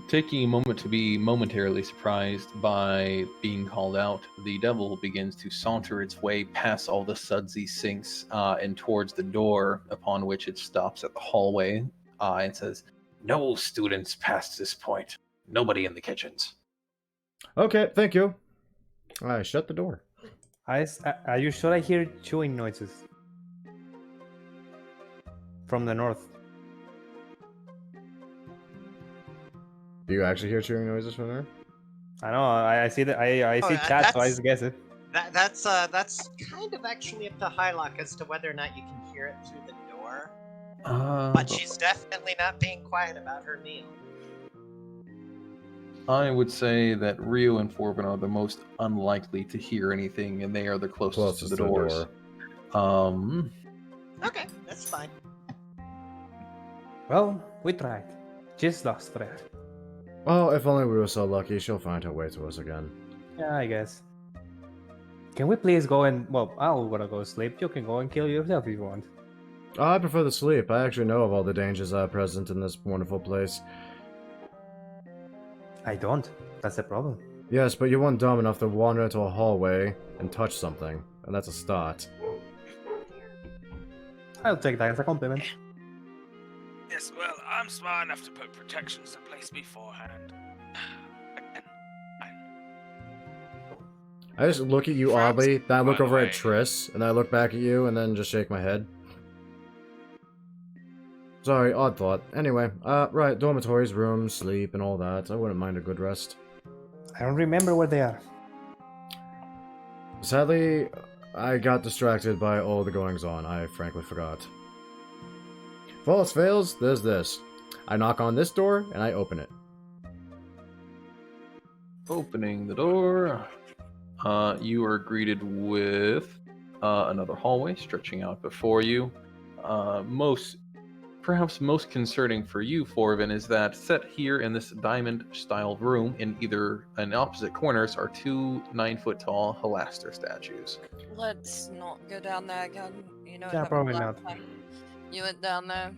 Taking a moment to be momentarily surprised by being called out, the devil begins to saunter its way past all the sudsy sinks and towards the door, upon which it stops at the hallway and says, "No students past this point. Nobody in the kitchens." Okay, thank you. I shut the door. Are you sure I hear chewing noises? From the north. Do you actually hear chewing noises from there? I know, I see that. I see chat, so I that's- just guess it. That's kind of actually up to Hylock as to whether or not you can hear it through the door. But she's definitely not being quiet about her meal. I would say that Rio and Forbin are the most unlikely to hear anything, and they are the closest to the doors. Okay, that's fine. Well, we tried. Just lost forever. Oh, if only we were so lucky, she'll find her way to us again. Yeah, I guess. Can we please go and... Well, I'll wanna go sleep. You can go and kill yourself if you want. Oh, I prefer the sleep. I actually know of all the dangers present in this wonderful place. I don't. That's the problem. Yes, but you weren't dumb enough to wander into a hallway and touch something, and that's a start. I'll take that as a compliment. Yes, well, I'm smart enough to put protections in place beforehand. Again, I just look at you Perhaps- oddly, then I look by the over way- at Triss, and then I look back at you, and then just shake my head. Sorry, odd thought. Anyway, right, dormitories, rooms, sleep, and all that. I wouldn't mind a good rest. I don't remember where they are. Sadly, I got distracted by all the goings-on. I frankly forgot. If all else fails, there's this. I knock on this door, and I open it. Opening the door, you are greeted with another hallway stretching out before you. Perhaps most concerning for you, Forvin, is that set here in this diamond-styled room, in opposite corners, are two 9-foot-tall Halaster statues. Let's not go down there again. You know, Yeah, it happened probably last not. time. You went down there.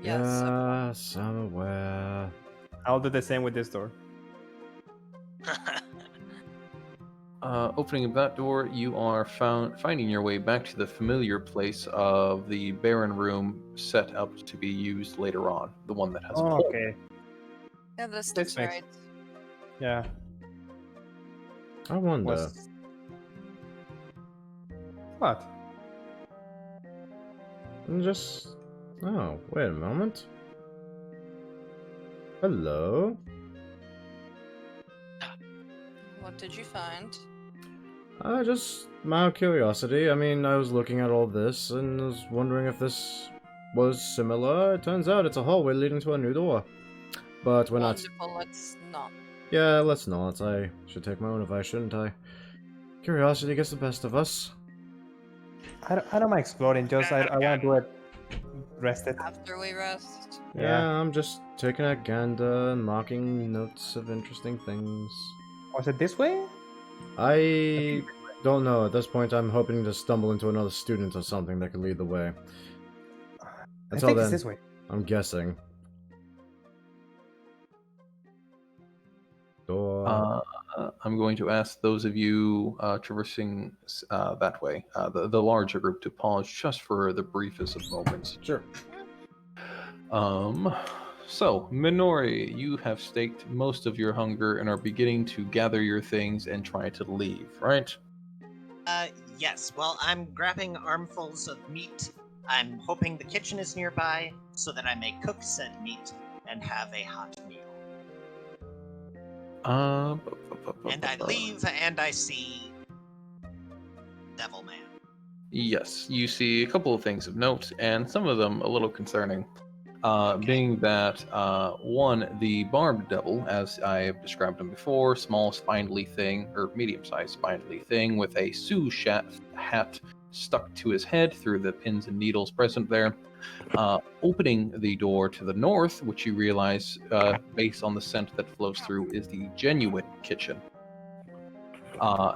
Yes, I'm aware. I'll do the same with this door. Opening up that door, you are finding your way back to the familiar place of the Baron room set up to be used later on. The one that has a Oh, hole. okay. Yeah, this This looks makes- right. Yeah. I wonder. Was... What? Just... Oh, wait a moment. Hello? What did you find? Just my curiosity. I mean, I was looking at all this and was wondering if this was similar. It turns out it's a hallway leading to a new door. But we're not... Wonderful, let's not. Yeah, let's not. I should take my own advice, shouldn't I? Curiosity gets the best of us. I don't mind exploring, just I want to do it rested. After we rest. Yeah, I'm just taking a gander and marking notes of interesting things. Was it this way? I don't know. At this point, I'm hoping to stumble into another student or something that could lead the way. I Until think it's then, this way. I'm guessing. Door. I'm going to ask those of you traversing that way, the larger group, to pause just for the briefest of moments. Sure. So, Minori, you have staked most of your hunger and are beginning to gather your things and try to leave, right? Yes. Well, I'm grabbing armfuls of meat. I'm hoping the kitchen is nearby so that I may cook said meat and have a hot meal. And I leave and I see Devil Man. Yes, you see a couple of things of note, and some of them a little concerning. Okay. Being that, one, the barbed devil, as I have described him before, small spindly thing, or medium-sized spindly thing, with a sous chef hat stuck to his head through the pins and needles present there. Opening the door to the north, which you realize, based on the scent that flows through, is the genuine kitchen.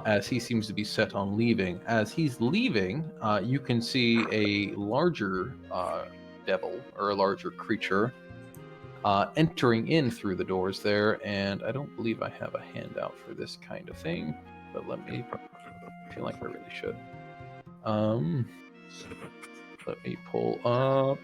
As he seems to be set on leaving. As he's leaving, you can see a larger devil, or a larger creature, entering in through the doors there, and I don't believe I have a handout for this kind of thing, but let me, I feel like I really should. Let me pull up.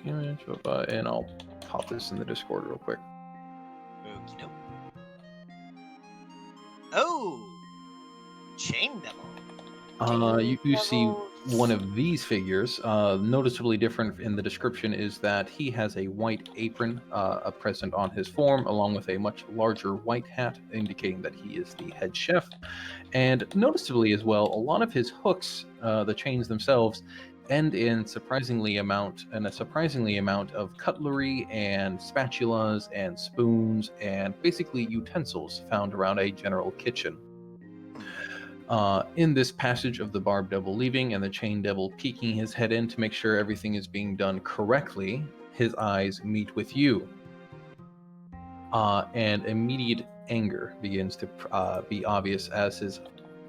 Image of, and I'll pop this in the Discord real quick. Okey-doke. Oh! Chain Devil. You see one of these figures, noticeably different in the description, is that he has a white apron present on his form, along with a much larger white hat, indicating that he is the head chef. And noticeably as well, a lot of his hooks, the chains themselves, end in a surprisingly amount of cutlery and spatulas and spoons and basically utensils found around a general kitchen. In this passage of the barbed devil leaving and the chain devil peeking his head in to make sure everything is being done correctly, his eyes meet with you. And immediate anger begins to be obvious as his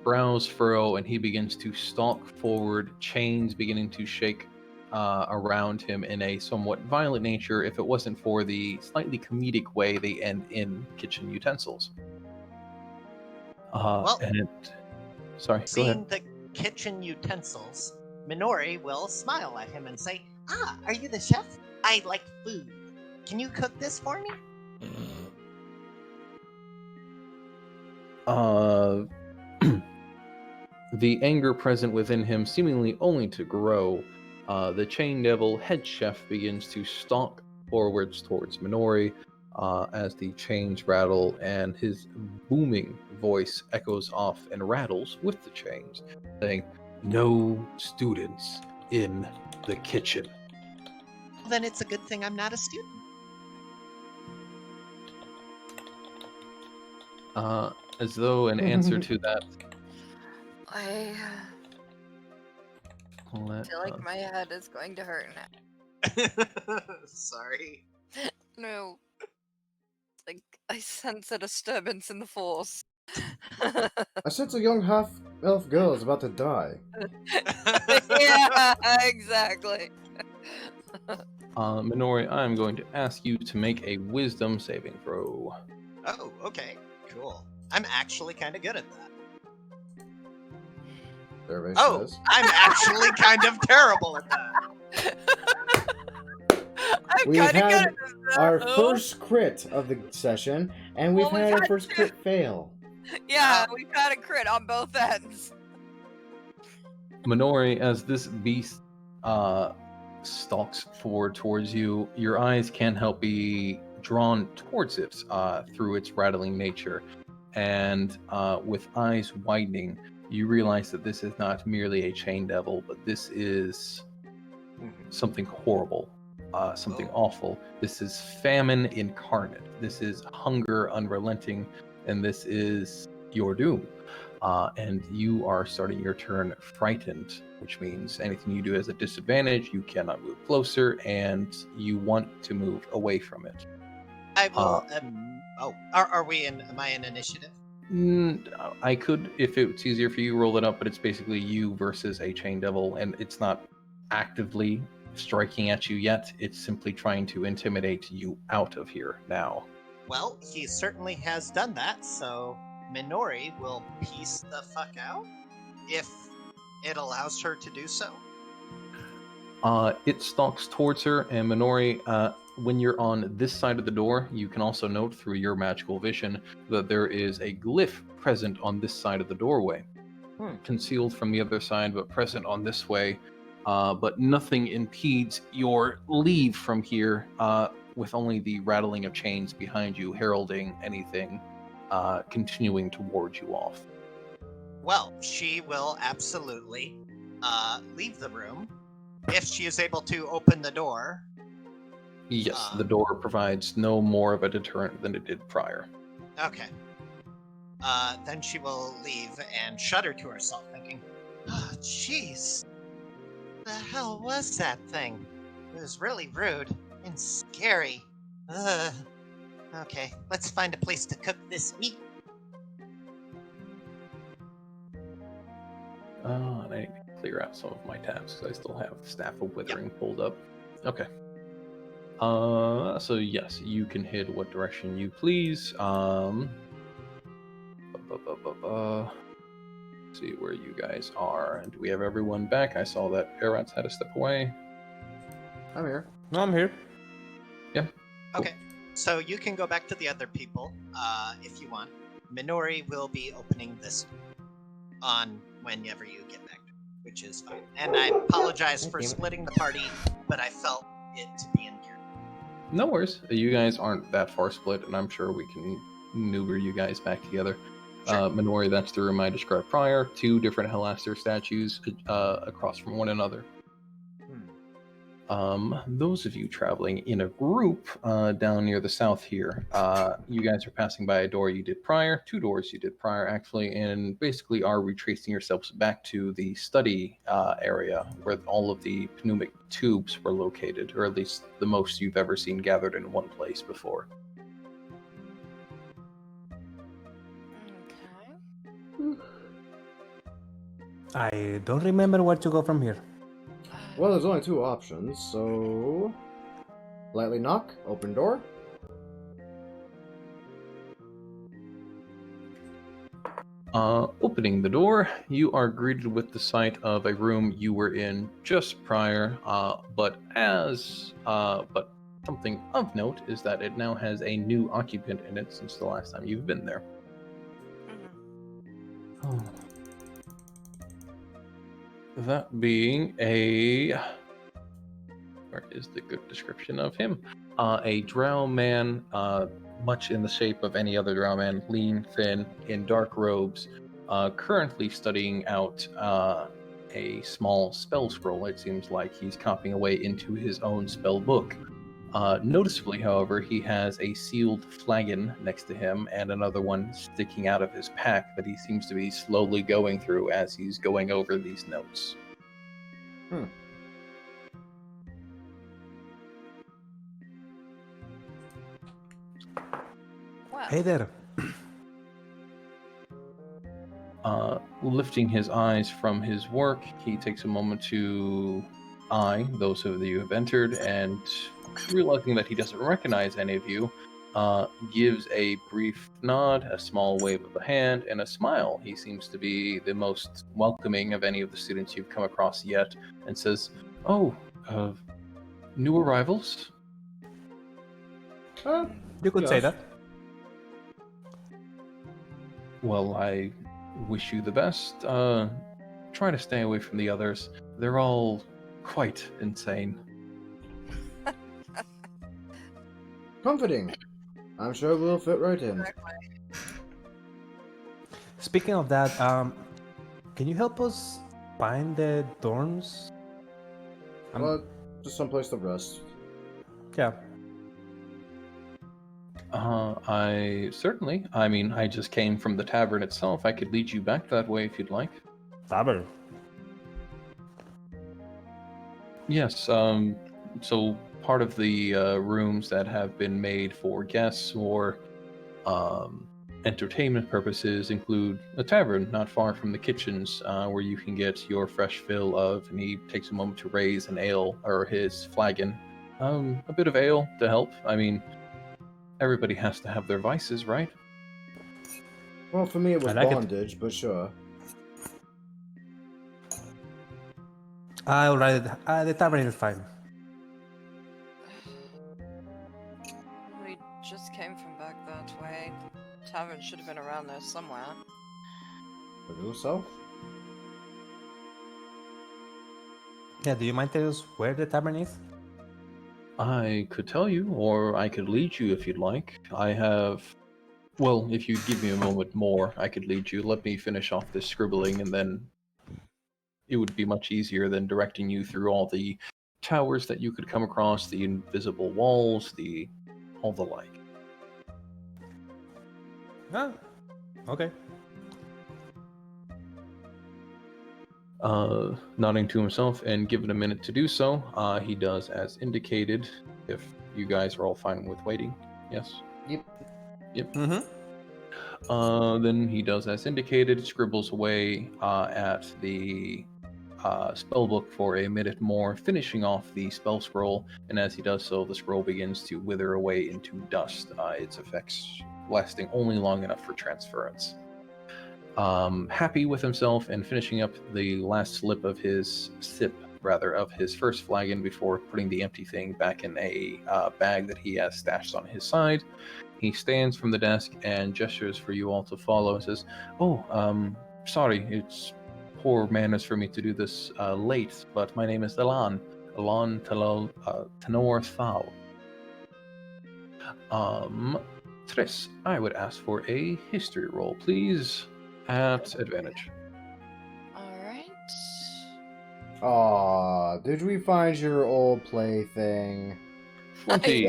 brows furrow and he begins to stalk forward, chains beginning to shake around him in a somewhat violent nature, if it wasn't for the slightly comedic way they end in kitchen utensils. Sorry, go ahead. Seeing the kitchen utensils, Minori will smile at him and say, "Ah, are you the chef? I like food. Can you cook this for me?" The anger present within him seemingly only to grow, the chain devil head chef begins to stalk forwards towards Minori as the chains rattle and his booming voice echoes off and rattles with the chains, saying, "No students in the kitchen." Well, then it's a good thing I'm not a student. As though in answer to that, I feel like my head is going to hurt now. Sorry. No. Like, I sense a disturbance in the force. I sense a young half-elf girl is about to die. Yeah, exactly. Minori, I'm going to ask you to make a wisdom saving throw. Oh, okay. Cool. I'm actually kind of good at that. Survey Oh, says. I'm actually kind of terrible at that. I'm We've kind of good had at this. our first crit of the session, and we've Well, we've had our had first crit fail. Yeah, we've had a crit on both ends. Minori, as this beast stalks forward towards you, your eyes can't help be drawn towards it through its rattling nature. And with eyes widening, you realize that this is not merely a chain devil, but this is something horrible, something awful. This is famine incarnate. This is hunger unrelenting, and this is your doom. And you are starting your turn frightened, which means anything you do has a disadvantage. You cannot move closer, and you want to move away from it. I will. Are we in? Am I in initiative? I could, if it's easier for you, roll it up, but it's basically you versus a chain devil, and it's not actively striking at you yet. It's simply trying to intimidate you out of here now. Well, he certainly has done that, so Minori will piece the fuck out if it allows her to do so. It stalks towards her, and Minori, when you're on this side of the door, you can also note through your magical vision that there is a glyph present on this side of the doorway. Concealed from the other side, but present on this way. But nothing impedes your leave from here, with only the rattling of chains behind you heralding anything continuing to ward you off. Well, she will absolutely leave the room if she is able to open the door. Yes, the door provides no more of a deterrent than it did prior. Okay. Then she will leave and shudder to herself, thinking, "Oh, jeez. The hell was that thing? It was really rude and scary. Ugh. Okay, let's find a place to cook this meat." And I need to clear out some of my tabs because I still have Staff of Withering pulled up. Okay. So yes, you can head what direction you please. See where you guys are. Do we have everyone back? I saw that Eratz had to step away. I'm here. No, I'm here. Okay, so you can go back to the other people if you want. Minori will be opening this on whenever you get back, which is fine. And I apologize for splitting the party, but I felt it to be in here. No worries. You guys aren't that far split, and I'm sure we can maneuver you guys back together. Sure. Minori, that's the room I described prior. 2 different Helaster statues across from one another. Those of you traveling in a group down near the south here, you guys are passing by a door you did prior, 2 doors you did prior actually, and basically are retracing yourselves back to the study area where all of the Phenomic Tubes were located, or at least the most you've ever seen gathered in one place before. Okay. I don't remember where to go from here. Well, there's only 2 options, so... Lightly knock, open door. Opening the door, you are greeted with the sight of a room you were in just prior, but something of note is that it now has a new occupant in it since the last time you've been there. Mhm. That being a... Where is the good description of him? A drow man, much in the shape of any other drow man, lean, thin, in dark robes, currently studying out a small spell scroll. It seems like he's copying away into his own spell book. Noticeably, however, he has a sealed flagon next to him and another one sticking out of his pack that he seems to be slowly going through as he's going over these notes. Well, Hey there. Lifting his eyes from his work, he takes a moment to eye those of you who have entered, and realizing that he doesn't recognize any of you, gives a brief nod, a small wave of the hand, and a smile. He seems to be the most welcoming of any of the students you've come across yet, and says, "Oh, new arrivals?" You could say Yes. that. Well, I wish you the best. Try to stay away from the others. They're all quite insane. Comforting. I'm sure we'll fit right in. Speaking of that, can you help us find the dorms? Well, just someplace to rest. Yeah. I just came from the tavern itself. I could lead you back that way if you'd like. Tavern. Yes, so part of the rooms that have been made for guests or entertainment purposes include a tavern not far from the kitchens, where you can get your fresh fill of, and he takes a moment to raise an ale, or his flagon, a bit of ale to help. I mean, everybody has to have their vices, right? Well, for me it was I like it. bondage, but sure. I'll write it. The tavern is fine. We just came from back that way. Tavern should have been around there somewhere. Do so? Yeah, do you mind telling us where the tavern is? I could tell you, or I could lead you if you'd like. I have. Well, if you give me a moment more, I could lead you. Let me finish off this scribbling, and then it would be much easier than directing you through all the towers that you could come across, the invisible walls, all the like. Ah, okay. Nodding to himself and given a minute to do so, he does as indicated. If you guys are all fine with waiting, yes. Yep. Mm-hmm. Then he does as indicated, scribbles away at the spellbook for a minute more, finishing off the spell scroll, and as he does so, the scroll begins to wither away into dust, its effects lasting only long enough for transference. Happy with himself and finishing up the last sip of his first flagon before putting the empty thing back in a bag that he has stashed on his side, he stands from the desk and gestures for you all to follow and says, sorry, it's poor manners for me to do this late, but my name is Elan Tenor Thal. Triss, I would ask for a history roll, please, at advantage. Alright. Aw, did we find your old plaything? 20.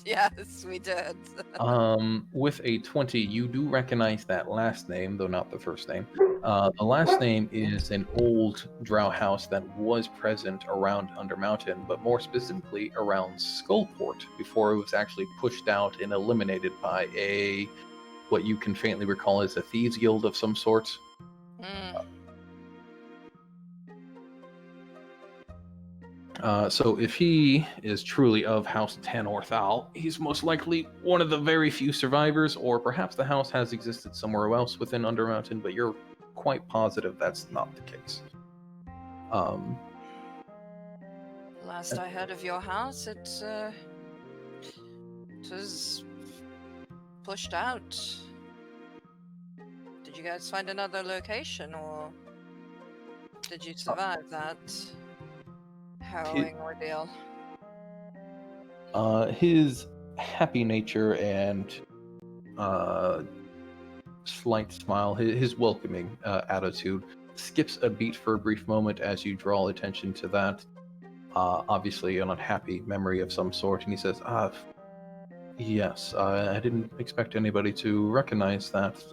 yes, we did. With a 20, you do recognize that last name, though not the first name. The last name is an old drow house that was present around Undermountain, but more specifically around Skullport, before it was actually pushed out and eliminated by what you can faintly recall as a thieves guild of some sort. So if he is truly of House Tenor Thal, he's most likely one of the very few survivors, or perhaps the house has existed somewhere else within Undermountain, but you're quite positive that's not the case. Last I heard of your house, it was pushed out. Did you guys find another location, or did you survive that harrowing ordeal? His happy nature and slight smile, his welcoming attitude, skips a beat for a brief moment as you draw attention to that. Obviously an unhappy memory of some sort, and he says, yes, I didn't expect anybody to recognize that.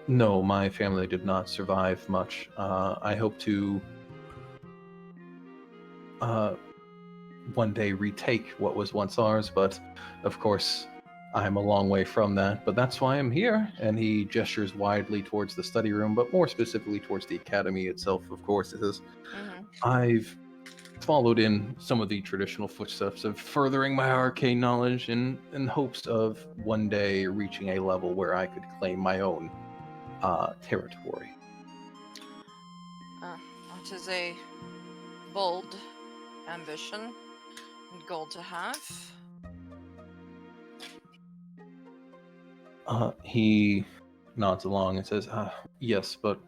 No, my family did not survive much. I hope to one day retake what was once ours, but of course I'm a long way from that, but that's why I'm here. And he gestures widely towards the study room, but more specifically towards the academy itself, of course. It says, I've followed in some of the traditional footsteps of furthering my arcane knowledge in hopes of one day reaching a level where I could claim my own territory. It is a bold ambition and goal to have. He nods along and says, yes, but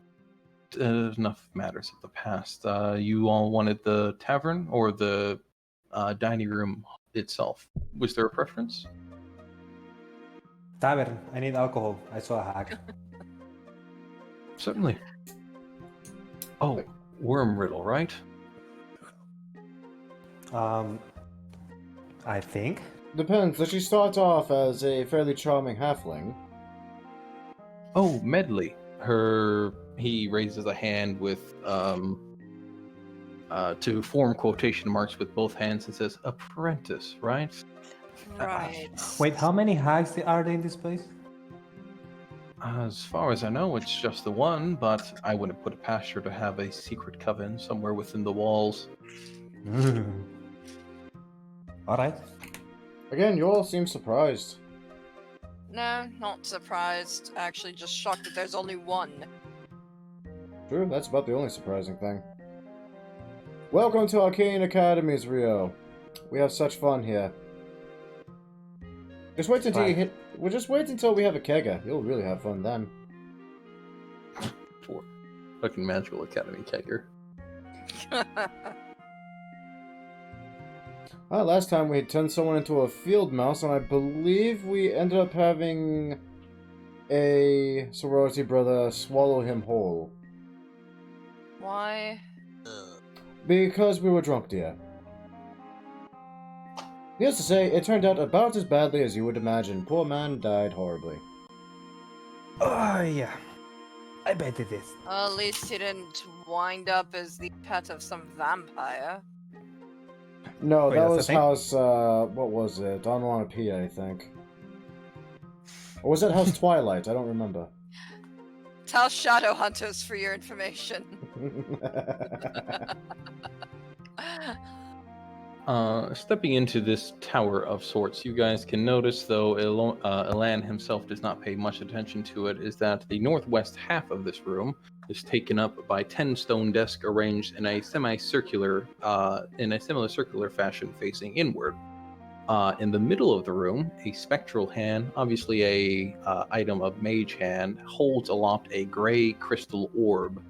enough matters of the past. You all wanted the tavern or the dining room itself? Was there a preference? Tavern. I need alcohol. I saw a hack. Certainly. Oh, Worm Riddle, right? I think. Depends. Does she start off as a fairly charming halfling? Oh, Medley. He raises a hand with to form quotation marks with both hands and says, apprentice, right? Right. Wait, how many hags are there in this place? As far as I know, it's just the one, but I wouldn't put it past her to have a secret coven somewhere within the walls. Alright. Again, you all seem surprised. No, not surprised. Actually, just shocked that there's only one. True, that's about the only surprising thing. Welcome to Arcane Academies, Rio. We have such fun here. Just wait until you hit. Well, just wait until we have a kegger. You'll really have fun then. For fucking Magical Academy kegger. Last time we had turned someone into a field mouse, and I believe we ended up having a sorority brother swallow him whole. Why? Because we were drunk, dear. Needless to say, it turned out about as badly as you would imagine. Poor man died horribly. Oh, yeah. I bet it is. Well, at least he didn't wind up as the pet of some vampire. No, Wait, that that's was the thing? House, what was it? P, I think. Or was that House Twilight? I don't remember. Tell Shadow Hunters for your information. Stepping into this tower of sorts, you guys can notice, though Elan himself does not pay much attention to it, is that the northwest half of this room is taken up by 10 stone desks arranged in a similar circular fashion facing inward. In the middle of the room, a spectral hand, obviously a item of Mage hand, holds aloft a gray crystal orb.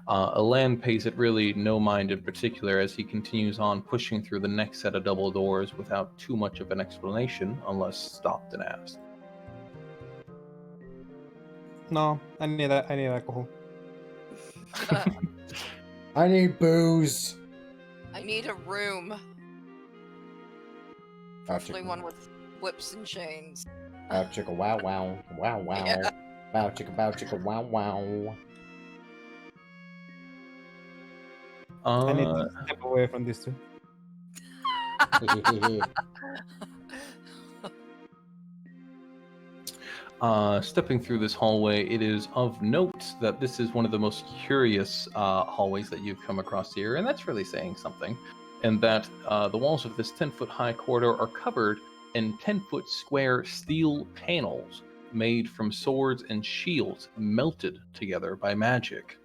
Elan pays it really no mind in particular as he continues on pushing through the next set of double doors without too much of an explanation, unless stopped and asked. No, I need alcohol. I need booze. I need a room. Preferably one with whips and chains. Bow chicka wow wow. Wow wow. Yeah. Bow chicka wow wow. I need to step away from this too. Stepping through this hallway, it is of note that this is one of the most curious hallways that you've come across here, and that's really saying something. And that the walls of this 10-foot high corridor are covered in 10-foot square steel panels made from swords and shields melted together by magic.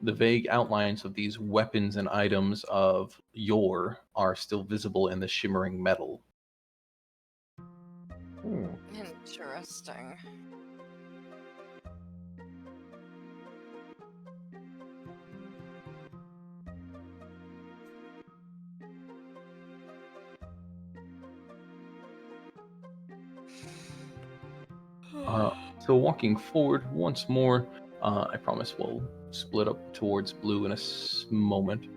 The vague outlines of these weapons and items of yore are still visible in the shimmering metal. Interesting. So walking forward once more, I promise we'll split up towards blue in a moment.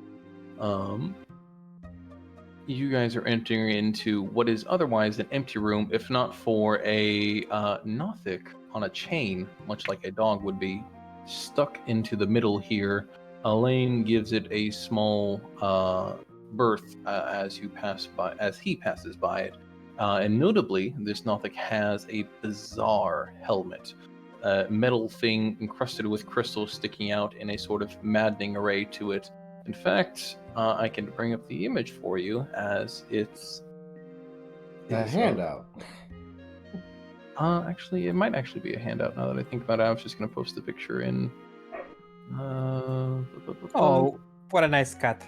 You guys are entering into what is otherwise an empty room, if not for a Nothic on a chain, much like a dog would be, stuck into the middle here. Elaine gives it a small berth as he passes by it. And notably, this Nothic has a bizarre helmet. Metal thing encrusted with crystals sticking out in a sort of maddening array to it. In fact, I can bring up the image for you as it's A handout. Actually, it might actually be a handout now that I think about it. I was just going to post the picture in. Oh, what a nice cat.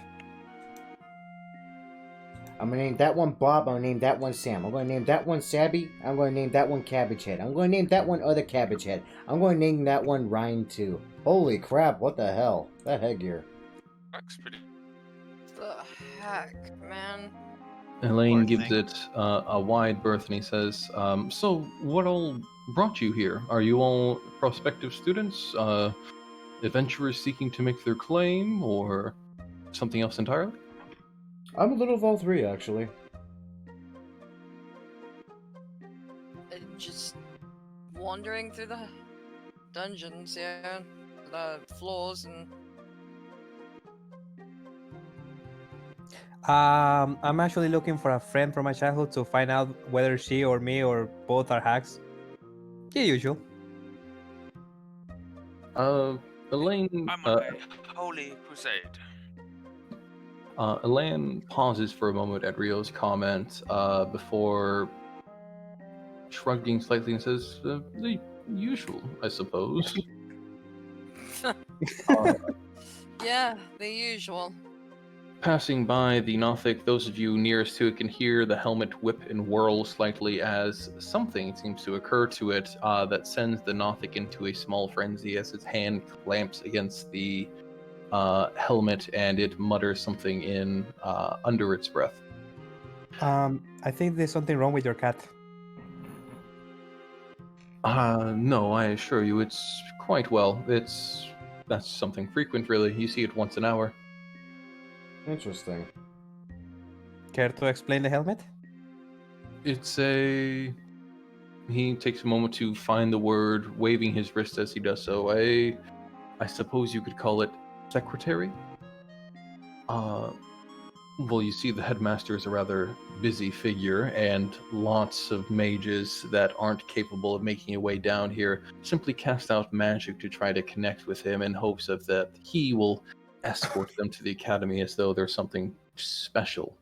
I'm gonna name that one Bob. I'm gonna name that one Sam. I'm gonna name that one Sabby. I'm gonna name that one Cabbage Head. I'm gonna name that one other Cabbage Head. I'm gonna name that one Ryan too. Holy crap, what the hell? That headgear. Looks pretty. The heck, man. Elaine Poor gives thing. it a wide berth and he says, so what all brought you here? Are you all prospective students? Adventurers seeking to make their claim? Or something else entirely? I'm a little of all three, actually. Just wandering through the dungeons, yeah. The floors and... I'm actually looking for a friend from my childhood to find out whether she or me or both are hacks. The usual. Elaine, I'm on a holy crusade. Elaine pauses for a moment at Rio's comment before shrugging slightly and says, "The usual, I suppose." Yeah, the usual. Passing by the Nothic, those of you nearest to it can hear the helmet whip and whirl slightly as something seems to occur to it that sends the Nothic into a small frenzy as its hand clamps against the helmet and it mutters something in under its breath. I think there's something wrong with your cat. No, I assure you, it's quite well. That's something frequent, really. You see it once an hour. Interesting. Care to explain the helmet? It's a... He takes a moment to find the word, waving his wrist as he does so. I suppose you could call it secretary? Well, you see, the headmaster is a rather busy figure, and lots of mages that aren't capable of making a way down here simply cast out magic to try to connect with him in hopes of that he will escort them to the academy as though there's something special.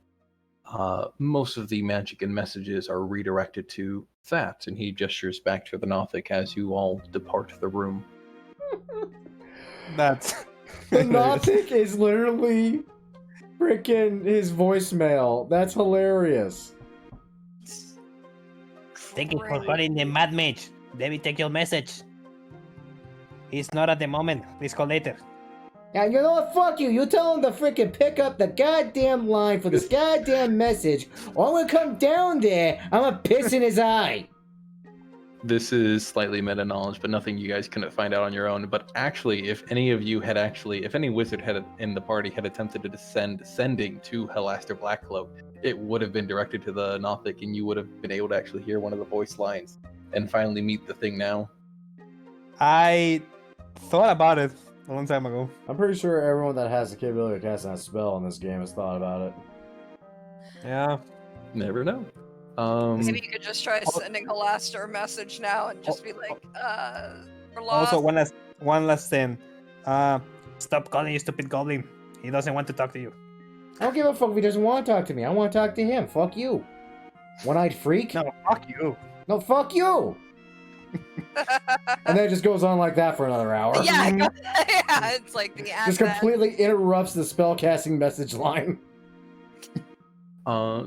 Most of the magic and messages are redirected to that, and he gestures back to the Nothic as you all depart the room. That's The Nothic is literally freaking his voicemail. That's hilarious. Thank you for calling the Mad Mage. Let me take your message. He's not at the moment. Please call later. Now, you know what? Fuck you. You tell him to freaking pick up the goddamn line for this goddamn message, or I'm gonna come down there, I'm gonna piss in his eye. This is slightly meta knowledge, but nothing you guys couldn't find out on your own. But actually, if any of you had if any wizard had in the party had attempted to sending to Helaster Blackcloak, it would have been directed to the Nothic, and you would have been able to actually hear one of the voice lines and finally meet the thing now. I thought about it a long time ago. I'm pretty sure everyone that has the capability of casting that spell in this game has thought about it. Yeah. Never know. Maybe you could just try sending Helaster a message now and just be like, we're lost. Also, one last thing. Stop calling you stupid goblin. He doesn't want to talk to you. I don't give a fuck if he doesn't want to talk to me. I want to talk to him. Fuck you. One-eyed freak? No, fuck you. No, fuck you. And then it just goes on like that for another hour. Yeah, yeah, it's like the Just completely interrupts the spellcasting message line.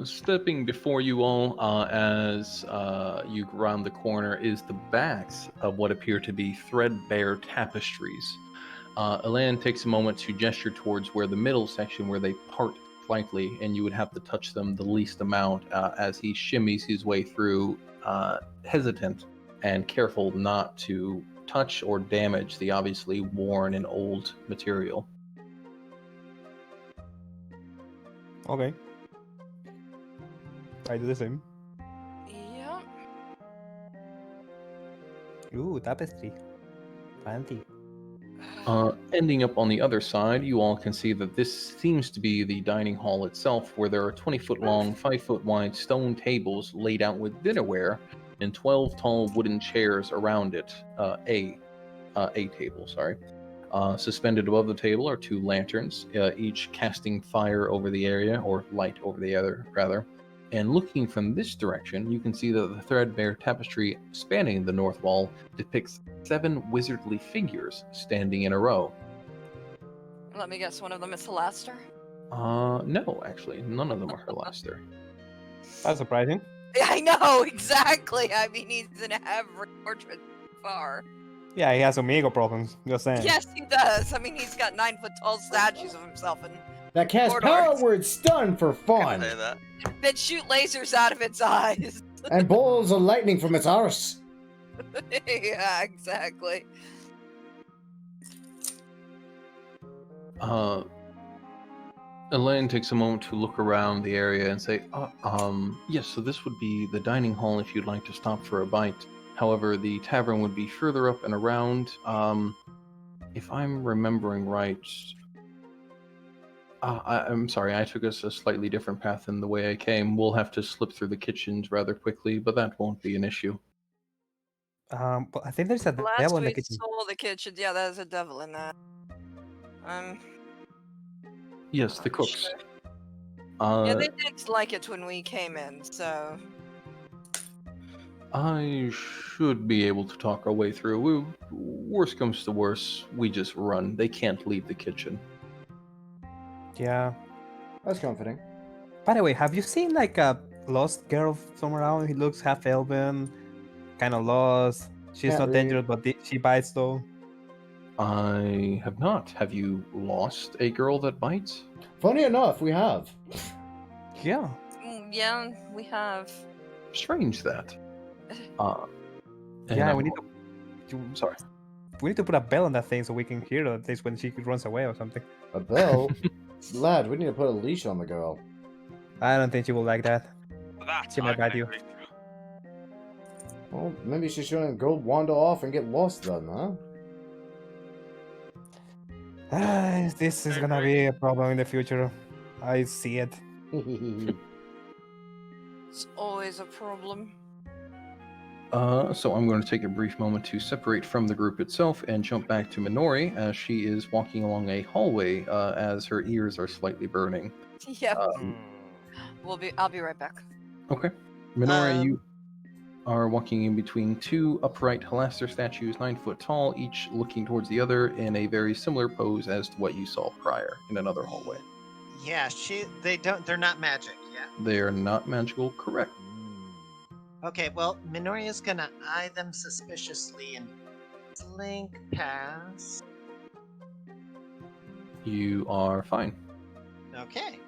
Stepping before you all as you round the corner is the backs of what appear to be threadbare tapestries. Elan takes a moment to gesture towards where the middle section where they part slightly, and you would have to touch them the least amount as he shimmies his way through, hesitant and careful not to touch or damage the obviously worn and old material. Okay. I do the same. Yeah. Ooh, tapestry. Fancy. Ending up on the other side, you all can see that this seems to be the dining hall itself, where there are 20-foot long, 5-foot wide stone tables laid out with dinnerware and 12 tall wooden chairs around it. A table, sorry. Suspended above the table are 2 lanterns, each casting fire over the area, or light over the other, rather. And looking from this direction, you can see that the threadbare tapestry spanning the north wall depicts 7 wizardly figures standing in a row. Let me guess, one of them is Helaster? No, actually, none of them are Helaster. That's surprising. Yeah, I know, exactly. I mean, he's in every portrait far. Yeah, he has some ego problems. Just saying. Yes, he does. I mean, he's got 9-foot-tall statues of himself and That casts Corridors. power word stun for fun. Say that. then shoot lasers out of its eyes. And balls of lightning from its arse. Yeah, exactly. Elaine takes a moment to look around the area and say, yes, so this would be the dining hall if you'd like to stop for a bite. However, the tavern would be further up and around. If I'm remembering right, I'm sorry, I took us a slightly different path than the way I came. We'll have to slip through the kitchens rather quickly, but that won't be an issue. But I think there's a Last devil in the we kitchen. saw the kitchen. Yeah, there's a devil in that. Yes, the cooks. Yeah, Uh, they didn't like it when we came in, so I should be able to talk our way through. Worst comes to worst, we just run. They can't leave the kitchen. Yeah. That's comforting. By the way, have you seen like a lost girl somewhere around? He looks half elven, kind of lost. She's Can't not read. dangerous, but she bites though. I have not. Have you lost a girl that bites? Funny enough, we have. Yeah. yeah, we have. Strange that. And Yeah, I'm- we need to. Sorry. We need to put a bell on that thing so we can hear it at least when she runs away or something. A bell? Lad, we need to put a leash on the girl. I don't think she will like that. That She might I bite can you. agree to. Well, maybe she shouldn't go wander off and get lost then, huh? This is gonna be a problem in the future. I see it. It's always a problem. So I'm going to take a brief moment to separate from the group itself and jump back to Minori as she is walking along a hallway as her ears are slightly burning. Yep. I'll be right back. Okay. Minori, you are walking in between two upright Halaster statues, 9 foot tall, each looking towards the other in a very similar pose as to what you saw prior in another hallway. Yeah, they're not magic yet. They are not magical, correct? Okay, well, Minoria's gonna eye them suspiciously and slink past. You are fine. Okay,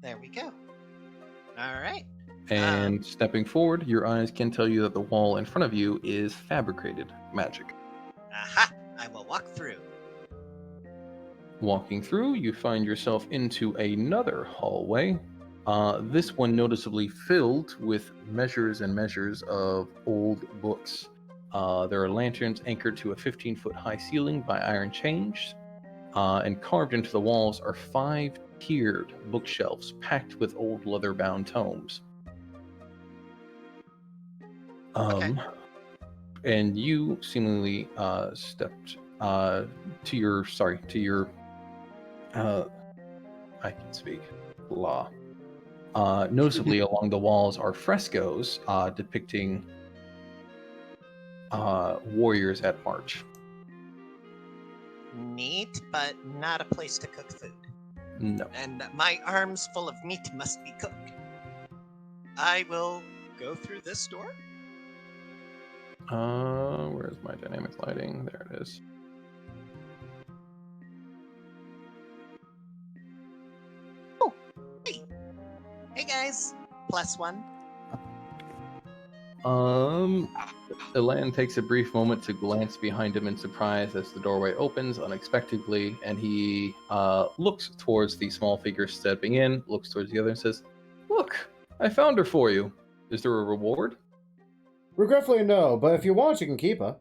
there we go. All right. And stepping forward, your eyes can tell you that the wall in front of you is fabricated magic. Aha! I will walk through. Walking through, you find yourself into another hallway. This one noticeably filled with measures and measures of old books. There are lanterns anchored to a 15-foot high ceiling by iron chains, and carved into the walls are 5 tiered bookshelves packed with old leather-bound tomes. And you seemingly stepped to your I can speak law. Noticeably along the walls are frescoes depicting warriors at march. Neat, but not a place to cook food. No. And my arms full of meat must be cooked. I will go through this door. Where's my dynamic lighting? There it is. Oh, hey. Hey guys. +1. Elan takes a brief moment to glance behind him in surprise as the doorway opens unexpectedly, and he looks towards the small figure stepping in, looks towards the other, and says, "Look, I found her for you. Is there a reward?" Regretfully, no, but if you want, you can keep her.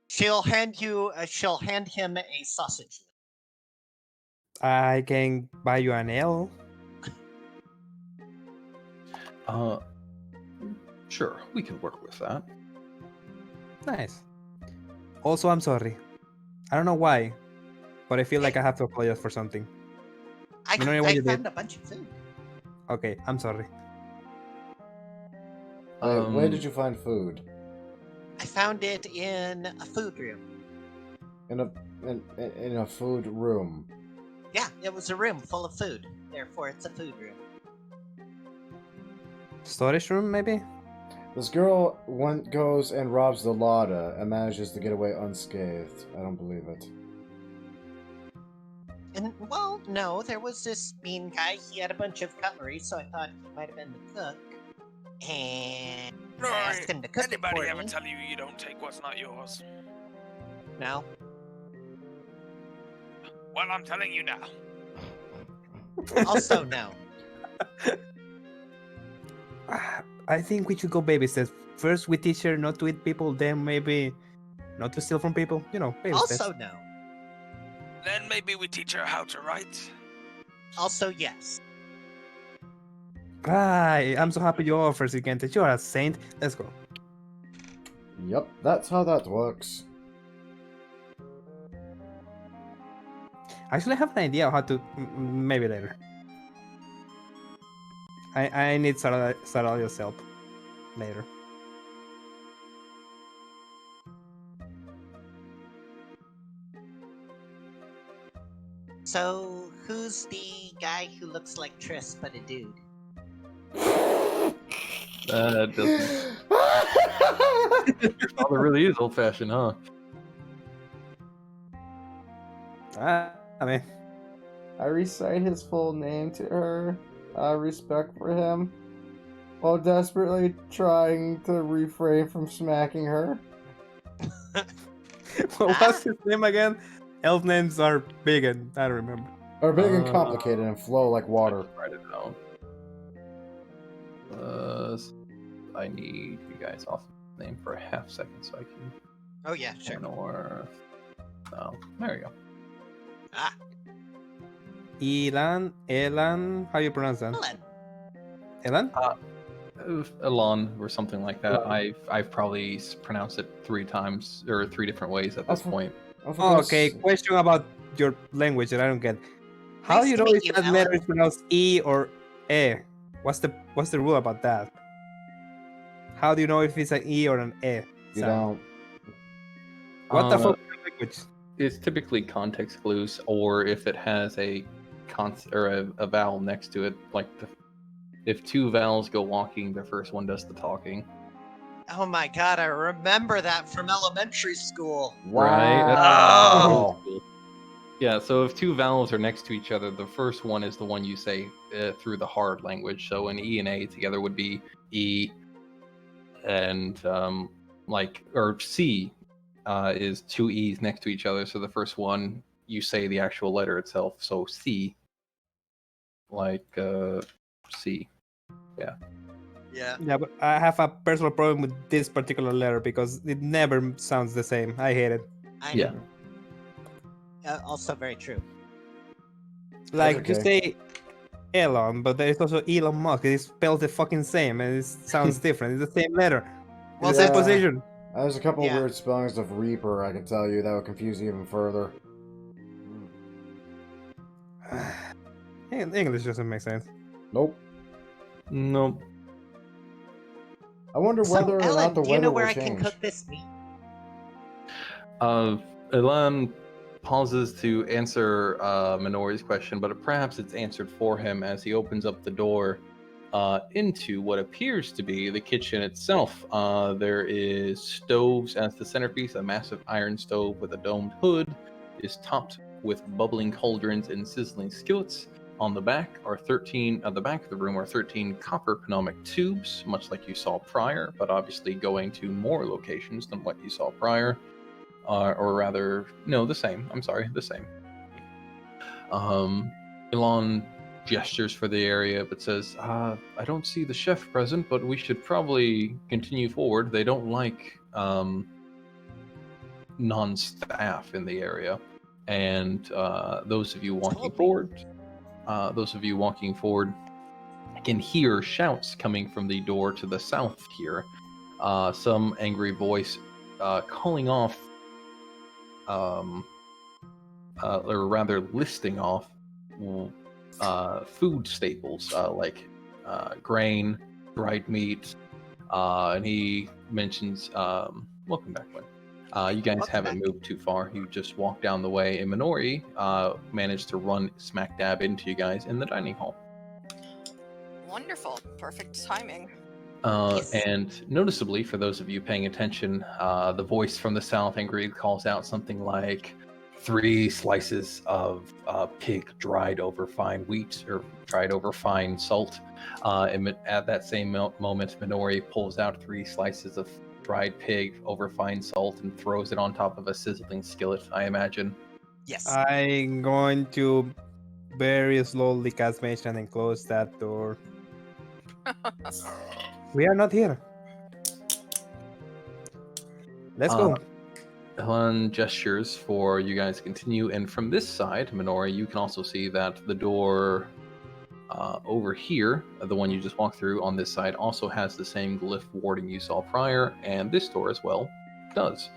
She'll hand him a sausage. I can buy you an ale. Sure, we can work with that. Nice. Also, I'm sorry. I don't know why, but I feel like I have to apologize for something. I you found did. a bunch of food. Okay, I'm sorry. Where did you find food? I found it in a food room. In a food room. Yeah, it was a room full of food. Therefore, it's a food room. Storage room, maybe? This girl goes and robs the larder and manages to get away unscathed. I don't believe it. And, well, no, there was this mean guy. He had a bunch of cutlery, so I thought he might have been the cook. And I asked him to cook it Anybody for ever me. tell you you don't take what's not yours? No. Well, I'm telling you now. Also, no. I think we should go baby steps. First, we teach her not to eat people, then maybe not to steal from people. You know, baby steps. Also, no. Then maybe we teach her how to write. Also, yes. I'm so happy you offer, Sigente. You are a saint. Let's go. Yep, that's how that works. Actually, I have an idea of how to. Maybe later. I need Saralia's help later. So, who's the guy who looks like Triss but a dude? Doesn't. Your father really is old-fashioned, huh? I mean, I recite his full name to her, out of respect for him, while desperately trying to refrain from smacking her. What's his name again? Elf names are big and I don't remember. Are big and complicated and flow like water. Write it down. I need you guys off the name for a half second so I can. Oh yeah, sure. Or oh, there you go. Ah, Elan, how you pronounce that? Ellen. Elan? Elon or something like that. I've probably pronounced it 3 times or 3 different ways at this point. Oh, okay, question about your language that I don't get. How do you know if that letter is pronounced E or E? What's the rule about that? How do you know if it's an E or an E? You don't. What the fuck is the language? It's typically context clues, or if it has a a vowel next to it, like if 2 vowels go walking, the first one does the talking. Oh my god, I remember that from elementary school. Right? Oh! Yeah, so if 2 vowels are next to each other, the first one is the one you say through the hard language. So an E and A together would be E, and or C is 2 E's next to each other. So the first one, you say the actual letter itself. So C, C. Yeah. Yeah, but I have a personal problem with this particular letter because it never sounds the same. I hate it. I Yeah. know. Also very true. Like, you okay. say Elon, but there's also Elon Musk. It spells the fucking same and it sounds different. It's the same letter. Well, Same Yeah. position. There's a couple Yeah. weird spellings of Reaper, I can tell you, that would confuse you even further. English doesn't make sense. Nope. Nope. I wonder So, whether or Ellen, not the do you weather know where will I can change. cook this meat? Elan pauses to answer Minori's question, but perhaps it's answered for him as he opens up the door into what appears to be the kitchen itself. There is stoves as the centerpiece. A massive iron stove with a domed hood is topped with bubbling cauldrons and sizzling skillets. On the back are 13. At the back of the room are 13 copper Phenomic Tubes, much like you saw prior, but obviously going to more locations than what you saw prior. Or rather, no, the same. I'm sorry, the same. Elon gestures for the area, but says, I don't see the chef present, but we should probably continue forward. They don't like non-staff in the area. And those of you walking forward can hear shouts coming from the door to the south here. Some angry voice calling off or rather listing off food staples like grain, dried meat, and he mentions, welcome back, Gwen. You guys haven't moved too far. You just walked down the way, and Minori managed to run smack dab into you guys in the dining hall. Wonderful. Perfect timing. And noticeably, for those of you paying attention, the voice from the south angrily calls out something like 3 slices of pig dried over fine wheat or dried over fine salt. And at that same moment, Minori pulls out 3 slices of dried pig over fine salt and throws it on top of a sizzling skillet, I imagine. Yes. I'm going to very slowly cast Mage Hand and close that door. We are not here. Let's go. Helen gestures for you guys to continue, and from this side, Minori, you can also see that the door over here, the one you just walked through on this side, also has the same glyph warding you saw prior, and this door as well does.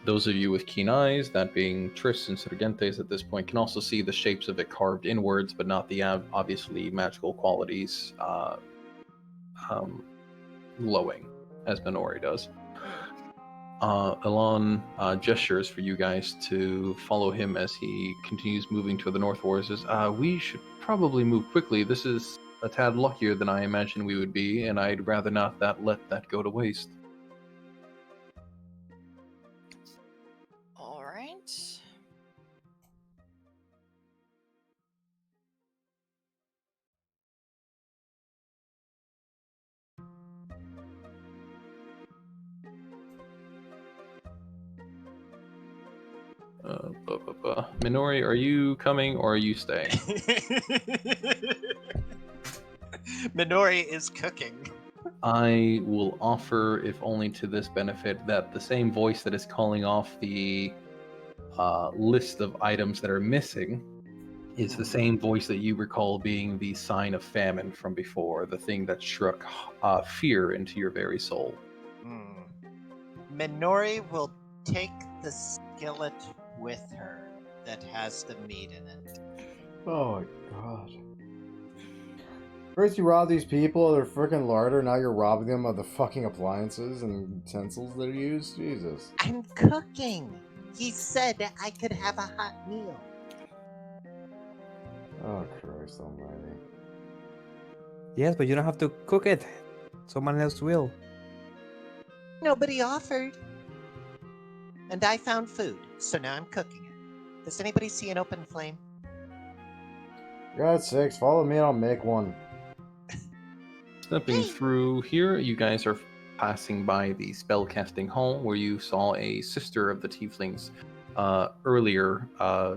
Those of you with keen eyes, that being Triss and Sergentes at this point, can also see the shapes of it carved inwards, but not the obviously magical qualities glowing, as Minori does. Elon gestures for you guys to follow him as he continues moving to the northwards. Says, we should probably move quickly. This is a tad luckier than I imagined we would be, and I'd rather not let that go to waste. All right. Minori, are you coming or are you staying? Minori is cooking. I will offer, if only to this benefit, that the same voice that is calling off the list of items that are missing is the same voice that you recall being the sign of famine from before, the thing that struck fear into your very soul. Minori will take the skillet with her that has the meat in it. Oh my god. First you rob these people of their freaking larder, now you're robbing them of the fucking appliances and utensils that are used? Jesus. I'm cooking! He said that I could have a hot meal. Oh Christ almighty. Yes, but you don't have to cook it. Someone else will. Nobody offered. And I found food, so now I'm cooking it. Does anybody see an open flame? For God's sakes, follow me and I'll make one. Stepping through here, you guys are passing by the spellcasting hall where you saw a sister of the tieflings earlier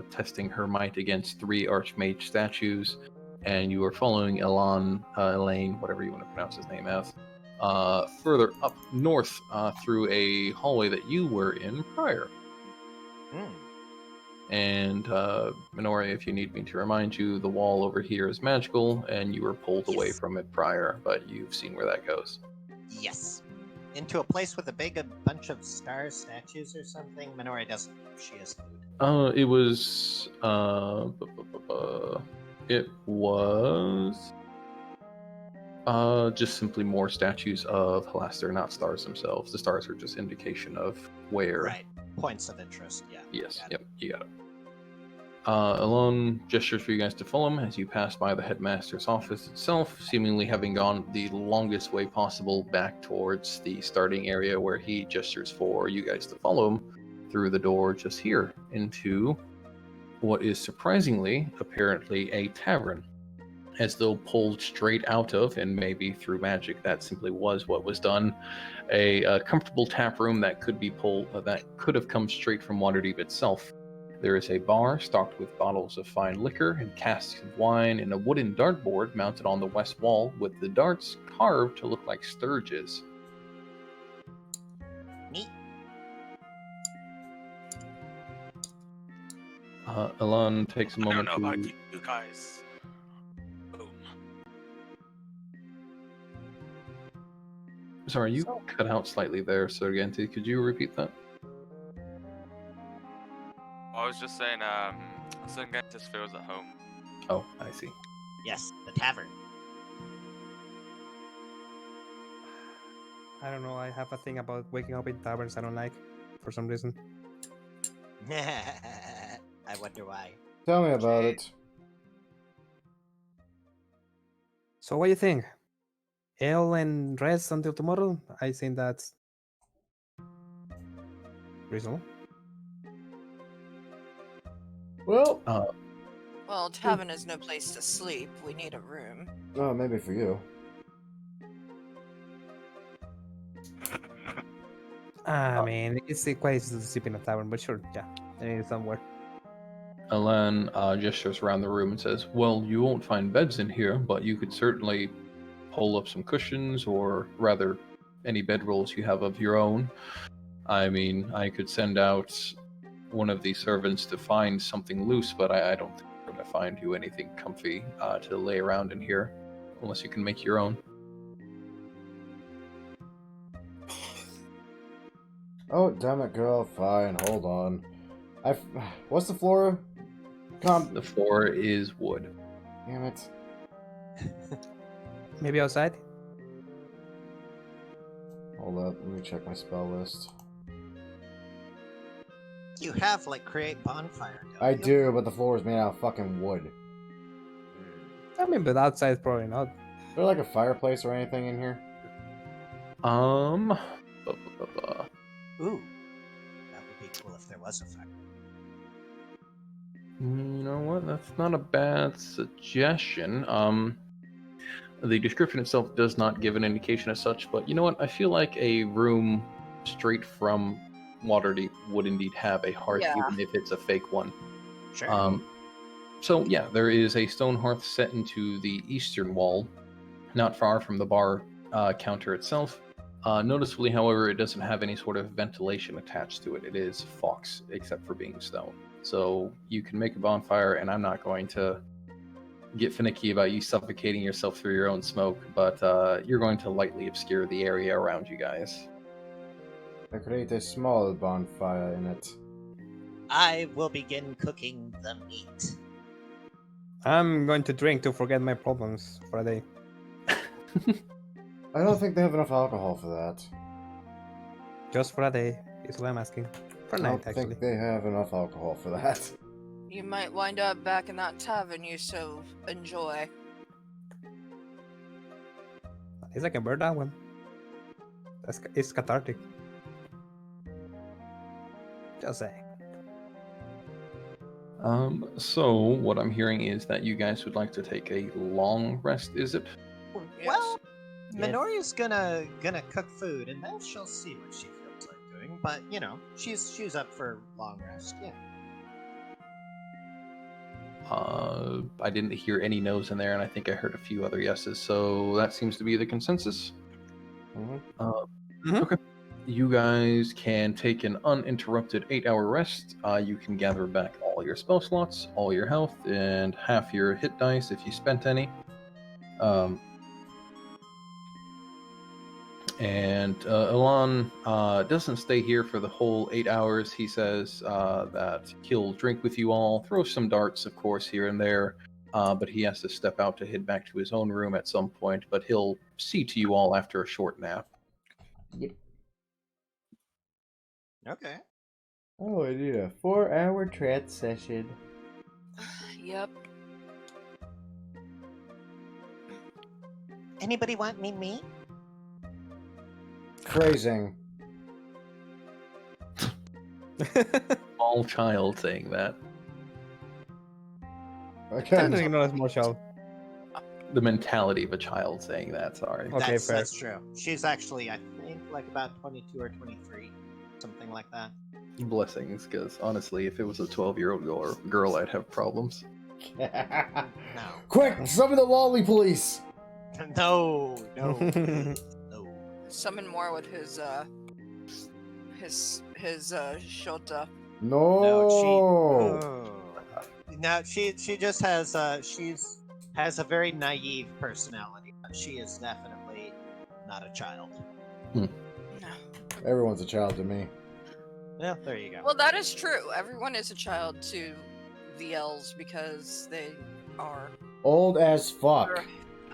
testing her might against 3 archmage statues, and you are following Elaine, whatever you want to pronounce his name as, further up north through a hallway that you were in prior. And Minori, if you need me to remind you, the wall over here is magical, and you were pulled away from it prior, but you've seen where that goes. Yes. Into a place with a bunch of star statues or something? Minori doesn't know she has food. It was just simply more statues of Halaster, not stars themselves. The stars are just indication of where. Right. Points of interest, yeah. Yes, yep, you got it. Alone gestures for you guys to follow him as you pass by the headmaster's office itself, seemingly having gone the longest way possible back towards the starting area, where he gestures for you guys to follow him through the door just here into what is surprisingly, apparently, a tavern. As though pulled straight out of, and maybe through magic, that simply was what was done, a comfortable tap room that could be that could have come straight from Waterdeep itself. There is a bar stocked with bottles of fine liquor and casks of wine, and a wooden dartboard mounted on the west wall with the darts carved to look like sturges. Neat. Elan takes a moment I don't know to... about you guys. Boom. Sorry, you cut out slightly there, Sergente. Could you repeat that? I was just saying, Sungentis feels at home. Oh, I see. Yes, the tavern. I don't know. I have a thing about waking up in taverns I don't like for some reason. I wonder why. Tell me about it. So what do you think? Ale and rest until tomorrow? I think that's reasonable. Well, Well, tavern is no place to sleep. We need a room. oh, maybe for you. I mean, it's quite easy to sleep in a tavern, but sure, yeah, I need it somewhere. Elan gestures around the room and says, well, you won't find beds in here, but you could certainly pull up some cushions, or rather, any bedrolls you have of your own. I mean, I could send out one of the servants to find something loose, but I don't think we're going to find you anything comfy to lay around in here, unless you can make your own. Oh, damn it, girl. Fine, hold on. What's the floor? The floor is wood. Damn it. Maybe outside? Hold up, let me check my spell list. You have like create bonfire. Don't I you? do, but the floor is made out of fucking wood. I mean, but outside probably not. Is there like a fireplace or anything in here? Um, bu- bu- bu- bu- Ooh, that would be cool if there was a fire. You know what? That's not a bad suggestion. The description itself does not give an indication as such, but you know what? I feel like a room straight from Waterdeep would indeed have a hearth, Yeah. even if it's a fake one. Sure. So yeah, there is a stone hearth set into the eastern wall, not far from the bar counter itself. Noticeably, however, it doesn't have any sort of ventilation attached to it. It is fox, except for being stone. So you can make a bonfire, and I'm not going to get finicky about you suffocating yourself through your own smoke, but you're going to lightly obscure the area around you guys. I create a small bonfire in it. I will begin cooking the meat. I'm going to drink to forget my problems for a day. I don't think they have enough alcohol for that. Just for a day is what I'm asking. For a I night, don't actually. think they have enough alcohol for that. You might wind up back in that tavern you so enjoy. At least I can burn that one. It's cathartic. Just saying. So what I'm hearing is that you guys would like to take a long rest, is it? Well, Yes. Minori's gonna cook food, and then she'll see what she feels like doing. But you know, she's up for long rest. Yeah. I didn't hear any no's in there, and I think I heard a few other yeses, so that seems to be the consensus. Mhm. Okay. You guys can take an uninterrupted 8-hour rest. You can gather back all your spell slots, all your health, and half your hit dice if you spent any. And Ilan doesn't stay here for the whole 8 hours. He says that he'll drink with you all, throw some darts, of course, here and there, but he has to step out to head back to his own room at some point, but he'll see to you all after a short nap. Okay. Oh, I need a 4-hour trance session. Yep. Anybody want me? Phrasing. Small child saying that. Again, Technically not a small child. The mentality of a child saying that, sorry. Okay, fair. That's true. She's actually, I think, like about 22 or 23, something like that. Blessings, because honestly, if it was a 12-year-old girl, I'd have problems. No. quick, summon the lolly police! No. No. Summon more with his shota. No! No, she just has has a very naive personality, but she is definitely not a child. No. Everyone's a child to me. Yeah, there you go. Well, that is true. Everyone is a child to the elves because they are. Old as fuck.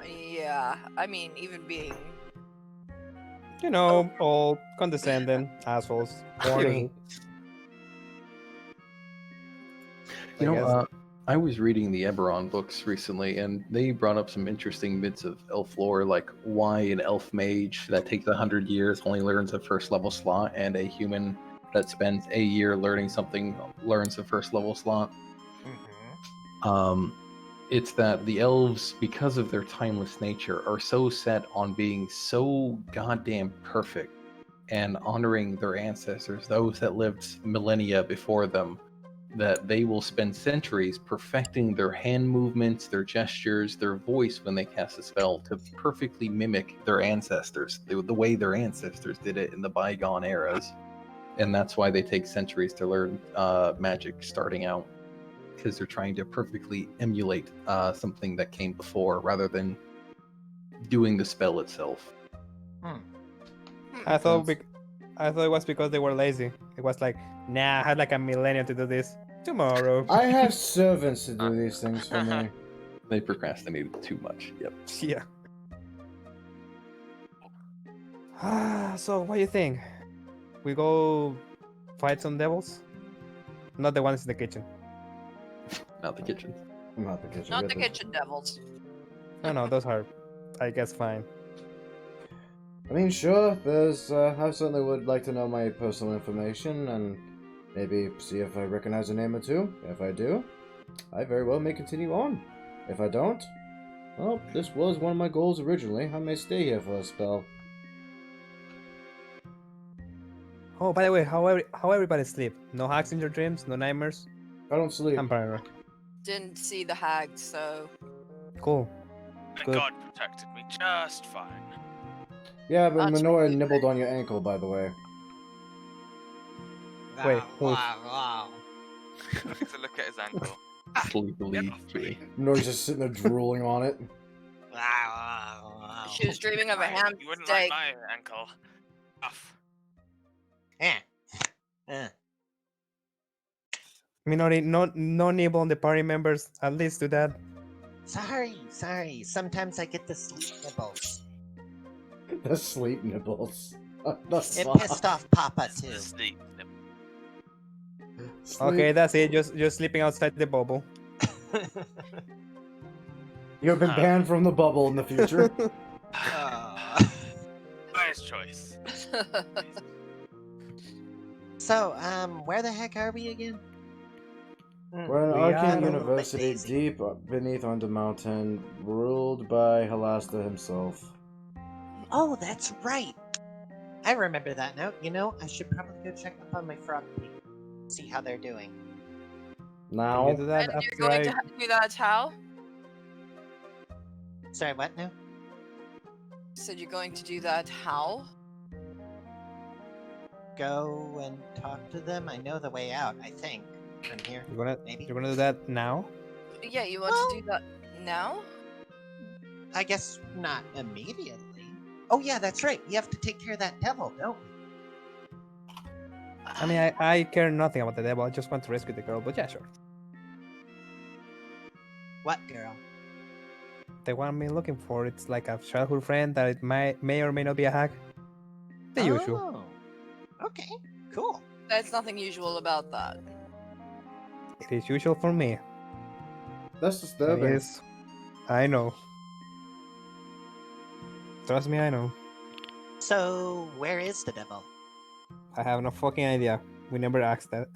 Yeah, I mean, even being. You know, all condescending assholes. Horny. You I know, guess. I was reading the Eberron books recently, and they brought up some interesting bits of elf lore, like why an elf mage that takes 100 years only learns a first level slot, and a human that spends a year learning something learns a first level slot. It's that the elves, because of their timeless nature, are so set on being so goddamn perfect and honoring their ancestors, those that lived millennia before them, that they will spend centuries perfecting their hand movements, their gestures, their voice when they cast a spell to perfectly mimic their ancestors, the way their ancestors did it in the bygone eras. And that's why they take centuries to learn magic starting out, because they're trying to perfectly emulate something that came before rather than doing the spell itself. I thought I thought it was because they were lazy. It was like, nah, I had like a millennium to do this. Tomorrow. I have servants to do these things for me. They procrastinated too much. Yep. Yeah. So what do you think? We go fight some devils? Not the ones in the kitchen. Not the kitchen. Not the kitchen. Not get the this. kitchen devils. No, those are, I guess, fine. I mean, sure. There's. I certainly would like to know my personal information and maybe see if I recognize a name or two. If I do, I very well may continue on. If I don't, well, this was one of my goals originally. I may stay here for a spell. Oh, by the way, how everybody sleep? No hacks in your dreams? No nightmares? I don't sleep. I'm paranoid. Didn't see the hag, so Cool. And Good. God protected me just fine. Yeah, but That's Minoru really nibbled on your ankle, by the way. Wait, who's- To look at his ankle. Sleepily. Chewy. Minoru's just sitting there drooling on it. she was dreaming of a ham You wouldn't steak. like my ankle. Off. Minori, no nibble on the party members. At least do that. Sorry. Sometimes I get the sleep nibbles. The sleep nibbles. The It pissed off Papa too. Sleep. Okay, that's it. Just sleeping outside the bubble. You've been banned from the bubble in the future. Wise choice. So, where the heck are we again? We're in an We arcane are- university Daisy. deep beneath Undermountain, ruled by Halasta himself. Oh, that's right. I remember that now. You know, I should probably go check up on my frog people. See how they're doing. Can Now, you do that And you're after going I... to do that how? Sorry, what now? Said you're going to do that how? Go and talk to them? I know the way out, I think. From here, maybe? You're gonna do that now? Yeah, you want to do that now? I guess not immediately. Oh yeah, that's right. We have to take care of that devil, don't we? I mean, I care nothing about the devil. I just want to rescue the girl. But yeah, sure. What girl? The one I'm looking for. It's like a childhood friend that it may or may not be a hack. The usual. Oh, okay, cool. There's nothing usual about that. It is usual for me. that's disturbing. Yes, I know. Trust me, I know. So, where is the devil? I have no fucking idea. We never asked that.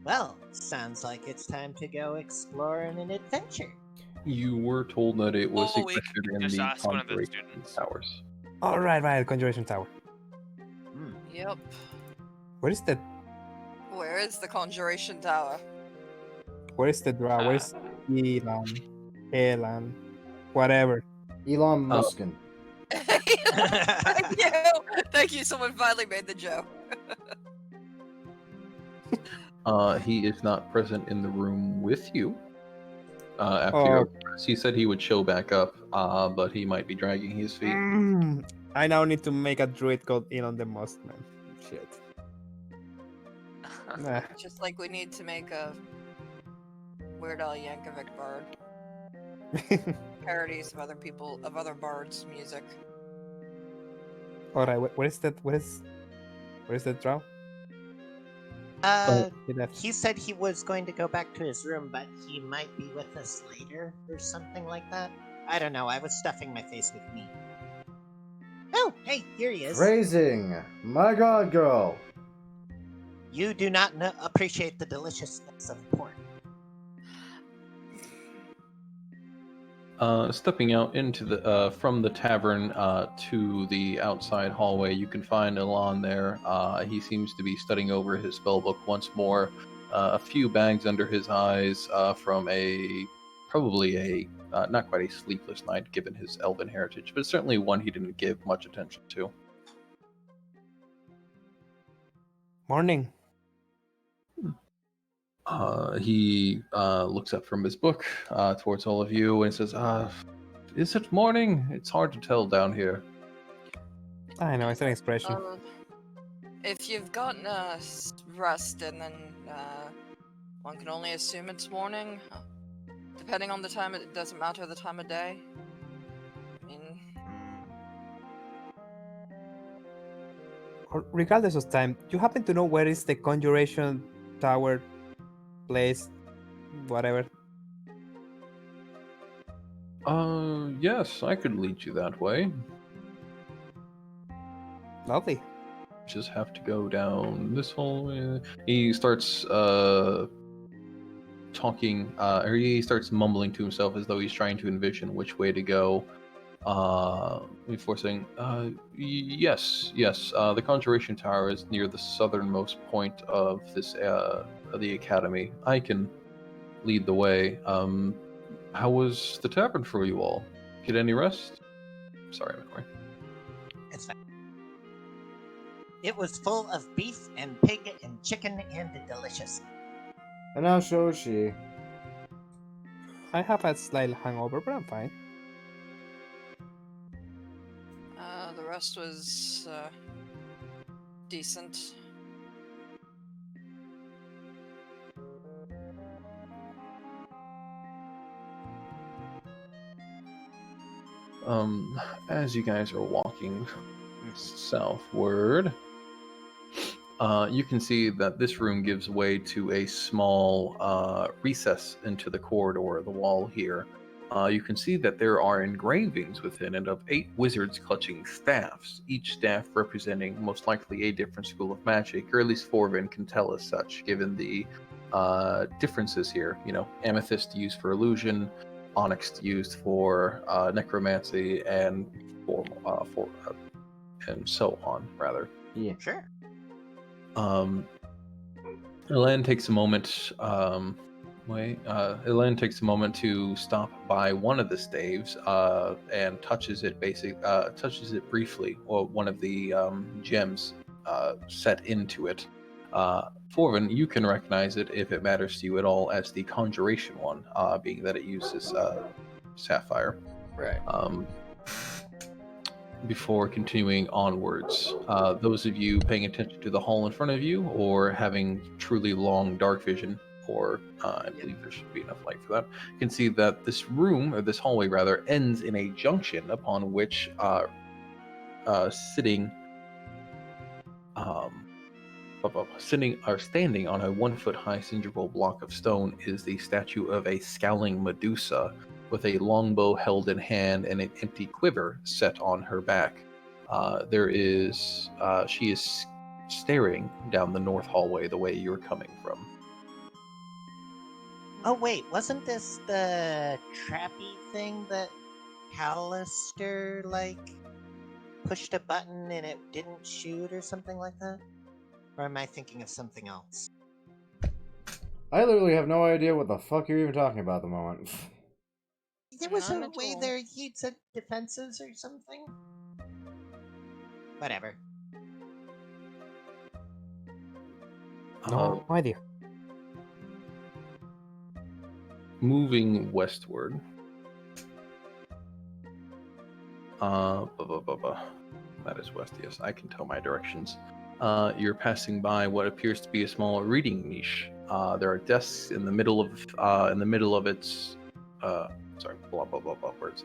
Well, sounds like it's time to go explore on an adventure. You were told that it was Or we secreted could in just the ask one of the Conjuration students. towers. All right, Conjuration Tower. Yep. Where is the Conjuration Tower? draw? Where's Elan, whatever. Elon Muskin. Thank you. Thank you. Someone finally made the joke. He is not present in the room with you. After Oh. your press, he said he would show back up, but he might be dragging his feet. I now need to make a druid called Elon the Mustman. Shit. Nah. Just like we need to make a Weird Al Yankovic bard. Parodies of other bards' music. All right, what is that? What is that draw? He left. He said he was going to go back to his room, but he might be with us later or something like that. I don't know. I was stuffing my face with meat. Oh, hey, here he is. Phrasing. My god, girl. You do not appreciate the deliciousness of pork. Stepping out into the from the tavern to the outside hallway, you can find Elan there. He seems to be studying over his spellbook once more. A few bags under his eyes from probably a not quite a sleepless night given his elven heritage, but certainly one he didn't give much attention to. Morning. He looks up from his book towards all of you and says, "Is it morning? It's hard to tell down here." I know, it's an expression. If you've gotten rest, and then one can only assume it's morning. Depending on the time, it doesn't matter the time of day. I mean, Regardless of time, you happen to know where is the Conjuration Tower place? Whatever. Yes, I could lead you that way. Lovely. Just have to go down this hallway. He starts talking, or he starts mumbling to himself as though he's trying to envision which way to go. Before saying, yes, the Conjuration Tower is near the southernmost point of this of the academy. I can lead the way. How was the tavern for you all? Get any rest? Sorry, Minory. It's fine. It was full of beef and pig and chicken and delicious. And now Shoshi. I have a slight hangover, but I'm fine. the rest was decent. As you guys are walking southward, you can see that this room gives way to a small recess into the corridor of the wall here. You can see that there are engravings within it of 8 wizards clutching staffs, each staff representing most likely a different school of magic, or at least Forvin can tell as such, given the differences here. You know, amethyst used for illusion, onyx used for necromancy, and and so on, rather. Yeah. Sure. Elaine takes a moment. Elaine takes a moment to stop by one of the staves and touches it. Touches it briefly, or one of the gems set into it. Forvin, you can recognize it if it matters to you at all as the Conjuration one, being that it uses sapphire. Right. Before continuing onwards, those of you paying attention to the hall in front of you, or having truly long dark vision, or I believe there should be enough light for that, can see that this room, or this hallway rather, ends in a junction upon which standing on a 1-foot high cylindrical block of stone is the statue of a scowling Medusa with a longbow held in hand and an empty quiver set on her back. She is staring down the north hallway the way you're coming from. Oh wait, wasn't this the trappy thing that Callister pushed a button and it didn't shoot or something like that? Or am I thinking of something else? I literally have no idea what the fuck you're even talking about at the moment. There was None a at way all. there he'd said defenses or something? Whatever. No idea. Moving westward. That is west, yes. I can tell my directions. You're passing by what appears to be a small reading niche. There are desks in the middle of its words.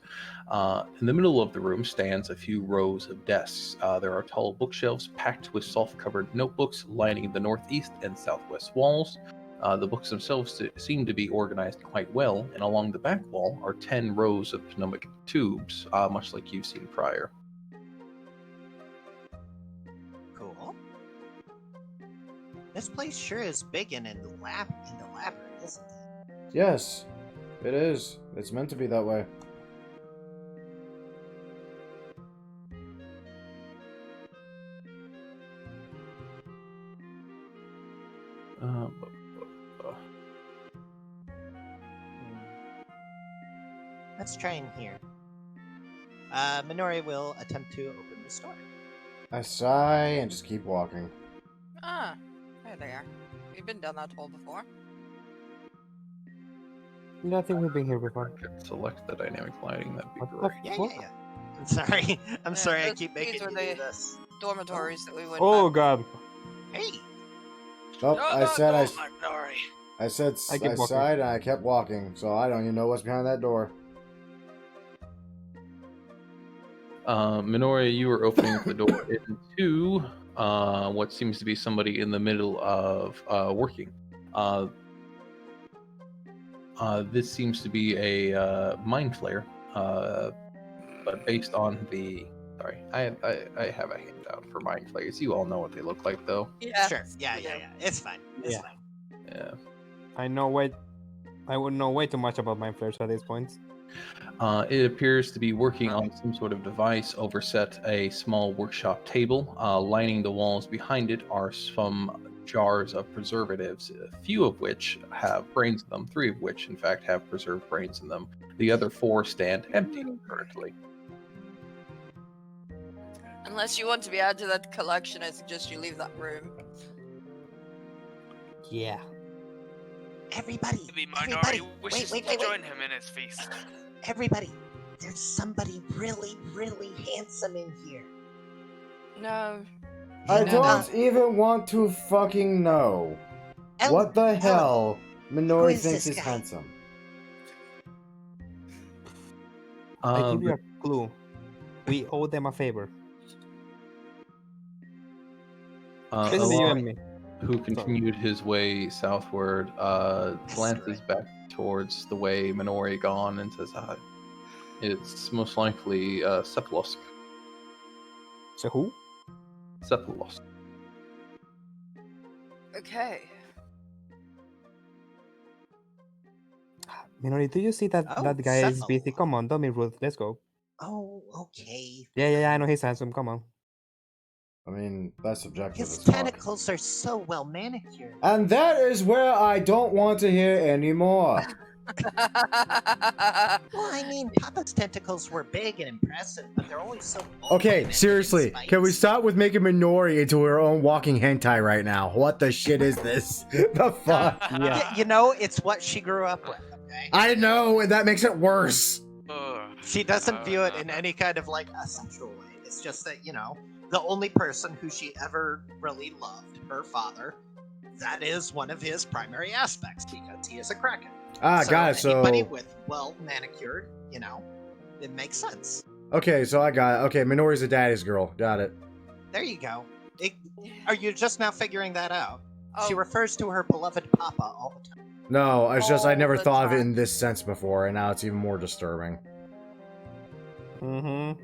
In the middle of the room stands a few rows of desks. There are tall bookshelves packed with soft-covered notebooks lining the northeast and southwest walls. The books themselves seem to be organized quite well, and along the back wall are 10 rows of Phenomic Tubes, much like you've seen prior. Cool. This place sure is big and elaborate, isn't it? Yes, it is. It's meant to be that way. Let's try in here. Minori will attempt to open the door. I sigh and just keep walking. Ah, there they are. We've been down that hole before. I think we've been here before. I could select the dynamic lighting, that'd be What the great. Yeah. I'm sorry. I'm Yeah, sorry I those- keep these making are you the- do this. Dormitories that we went Oh back. god. Hey, Oh, You're I not said I Minori. said I keep I walking. sighed and I kept walking, so I don't even know what's behind that door. Minori, you are opening the door into what seems to be somebody in the middle of working. This seems to be a mind flayer, but based on the. Sorry, I have a handout for mind flayers. You all know what they look like, though. Yeah. sure. Yeah. we do. It's fine. It's Yeah. fine. Yeah. I would know way too much about mind flayers at this point. It appears to be working on some sort of device overset a small workshop table. Lining the walls behind it are some jars of preservatives, a few of which have brains in them, 3 of which, in fact, have preserved brains in them. The other 4 stand empty currently. Unless you want to be added to that collection, I suggest you leave that room. Yeah. Everybody. The Everybody. Minori wishes Wait. to join him in his feast. Everybody. There's somebody really, really handsome in here. No. I No. don't even want to fucking know. What the hell Minori is thinks this is guy? handsome. I give you a clue. We owe them a favor. This is you Alon, and me. who continued his way southward, glances right. back towards the way Minori gone and says, it's most likely Cephalos. So who? Cephalos. Okay. Minori, do you see that Oh, that guy is Cephal. busy? Come on, don't be rude. Let's go. Oh, okay. Yeah, I know he's handsome. Come on. I mean, that's subjective His as fuck. tentacles are so well manicured. And that is where I don't want to hear anymore. Well, I mean, Papa's tentacles were big and impressive, but they're only so. Okay, seriously, can we stop with making Minori into her own walking hentai right now? What the shit is this? The fuck? Yeah. You know, it's what she grew up with. Okay. I know, and that makes it worse. She doesn't view it in any kind of like a sexual way. It's just that, you know, the only person who she ever really loved, her father, that is one of his primary aspects because he is a Kraken. Ah, got it. Anybody So, with well manicured, you know, it makes sense. okay, so I got it. Okay, Minori's a daddy's girl. Got it. There you go. Are you just now figuring that out? She Oh. refers to her beloved Papa all the time. No, it's just I All never the thought of it time. in this sense before, and now it's even more disturbing. Mm-hmm.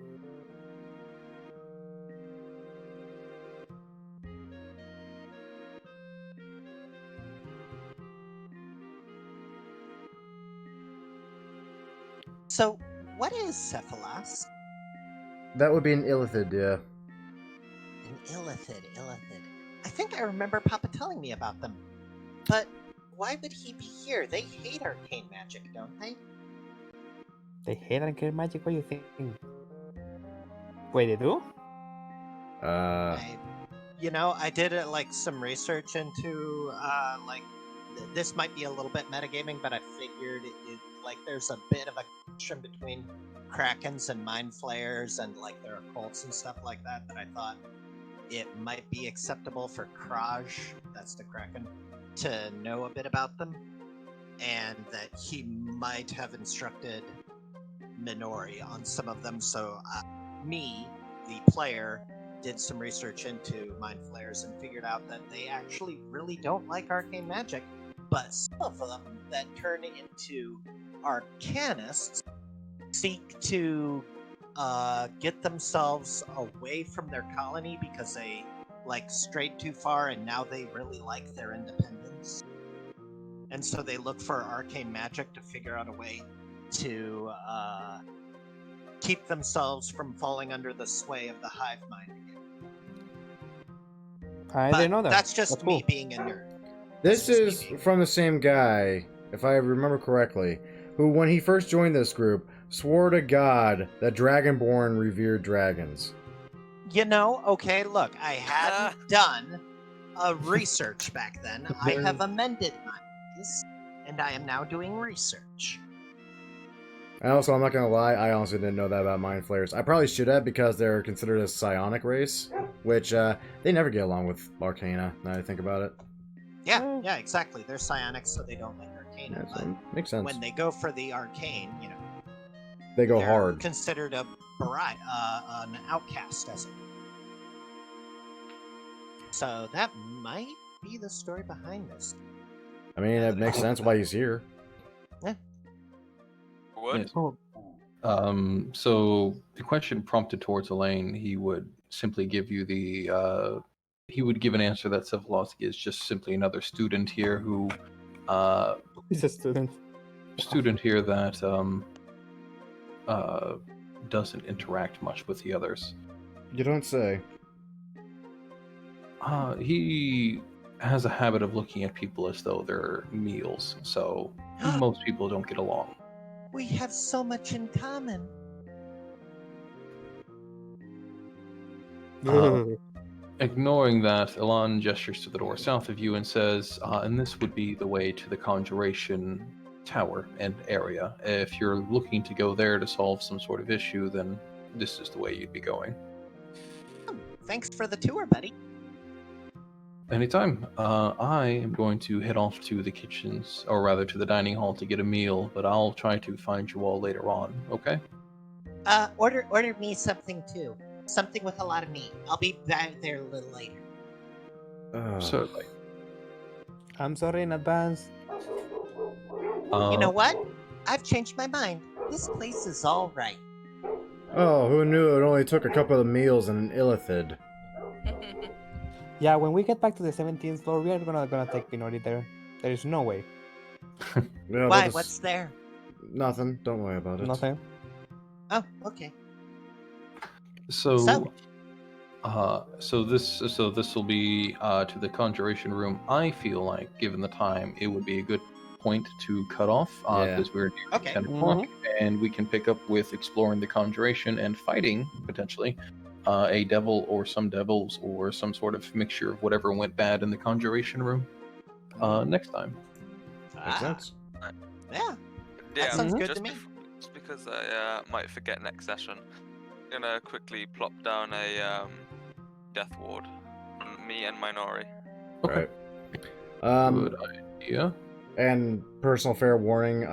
So, what is Cephalos? That would be an illithid, yeah. An illithid. I think I remember Papa telling me about them. But why would he be here? They hate arcane magic, don't they? They hate arcane magic. What do you think? Wait, they do? I did like some research into this might be a little bit metagaming, but I figured like there's a bit of a connection between Krakens and Mind Flayers and like their occults and stuff like that I thought it might be acceptable for Kraj, that's the Kraken, to know a bit about them, and that he might have instructed Minori on some of them. So me, the player, did some research into Mind Flayers and figured out that they actually really don't like arcane magic, but some of them that turn into arcanists seek to get themselves away from their colony because they like strayed too far and now they really like their independence. And so they look for arcane magic to figure out a way to keep themselves from falling under the sway of the hive mind again. I But didn't know that. that's just That's me cool. being a nerd. This That's just is me being- from the same guy, if I remember correctly, who, when he first joined this group, swore to God that Dragonborn revered dragons. You know, okay, look, I hadn't done a research back then. I have amended my ways, and I am now doing research. And also, I'm not gonna lie, I honestly didn't know that about Mind Flayers. I probably should have because they're considered a psionic race, which they never get along with Arcana, now that I think about it. Yeah, exactly. They're psionics, so they don't like Arcana. Yeah, so But makes sense. when they go for the arcane, They go they're hard. considered an outcast as it. So that might be the story behind this. I mean, it makes sense why he's here. Would? Yes. So the question prompted towards Elaine, he would simply give you the he would give an answer that Civilosky is just simply another student here who He's a student. here that doesn't interact much with the others. You don't say. He has a habit of looking at people as though they're meals, so most people don't get along. We have so much in common. Ignoring that, Elan gestures to the door south of you and says, and this would be the way to the Conjuration Tower and area. If you're looking to go there to solve some sort of issue, then this is the way you'd be going. Thanks for the tour, buddy. Anytime. I am going to head off to the kitchens, or rather to the dining hall to get a meal, but I'll try to find you all later on, okay? Order me something too. Something with a lot of meat. I'll be back there a little later. Certainly. I'm sorry in advance. You know what? I've changed my mind. This place is all right. Oh, who knew it only took a couple of meals and an illithid? Yeah, when we get back to the 17th floor, we are gonna take Pinori there. There is no way. Yeah, Why? What's there? Nothing. Don't worry about it. Nothing. Oh, okay. So this will be to the Conjuration room. I feel like, given the time, it would be a good point to cut off because we're near 10 o'clock, and we can pick up with exploring the Conjuration and fighting potentially a devil or some devils or some sort of mixture of whatever went bad in the Conjuration room next time. Makes sense. Yeah. That sounds good just to me. Just because I might forget next session, I'm gonna quickly plop down a death ward on me and Minori. Okay. Right. Good idea. And personal fair warning,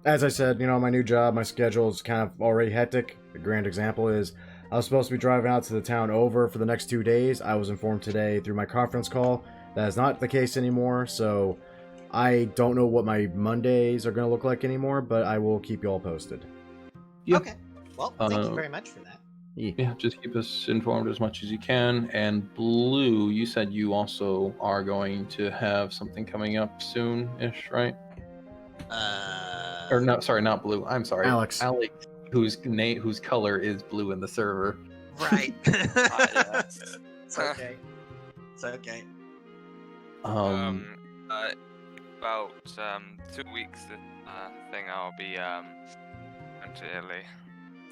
as I said, my new job, my schedule is kind of already hectic. A grand example is I was supposed to be driving out to the town over for the next 2 days. I was informed today through my conference call that is not the case anymore, so I don't know what my Mondays are going to look like anymore, but I will keep you all posted. Yep. Okay. Well, thank you very much for that. Yeah, just keep us informed as much as you can. And Blue, you said you also are going to have something coming up soon-ish, right? Or no, sorry, not Blue. I'm sorry, Alex. Alex, whose color is blue in the server. Right. Yes. It's okay. It's okay. About 2 weeks thing I'll be into Italy.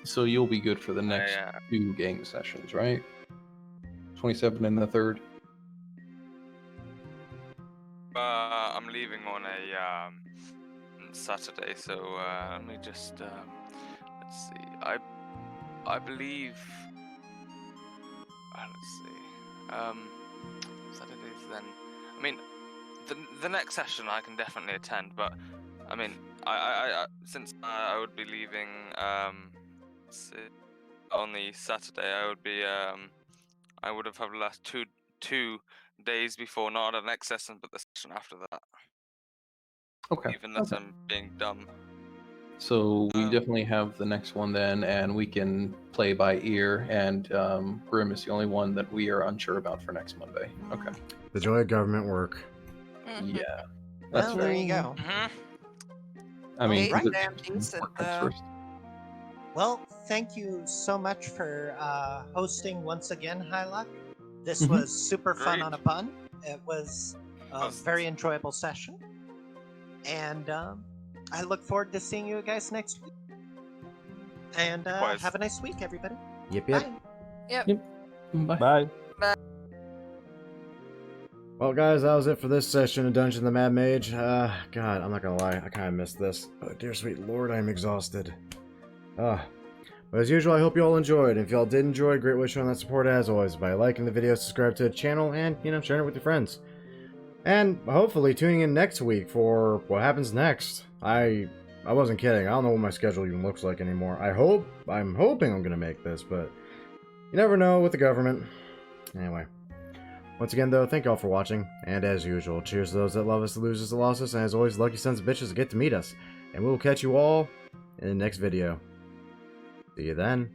So you'll be good for the next 2 game sessions, right? 27 and the 3rd. I'm leaving on a Saturday, so let me just let's see. I believe. Let's see. Saturdays then. I mean, the next session I can definitely attend, but I mean, I since I would be leaving on the Saturday, I would have last two days before, not the next session, but the session after that. Okay. Even that I'm being dumb. So we definitely have the next one then, and we can play by ear. And Grim is the only one that we are unsure about for next Monday. Okay. The joy of government work. Yeah. Well, there you go. I mean, Right, is it- damn decent, work comes though. first? Well, thank you so much for hosting once again, Hylock. This Mhm. was super fun Great. on a bun. It was a very enjoyable session. And I look forward to seeing you guys next week. And Likewise. have a nice week, everybody. Yep. Bye. Bye. Bye. Well, guys, that was it for this session of Dungeon the Mad Mage. God, I'm not gonna lie, I kind of missed this. Oh, dear sweet lord, I'm exhausted. But as usual, I hope you all enjoyed. If y'all did enjoy, great way showing that support as always by liking the video, subscribe to the channel, and, sharing it with your friends. And hopefully tuning in next week for what happens next. I wasn't kidding. I don't know what my schedule even looks like anymore. I'm hoping I'm gonna make this, but you never know with the government. Anyway. Once again, though, thank y'all for watching, and as usual, cheers to those that love us, the losers that lost us, and as always, lucky sons of bitches that get to meet us. And we will catch you all in the next video. See you then.